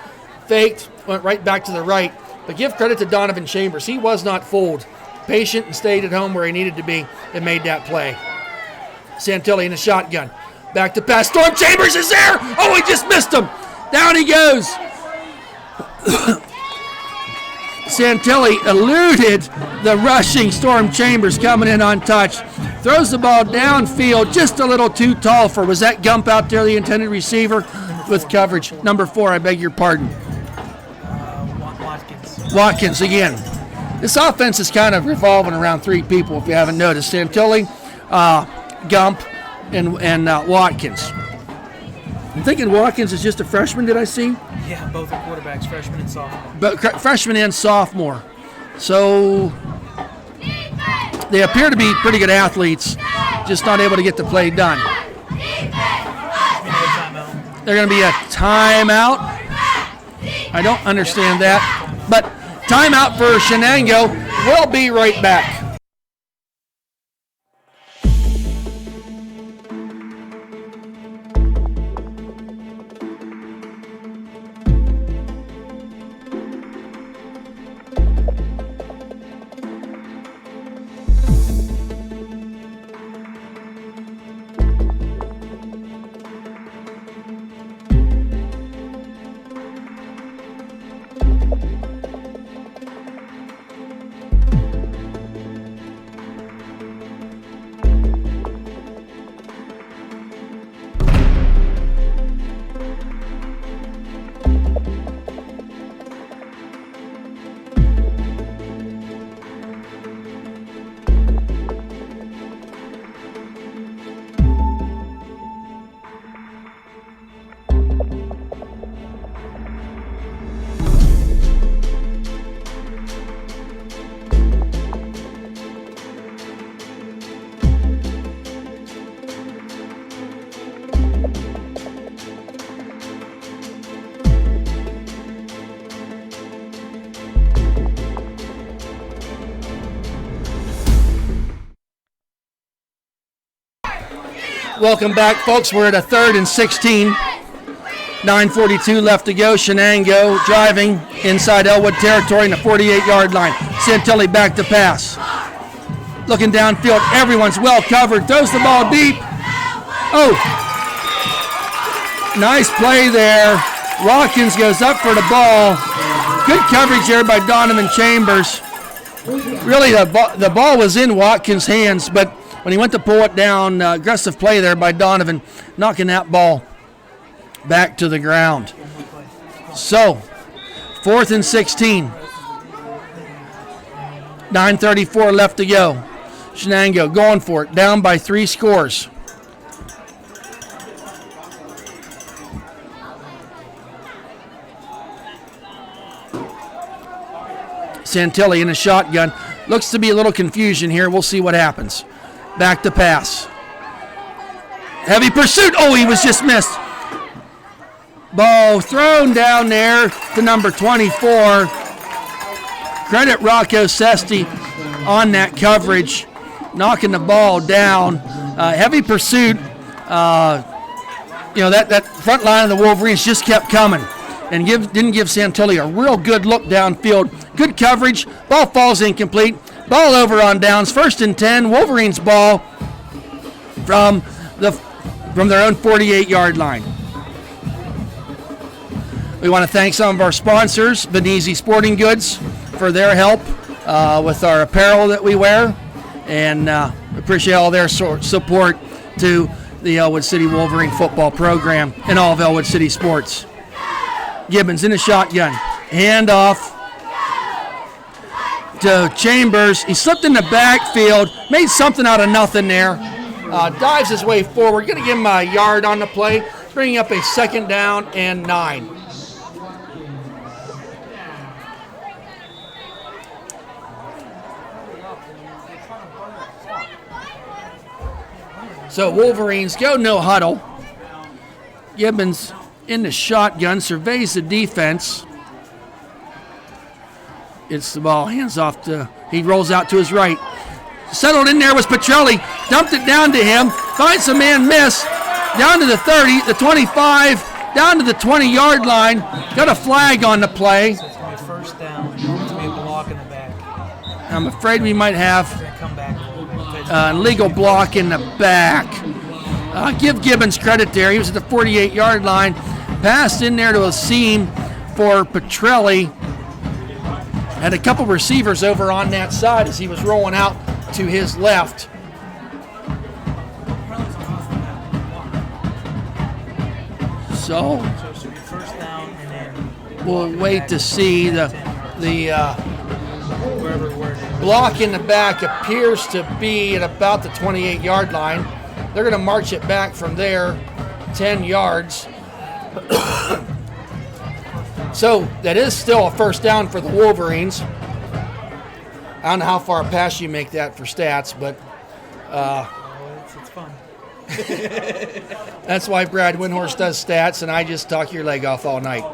[SPEAKER 3] faked, went right back to the right. But give credit to Donovan Chambers. He was not fooled. Patient and stayed at home where he needed to be and made that play. Santilli in a shotgun. Back to pass. Storm Chambers is there. Oh, he just missed him. Down he goes. Santilli eluded the rushing Storm Chambers coming in untouched. Throws the ball downfield just a little too tall for, was that Gump out there, the intended receiver? With coverage. Number 4, I beg your pardon. Watkins again. This offense is kind of revolving around 3 people, if you haven't noticed. Santilli, Gump, and Watkins. I'm thinking Watkins is just a freshman, did I see?
[SPEAKER 4] Yeah, both are quarterbacks, freshman and sophomore.
[SPEAKER 3] But freshman and sophomore. So they appear to be pretty good athletes, just not able to get the play done. They're going to be a timeout. I don't understand that. But timeout for Shenango. We'll be right back. Welcome back, folks. We're at a 3rd and 16. 9:42 left to go. Shenango driving inside Ellwood territory in the 48-yard line. Santilli back to pass. Looking downfield. Everyone's well covered. Throws the ball deep. Oh, nice play there. Watkins goes up for the ball. Good coverage there by Donovan Chambers. Really, the ball was in Watkins' hands, but when he went to pull it down, aggressive play there by Donovan, knocking that ball back to the ground. So, 4th and 16. 9:34 left to go. Shenango going for it, down by 3 scores. Santilli in a shotgun. Looks to be a little confusion here. We'll see what happens. Back to pass. Heavy pursuit. Oh, he was just missed. Ball thrown down there to number 24. Credit Rocco Sesti on that coverage, knocking the ball down. Heavy pursuit. That front line of the Wolverines just kept coming and didn't give Santilli a real good look downfield. Good coverage. Ball falls incomplete. Ball over on downs. 1st and 10. Wolverines ball from their own 48-yard line. We want to thank some of our sponsors, Venezi Sporting Goods, for their help with our apparel that we wear, and appreciate all their support to the Ellwood City Wolverine football program and all of Ellwood City sports. Gibbons in a shotgun. Handoff to Chambers. He slipped in the backfield, made something out of nothing there. Dives his way forward. Going to give him a yard on the play, bringing up a 2nd down and 9. So Wolverines go no huddle. Gibbons in the shotgun, surveys the defense. It's the ball, hands off he rolls out to his right. Settled in there was Petrelli, dumped it down to him, finds a man miss, down to the 30, the 25, down to the 20-yard line. Got a flag on the play.
[SPEAKER 4] So it's going to be 1st down. It's going to be a block in the back.
[SPEAKER 3] I'm afraid we might have
[SPEAKER 4] It's going to come back a little bit.
[SPEAKER 3] legal block in the back. Give Gibbons credit there. He was at the 48-yard line. Passed in there to a seam for Petrelli. Had a couple receivers over on that side as he was rolling out to his left. So
[SPEAKER 4] So it should be 1st down, and then
[SPEAKER 3] we'll wait to see the
[SPEAKER 4] wherever it is.
[SPEAKER 3] block in the back appears to be at about the 28-yard line. They're going to march it back from there 10 yards. So that is still a 1st down for the Wolverines. I don't know how far past you make that for stats, but
[SPEAKER 4] It's fun.
[SPEAKER 3] that's why Brad Windhorst does stats, and I just talk your leg off all night.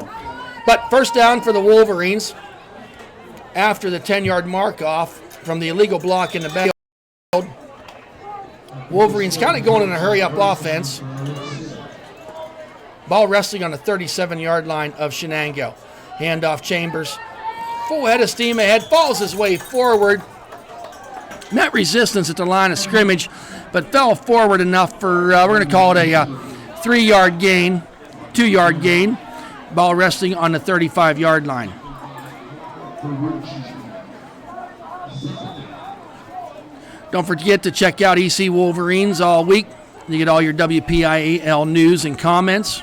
[SPEAKER 3] But 1st down for the Wolverines after the 10-yard mark off from the illegal block in the backfield. Wolverines kind of going in a hurry-up offense. Ball resting on the 37-yard line of Shenango. Handoff Chambers. Full head of steam ahead. Falls his way forward. Met resistance at the line of scrimmage, but fell forward enough for, we're going to call it a 3-yard gain, 2-yard gain. Ball resting on the 35-yard line. Don't forget to check out EC Wolverines all week. You get all your WPIAL news and comments.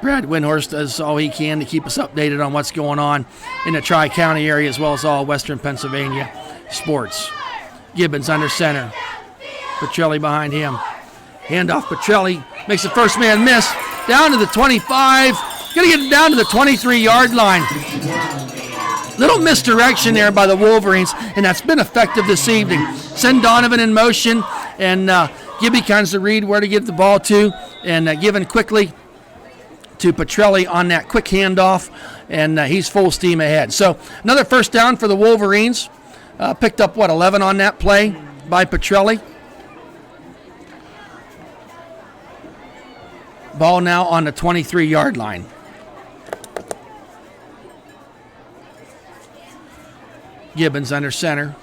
[SPEAKER 3] Brad Windhorst does all he can to keep us updated on what's going on in the Tri-County area as well as all Western Pennsylvania sports. Gibbons under center. Petrelli behind him. Handoff Petrelli. Makes the first man miss. Down to the 25. Going to get it down to the 23-yard line. Little misdirection there by the Wolverines, and that's been effective this evening. Send Donovan in motion, and Gibby kinds of read where to give the ball to, and given quickly to Petrelli on that quick handoff, and he's full steam ahead. So another 1st down for the Wolverines. Picked up, 11 on that play by Petrelli. Ball now on the 23-yard line. Gibbons under center.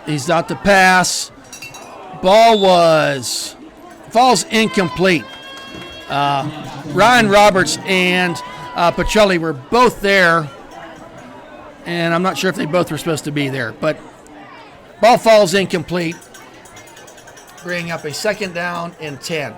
[SPEAKER 3] He's out to pass. Ball falls incomplete. Ryan Roberts and Petrelli were both there, and I'm not sure if they both were supposed to be there, but ball falls incomplete, bringing up a 2nd down and 10.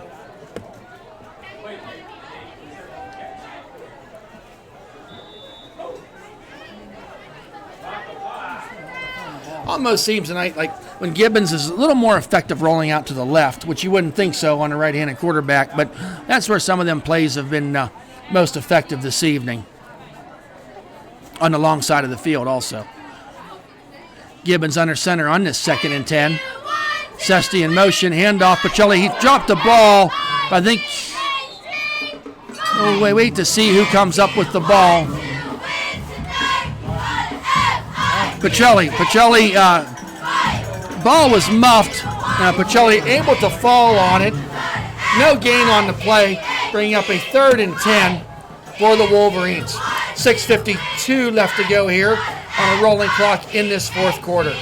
[SPEAKER 3] Almost seems tonight like when Gibbons is a little more effective rolling out to the left, which you wouldn't think so on a right-handed quarterback, but that's where some of them plays have been most effective this evening. On the long side of the field also. Gibbons under center on this 2nd and 10. Sesti in motion, handoff, Petrelli. He dropped the ball, but I think we'll wait to see who comes up with the ball. Petrelli, ball was muffed. Petrelli able to fall on it. No gain on the play, bringing up a 3rd and 10 for the Wolverines. 6:52 left to go here on a rolling clock in this 4th quarter.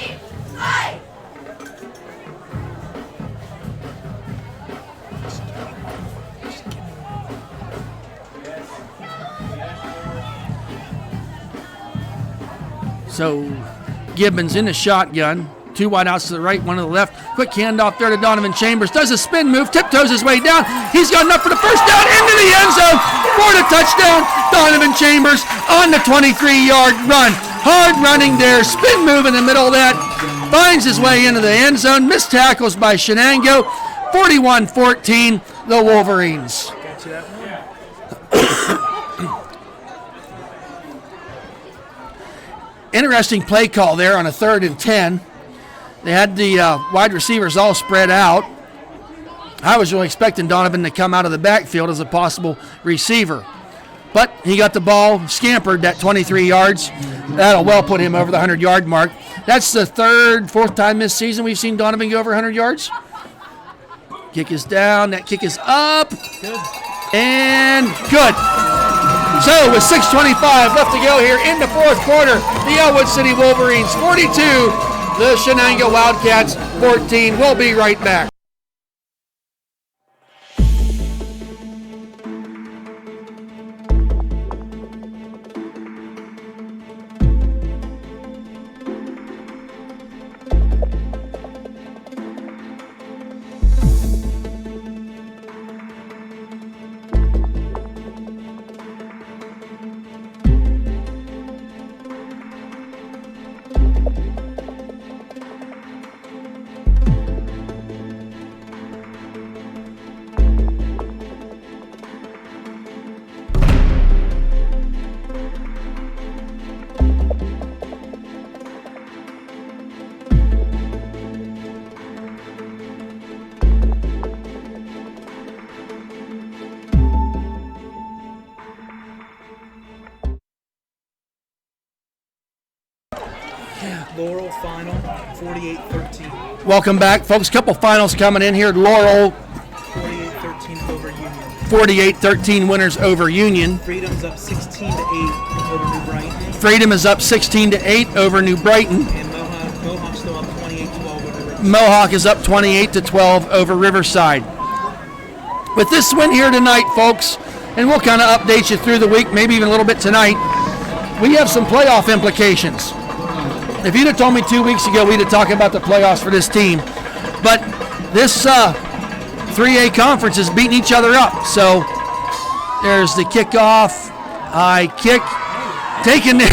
[SPEAKER 3] So Gibbons in the shotgun. 2 wideouts to the right, 1 to the left. Quick handoff there to Donovan Chambers. Does a spin move, tiptoes his way down. He's got enough for the 1st down into the end zone for the touchdown. Donovan Chambers on the 23-yard run. Hard running there, spin move in the middle of that. Finds his way into the end zone. Missed tackles by Shenango. 41-14, the Wolverines.
[SPEAKER 4] Got you that one?
[SPEAKER 3] Interesting play call there on a 3rd and 10. They had the wide receivers all spread out. I was really expecting Donovan to come out of the backfield as a possible receiver. But he got the ball, scampered that 23 yards. That'll well put him over the 100-yard mark. That's the 3rd, 4th time this season we've seen Donovan go over 100 yards. Kick is down. That kick is up.
[SPEAKER 4] Good.
[SPEAKER 3] And good. So with 6:25 left to go here in the 4th quarter, the Ellwood City Wolverines 42, the Shenango Wildcats 14. We'll be right back.
[SPEAKER 4] Laurel final, 48-13.
[SPEAKER 3] Welcome back, folks. Couple finals coming in here. Laurel
[SPEAKER 4] 48-13 over Union.
[SPEAKER 3] 48-13 winners over Union.
[SPEAKER 4] Freedom's up 16-8 over New Brighton.
[SPEAKER 3] Freedom is up 16-8 over New Brighton.
[SPEAKER 4] And Mohawk's still up 28-12 over Riverside.
[SPEAKER 3] Mohawk is up 28-12 over Riverside. With this win here tonight, folks, and we'll kind of update you through the week, maybe even a little bit tonight, we have some playoff implications. If you'd have told me 2 weeks ago, we'd have talked about the playoffs for this team. But this 3A conference is beating each other up. So there's the kickoff, high kick, taken there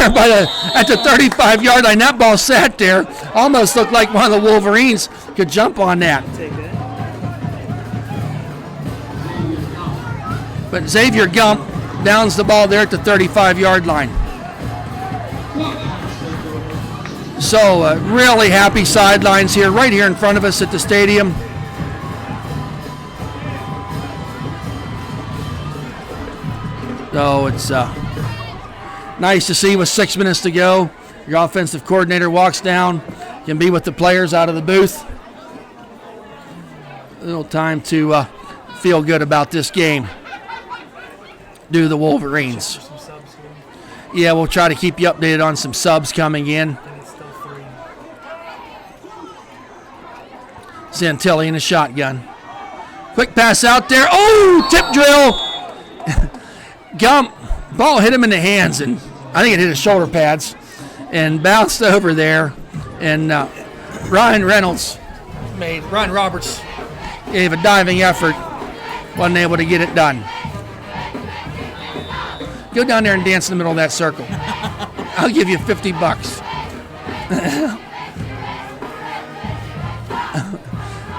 [SPEAKER 3] at the 35-yard line. That ball sat there, almost looked like one of the Wolverines could jump on that.
[SPEAKER 4] Take that.
[SPEAKER 3] But Xavier Gump downs the ball there at the 35-yard line. So really happy sidelines here, right here in front of us at the stadium. So it's nice to see with 6 minutes to go. Your offensive coordinator walks down, can be with the players out of the booth. A little time to feel good about this game. Do the Wolverines.
[SPEAKER 4] Some subs here.
[SPEAKER 3] Yeah, we'll try to keep you updated on some subs coming in.
[SPEAKER 4] I think it's still 3.
[SPEAKER 3] Santilli in a shotgun. Quick pass out there. Oh, tip drill. Gump. Ball hit him in the hands, and I think it hit his shoulder pads and bounced over there. And Ryan Roberts gave a diving effort. Wasn't able to get it done. Go down there and dance in the middle of that circle. I'll give you $50.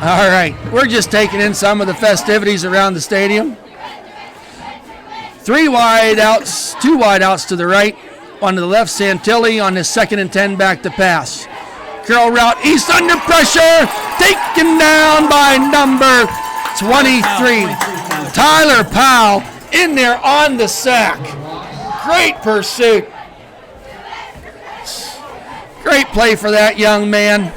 [SPEAKER 3] All right, we're just taking in some of the festivities around the stadium. 3 wide outs, 2 wide outs to the right. One to the left, Santilli on his 2nd and 10 back to pass. Curl route, East under pressure, taken down by number 23. Tyler Powell in there on the sack. Great pursuit. Great play for that young man.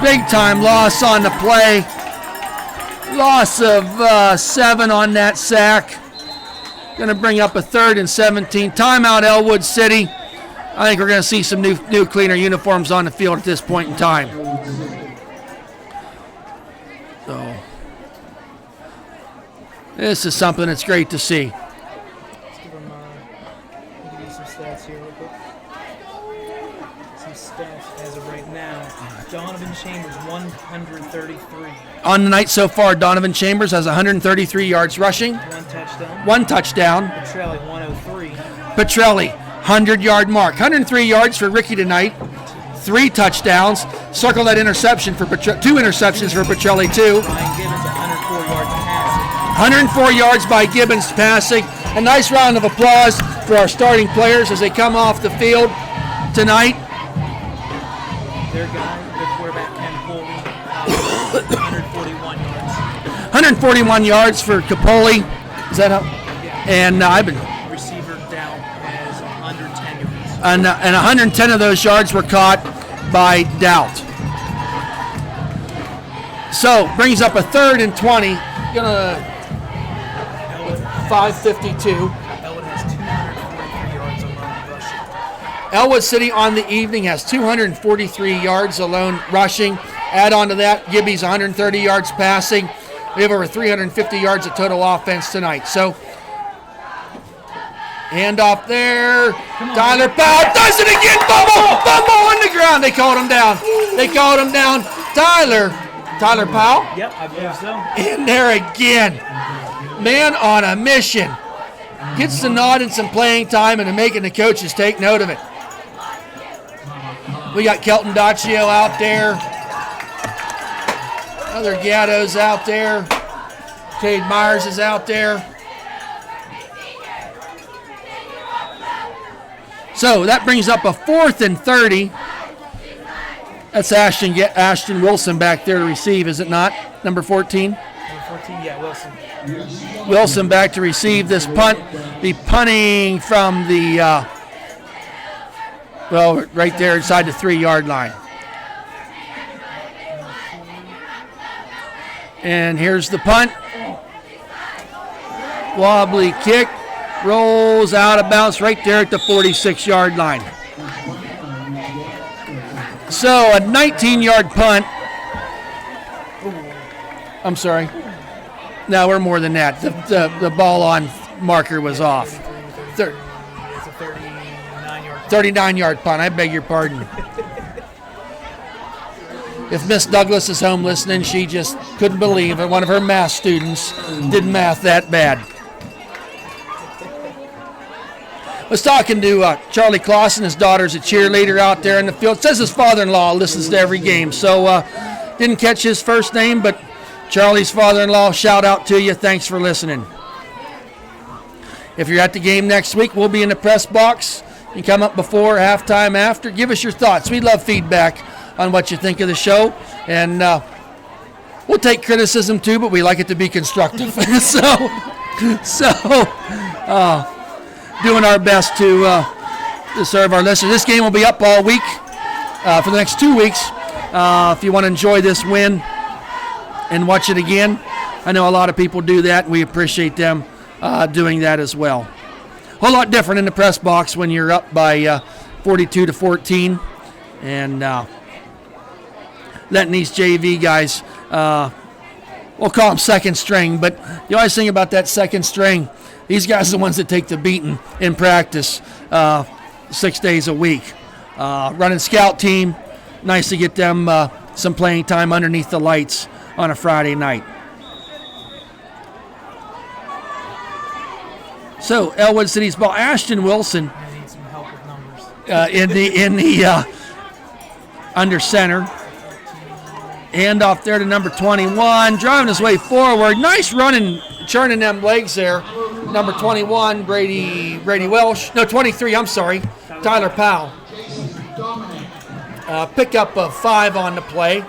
[SPEAKER 3] Big time loss on the play. Loss of 7 on that sack. Going to bring up a 3rd and 17. Timeout, Ellwood City. I think we're going to see some new cleaner uniforms on the field at this point in time. So, this is something that's great to see.
[SPEAKER 4] Let's give them, I'll give you some stats here real quick. Some stats as of right now. Donovan Chambers, 133.
[SPEAKER 3] On the night so far, Donovan Chambers has 133 yards rushing.
[SPEAKER 4] 1 touchdown.
[SPEAKER 3] 1 touchdown.
[SPEAKER 4] Petrelli, 103.
[SPEAKER 3] Petrelli, 100-yard mark. 103 yards for Ricky tonight. 3 touchdowns. Circle that interception for 2 interceptions for Petrelli, too.
[SPEAKER 4] Ryan Gibbons, 104 yards passing.
[SPEAKER 3] 104 yards by Gibbons passing. A nice round of applause for our starting players as they come off the field tonight.
[SPEAKER 4] Their quarterback, Ken Colby, 141 yards.
[SPEAKER 3] 141 yards for Capoli. Is that up?
[SPEAKER 4] Yeah.
[SPEAKER 3] And I've been.
[SPEAKER 4] Receiver down as 110 yards.
[SPEAKER 3] And 110 of those yards were caught by Doubt. So brings up a 3rd and 20. Gonna 5:52.
[SPEAKER 4] Ellwood has 243 yards alone rushing.
[SPEAKER 3] Ellwood City on the evening has 243 yards alone rushing. Add on to that, Gibby's 130 yards passing. We have over 350 yards of total offense tonight. So, handoff there. Tyler Powell does it again. Fumble on the ground. They called him down. Tyler Powell
[SPEAKER 4] Yep, I believe so.
[SPEAKER 3] in there again. Man on a mission. Gets the nod and some playing time and making the coaches take note of it. We got Kelton Daccio out there. Other Gatto's out there. Cade Myers is out there. So that brings up a 4th and 30. That's Ashton Wilson back there to receive, is it not? Number 14?
[SPEAKER 4] Number 14, yeah, Wilson.
[SPEAKER 3] Wilson back to receive this punt. Be punting from the, right there inside the 3-yard line. And here's the punt. Wobbly kick. Rolls out of bounds right there at the 46-yard line. So a 19-yard punt. I'm sorry. No, we're more than that. The ball on marker was off.
[SPEAKER 4] It's a 39-yard.
[SPEAKER 3] 39-yard punt. I beg your pardon. If Miss Douglas is home listening, she just couldn't believe that one of her math students did math that bad. I was talking to Charlie Clausen. His daughter's a cheerleader out there in the field. Says his father-in-law listens to every game. So didn't catch his first name, but Charlie's father-in-law, shout out to you. Thanks for listening. If you're at the game next week, we'll be in the press box. You can come up before, halftime, after. Give us your thoughts. We love feedback on what you think of the show. And we'll take criticism too, but we like it to be constructive. So doing our best to serve our listeners. This game will be up all week for the next 2 weeks. If you want to enjoy this win and watch it again, I know a lot of people do that, and we appreciate them doing that as well. A whole lot different in the press box when you're up by 42-14, and letting these JV guys, we'll call them second string, but you always think about that second string. These guys are the ones that take the beating in practice 6 days a week. Running scout team, nice to get them some playing time underneath the lights on a Friday night. So Ellwood City's ball. Ashton Wilson
[SPEAKER 4] I need some help with numbers.
[SPEAKER 3] in the under center. Hand off there to number 21, driving his way forward. Nice running, churning them legs there. Number 21, Brady Welsh. No, 23, I'm sorry, Tyler Powell. Pick up a 5 on the play.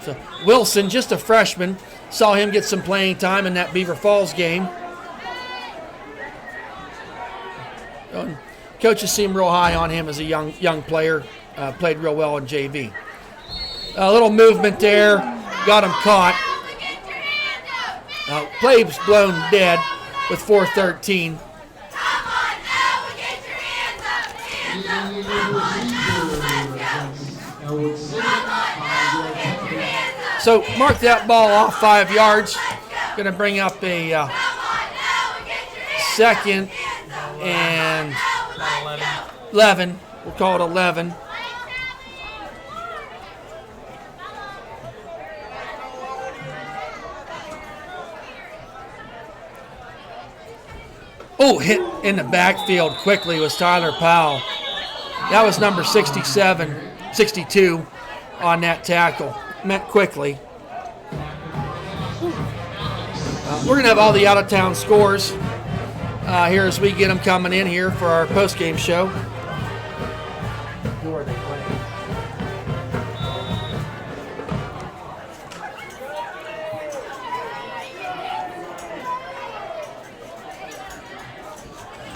[SPEAKER 3] So Wilson, just a freshman, saw him get some playing time in that Beaver Falls game. Coaches seem real high on him as a young player. Played real well in JV. A little movement there, got him caught. Play was blown dead with 4:13. So mark that ball off 5 yards. Going to bring up a second and 11. We'll call it 11. Oh, hit in the backfield quickly was Tyler Powell. That was number 62 on that tackle. Met quickly. We're going to have all the out-of-town scores here as we get them coming in here for our post-game show.
[SPEAKER 4] Who are they playing?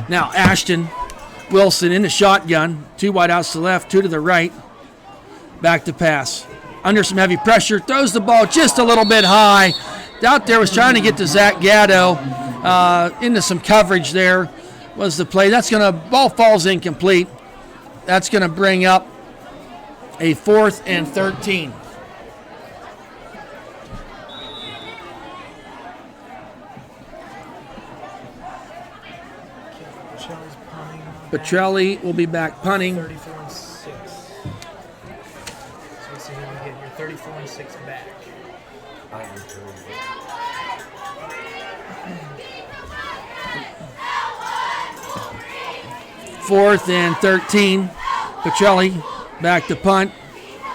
[SPEAKER 3] Now Ashton Wilson in the shotgun. 2 wideouts to the left, 2 to the right. Back to pass. Under some heavy pressure. Throws the ball just a little bit high. Out there was trying to get to Zach Gatto into some coverage there was the play. Ball falls incomplete. That's going to bring up a 4th and 13. Petrelli will be back punting.
[SPEAKER 4] 34 and 6. So let's see who we get here. 34 and 6 back.
[SPEAKER 3] Fourth and 13. Petrelli back to punt.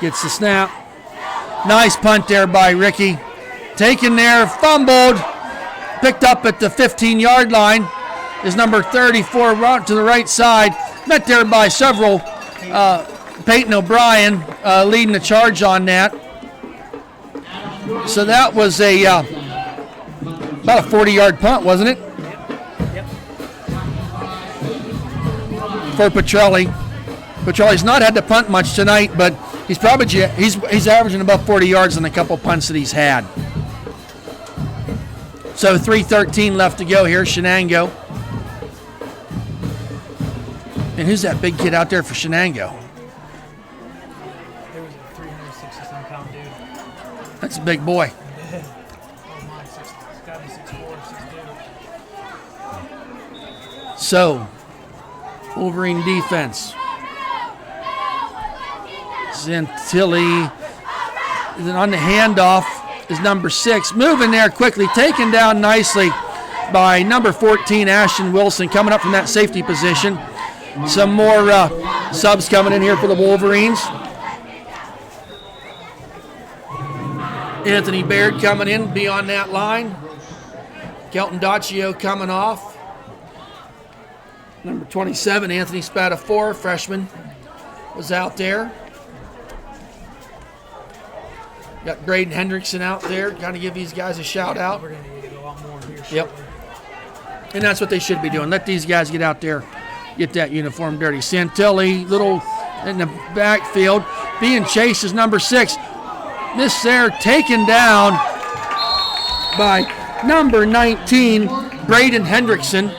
[SPEAKER 3] Gets the snap. Nice punt there by Ricky. Taken there, fumbled. Picked up at the 15-yard line. Is number 34 out to the right side. Met there by several. Peyton O'Brien leading the charge on that. So that was about a 40-yard punt, wasn't it?
[SPEAKER 4] Yep.
[SPEAKER 3] For Petrelli. Petrelli's not had to punt much tonight, but he's averaging about 40 yards on a couple punts that he's had. So 3:13 left to go here, Shenango. And who's that big kid out there for Shenango?
[SPEAKER 4] There was a 360-some-pound dude.
[SPEAKER 3] That's a big boy.
[SPEAKER 4] Oh my, it's got to be 6'4", 6'2".
[SPEAKER 3] So, Wolverine defense. Zantilli on the handoff is number 6. Moving there quickly, taken down nicely by number 14, Ashton Wilson, coming up from that safety position. Some more subs coming in here for the Wolverines. Anthony Baird coming in, be on that line. Kelton Daccio coming off. Number 27, Anthony Spatafor, freshman, was out there. Got Braden Hendrickson out there. Got to give these guys a shout out.
[SPEAKER 4] We're going to need to go a lot more here shortly.
[SPEAKER 3] Yep. And that's what they should be doing. Let these guys get out there, get that uniform dirty. Santilli, little in the backfield. Being chased is number 6. Miss there, taken down by number 19, Braden Hendrickson,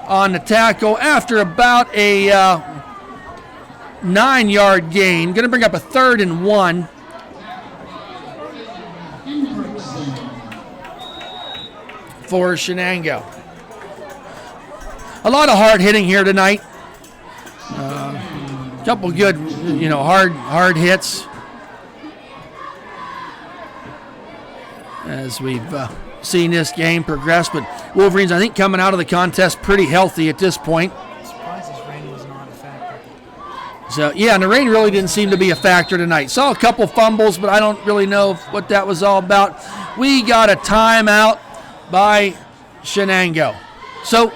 [SPEAKER 3] on the tackle after about a 9-yard gain. Going to bring up a 3rd and 1. For Shenango. A lot of hard hitting here tonight. Couple good, hard hits. As we've seen this game progress, but Wolverines, I think, coming out of the contest pretty healthy at this point.
[SPEAKER 4] I'm surprised this rain was not a factor.
[SPEAKER 3] So, yeah, and the rain really didn't seem to be a factor tonight. Saw a couple fumbles, but I don't really know what that was all about. We got a timeout by Shenango. So,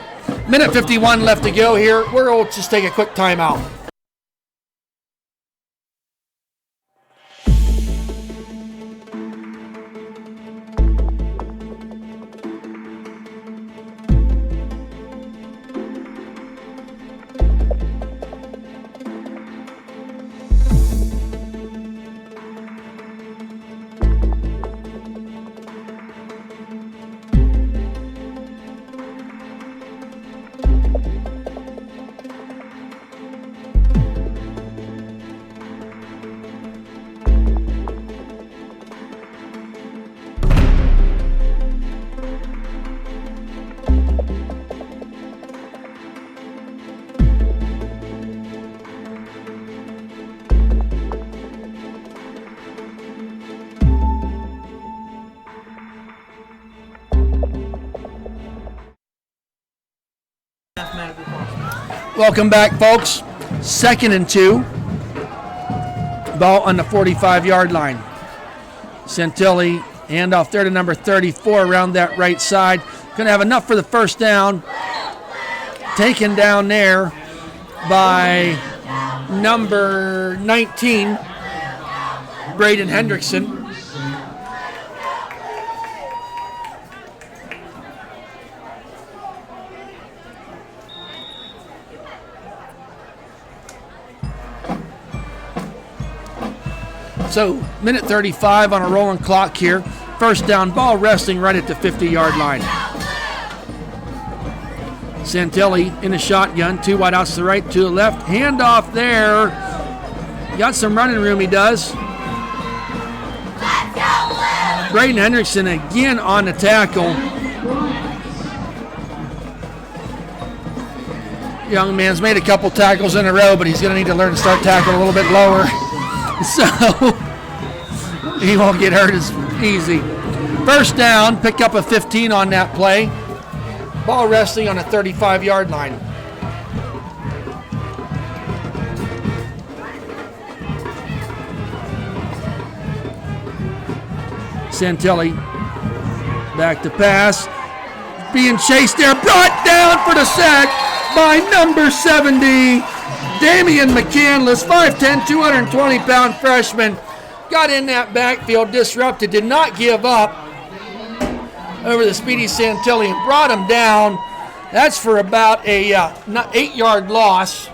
[SPEAKER 3] minute 51 left to go here. We'll just take a quick timeout. Welcome back, folks. 2nd and 2. Ball on the 45-yard line. Santilli, handoff there to number 34 around that right side. Going to have enough for the first down. Taken down there by number 19, Braden Hendrickson. So, minute 35 on a rolling clock here. First down, ball resting right at the 50-yard line. Santilli in the shotgun, 2 wide outs to the right, 2 to the left. Handoff there. Got some running room, he does. Braden Hendrickson again on the tackle. Young man's made a couple tackles in a row, but he's going to need to learn to start tackling a little bit lower. So he won't get hurt as easy. First down, pick up a 15 on that play. Ball resting on a 35-yard line. Santilli back to pass. Being chased there, brought down for the sack by number 70. Damian McCandless, 5'10", 220-pound freshman, got in that backfield, disrupted, did not give up over the speedy Santilli and brought him down. That's for about a 8-yard loss.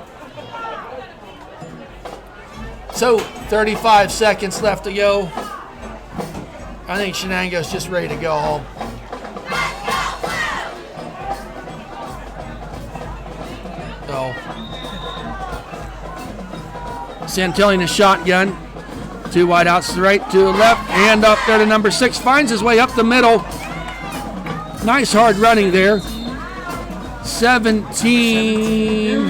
[SPEAKER 3] So 35 seconds left to go. I think Shenango's just ready to go home. So Santilli in a shotgun. 2 wide outs to the right, 2 to the left. Hand up there to number 6. Finds his way up the middle. Nice hard running there. 17.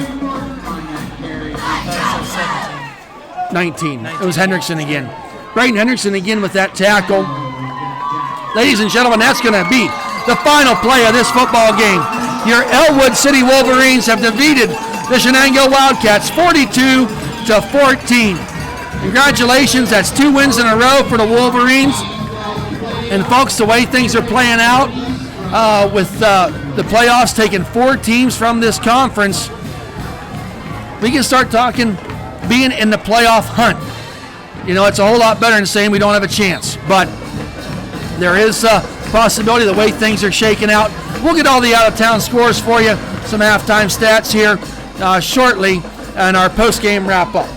[SPEAKER 3] 19. It was Hendrickson again. Braden Hendrickson again with that tackle. Ladies and gentlemen, that's going to be the final play of this football game. Your Ellwood City Wolverines have defeated the Shenango Wildcats 42-14. Congratulations, that's 2 wins in a row for the Wolverines. And folks, the way things are playing out with the playoffs taking 4 teams from this conference, we can start talking being in the playoff hunt. You know, it's a whole lot better than saying we don't have a chance. But there is a possibility the way things are shaking out. We'll get all the out-of-town scores for you, some halftime stats here shortly, and our post-game wrap-up.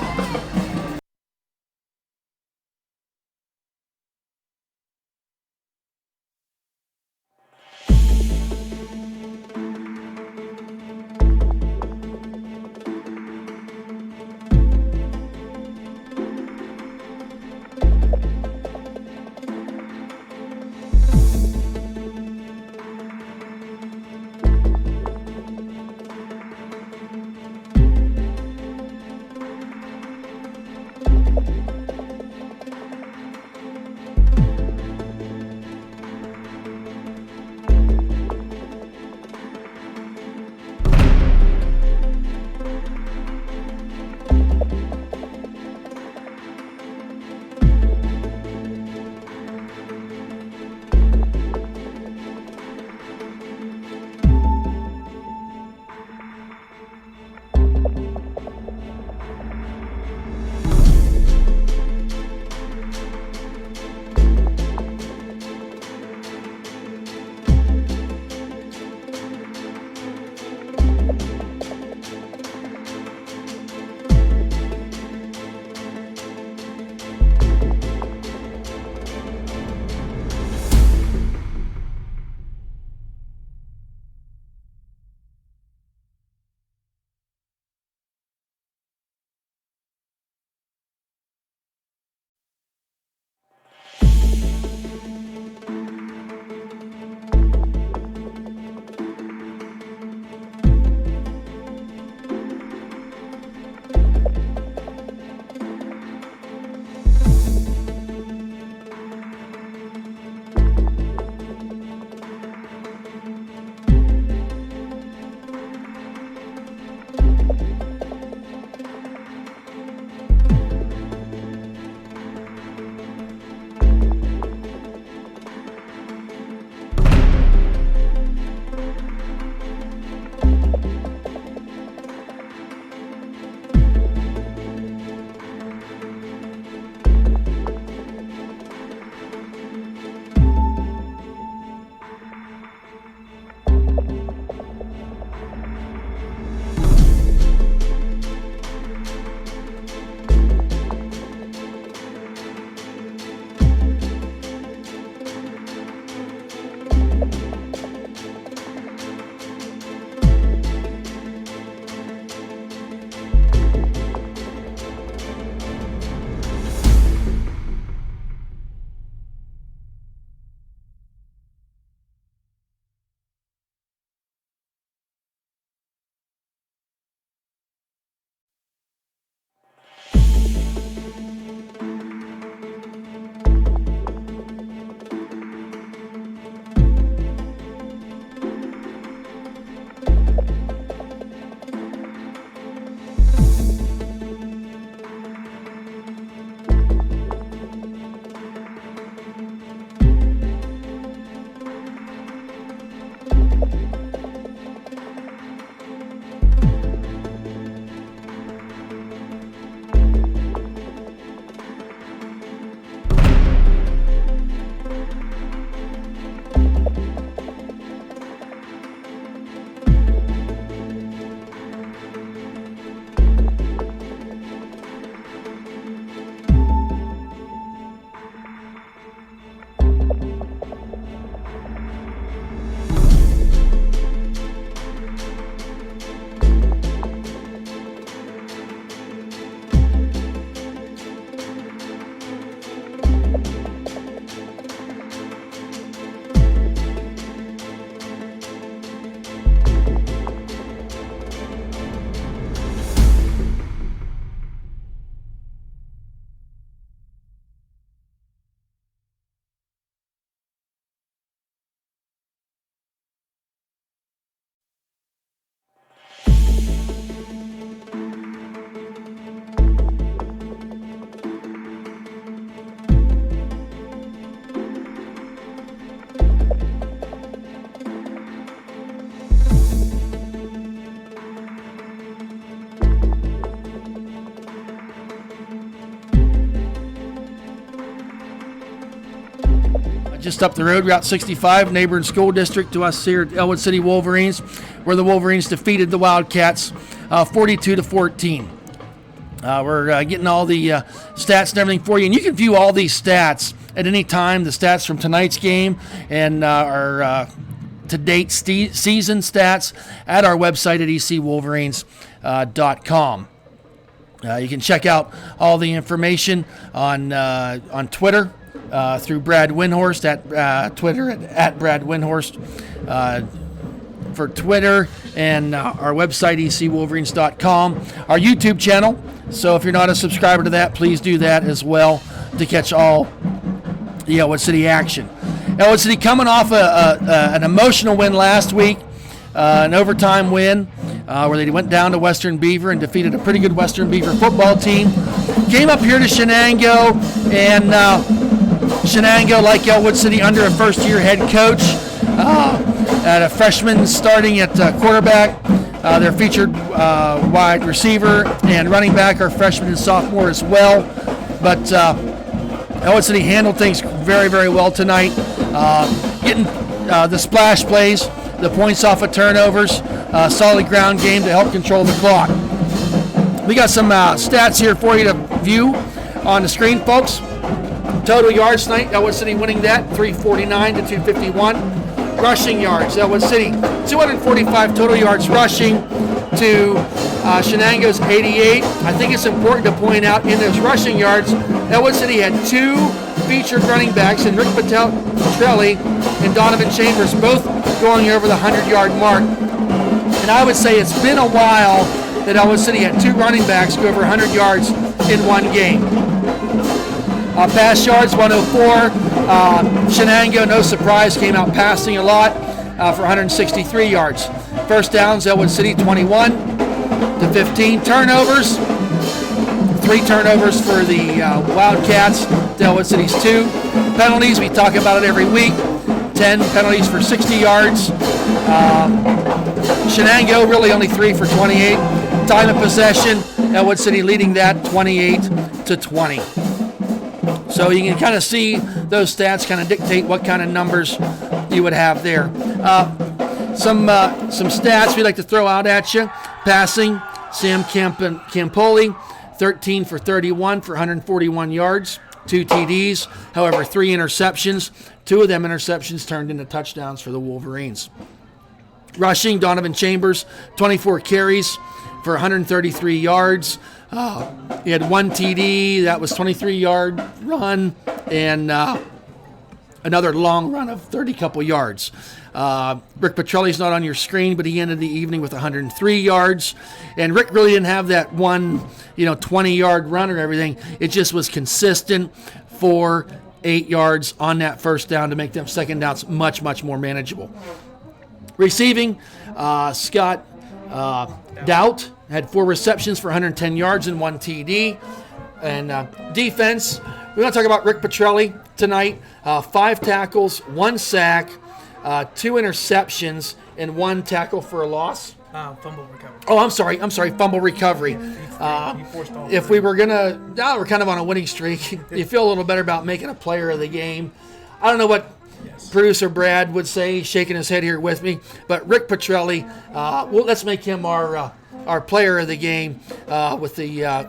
[SPEAKER 3] Just up the road, Route 65, neighboring school district to us here at Ellwood City Wolverines, where the Wolverines defeated the Wildcats 42-14. We're getting all the stats and everything for you, and you can view all these stats at any time, the stats from tonight's game and our to-date season stats at our website at ecwolverines.com. You can check out all the information on Twitter through Brad Windhorst at Twitter at Brad Windhorst for Twitter, and our website ecwolverines.com, our YouTube channel. So if you're not a subscriber to that, please do that as well to catch all the Ellwood City action. Ellwood City coming off an emotional win last week, an overtime win where they went down to Western Beaver and defeated a pretty good Western Beaver football team. Came up here to Shenango, and Shenango, like Ellwood City, under a first-year head coach, at a freshman starting at quarterback. Their featured wide receiver and running back are freshmen and sophomore as well. But Ellwood City handled things very, very well tonight, getting the splash plays, the points off of turnovers, solid ground game to help control the clock. We got some stats here for you to view on the screen, folks. Total yards tonight, Ellwood City winning that, 349 to 251. Rushing yards, Ellwood City 245 total yards rushing to Shenango's 88. I think it's important to point out in those rushing yards, Ellwood City had two featured running backs, and Rick Petrelli and Donovan Chambers, both going over the 100-yard mark. And I would say it's been a while that Ellwood City had 2 running backs go over 100 yards in one game. Pass yards, 104. Shenango, no surprise, came out passing a lot for 163 yards. First downs, Ellwood City 21 to 15. Turnovers, 3 turnovers for the Wildcats, Ellwood City's 2. Penalties, we talk about it every week. 10 penalties for 60 yards. Shenango really only 3 for 28. Time of possession, Ellwood City leading that 28 to 20. So you can kind of see those stats kind of dictate what kind of numbers you would have there. Some stats we'd like to throw out at you. Passing, Sam Campoli, 13 for 31 for 141 yards, 2 TDs, however 3 interceptions. 2 of them interceptions turned into touchdowns for the Wolverines. Rushing, Donovan Chambers, 24 carries for 133 yards. He had 1 TD, that was 23-yard run, and another long run of 30-couple yards. Rick Petrelli's not on your screen, but he ended the evening with 103 yards. And Rick really didn't have that one, 20-yard run or everything. It just was consistent for 8 yards on that first down to make them second downs much, much more manageable. Receiving, Scott Doubt had 4 receptions for 110 yards and 1 TD. And defense, we're going to talk about Rick Petrelli tonight. 5 tackles, 1 sack, 2 interceptions, and 1 tackle for a loss.
[SPEAKER 4] Fumble recovery.
[SPEAKER 3] Oh, I'm sorry, fumble recovery. If we were we're kind of on a winning streak. You feel a little better about making a player of the game. I don't know what producer Brad would say, shaking his head here with me, but Rick Petrelli, let's make him our player of the game with the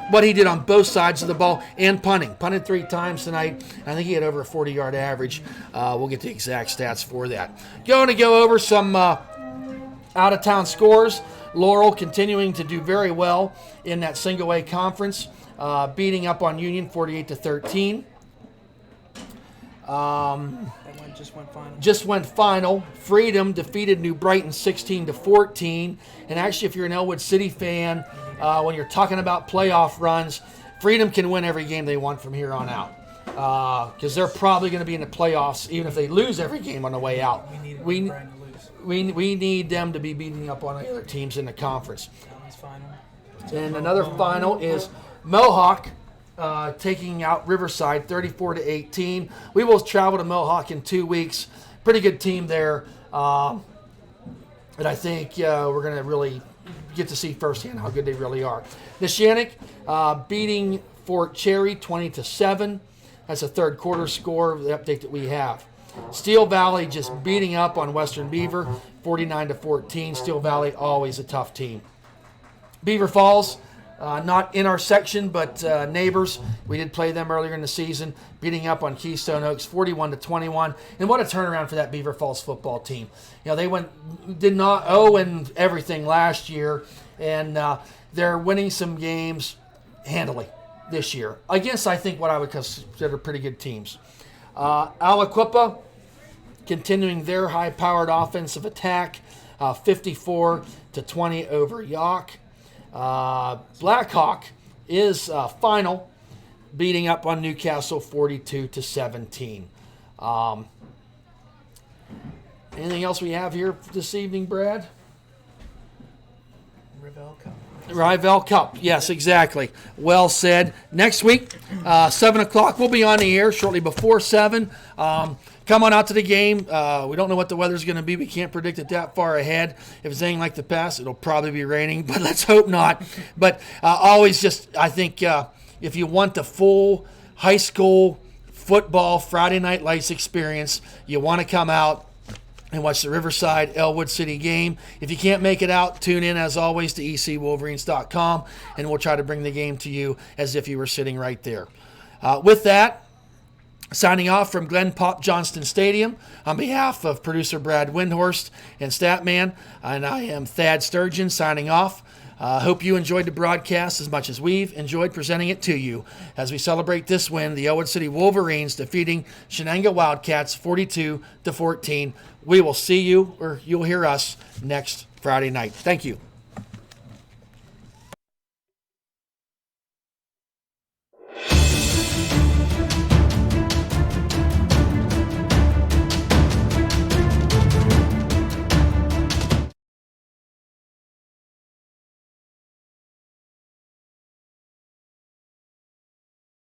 [SPEAKER 3] what he did on both sides of the ball and punting. Punted 3 times tonight. I think he had over a 40-yard average. We'll get the exact stats for that. Going to go over some out-of-town scores. Laurel continuing to do very well in that single A conference, beating up on Union 48 to 13. Just went final. Freedom defeated New Brighton 16 to 14. And actually, if you're an Ellwood City fan, when you're talking about playoff runs, Freedom can win every game they want from here on out. Because they're probably going to be in the playoffs, even if they lose every game on the way out. We need them to be beating up on the other teams in the conference. And another final is Mohawk taking out Riverside 34 to 18. We will travel to Mohawk in 2 weeks. Pretty good team there. And I think we're going to really get to see firsthand how good they really are. Neshannock beating Fort Cherry 20 to 7. That's a third quarter score of the update that we have. Steel Valley just beating up on Western Beaver 49 to 14. Steel Valley always a tough team. Beaver Falls, not in our section, but neighbors. We did play them earlier in the season, beating up on Keystone Oaks 41 to 21. And what a turnaround for that Beaver Falls football team. They did not owe in everything last year, and they're winning some games handily this year against, I think, what I would consider pretty good teams. Aliquippa continuing their high-powered offensive attack, 54 to 20 over York. Blackhawk is final, beating up on Newcastle 42 to 17. Anything else we have here this evening, Brad? Rivell Cup, yes, exactly. Well said. Next week, 7 o'clock, we'll be on the air shortly before 7. Come on out to the game. We don't know what the weather's going to be. We can't predict it that far ahead. If it's anything like the past, it'll probably be raining, but let's hope not. But I think if you want the full high school football Friday Night Lights experience, you want to come out and watch the Riverside Ellwood City game. If you can't make it out, tune in as always to ecwolverines.com, and we'll try to bring the game to you as if you were sitting right there. With that, signing off from Glenn Pop Johnston Stadium on behalf of producer Brad Windhorst and Statman, and I am Thad Sturgeon signing off. Hope you enjoyed the broadcast as much as we've enjoyed presenting it to you as we celebrate this win, the Ellwood City Wolverines defeating Shenango Wildcats 42 to 14. We will see you, or you'll hear us, next Friday night. Thank you.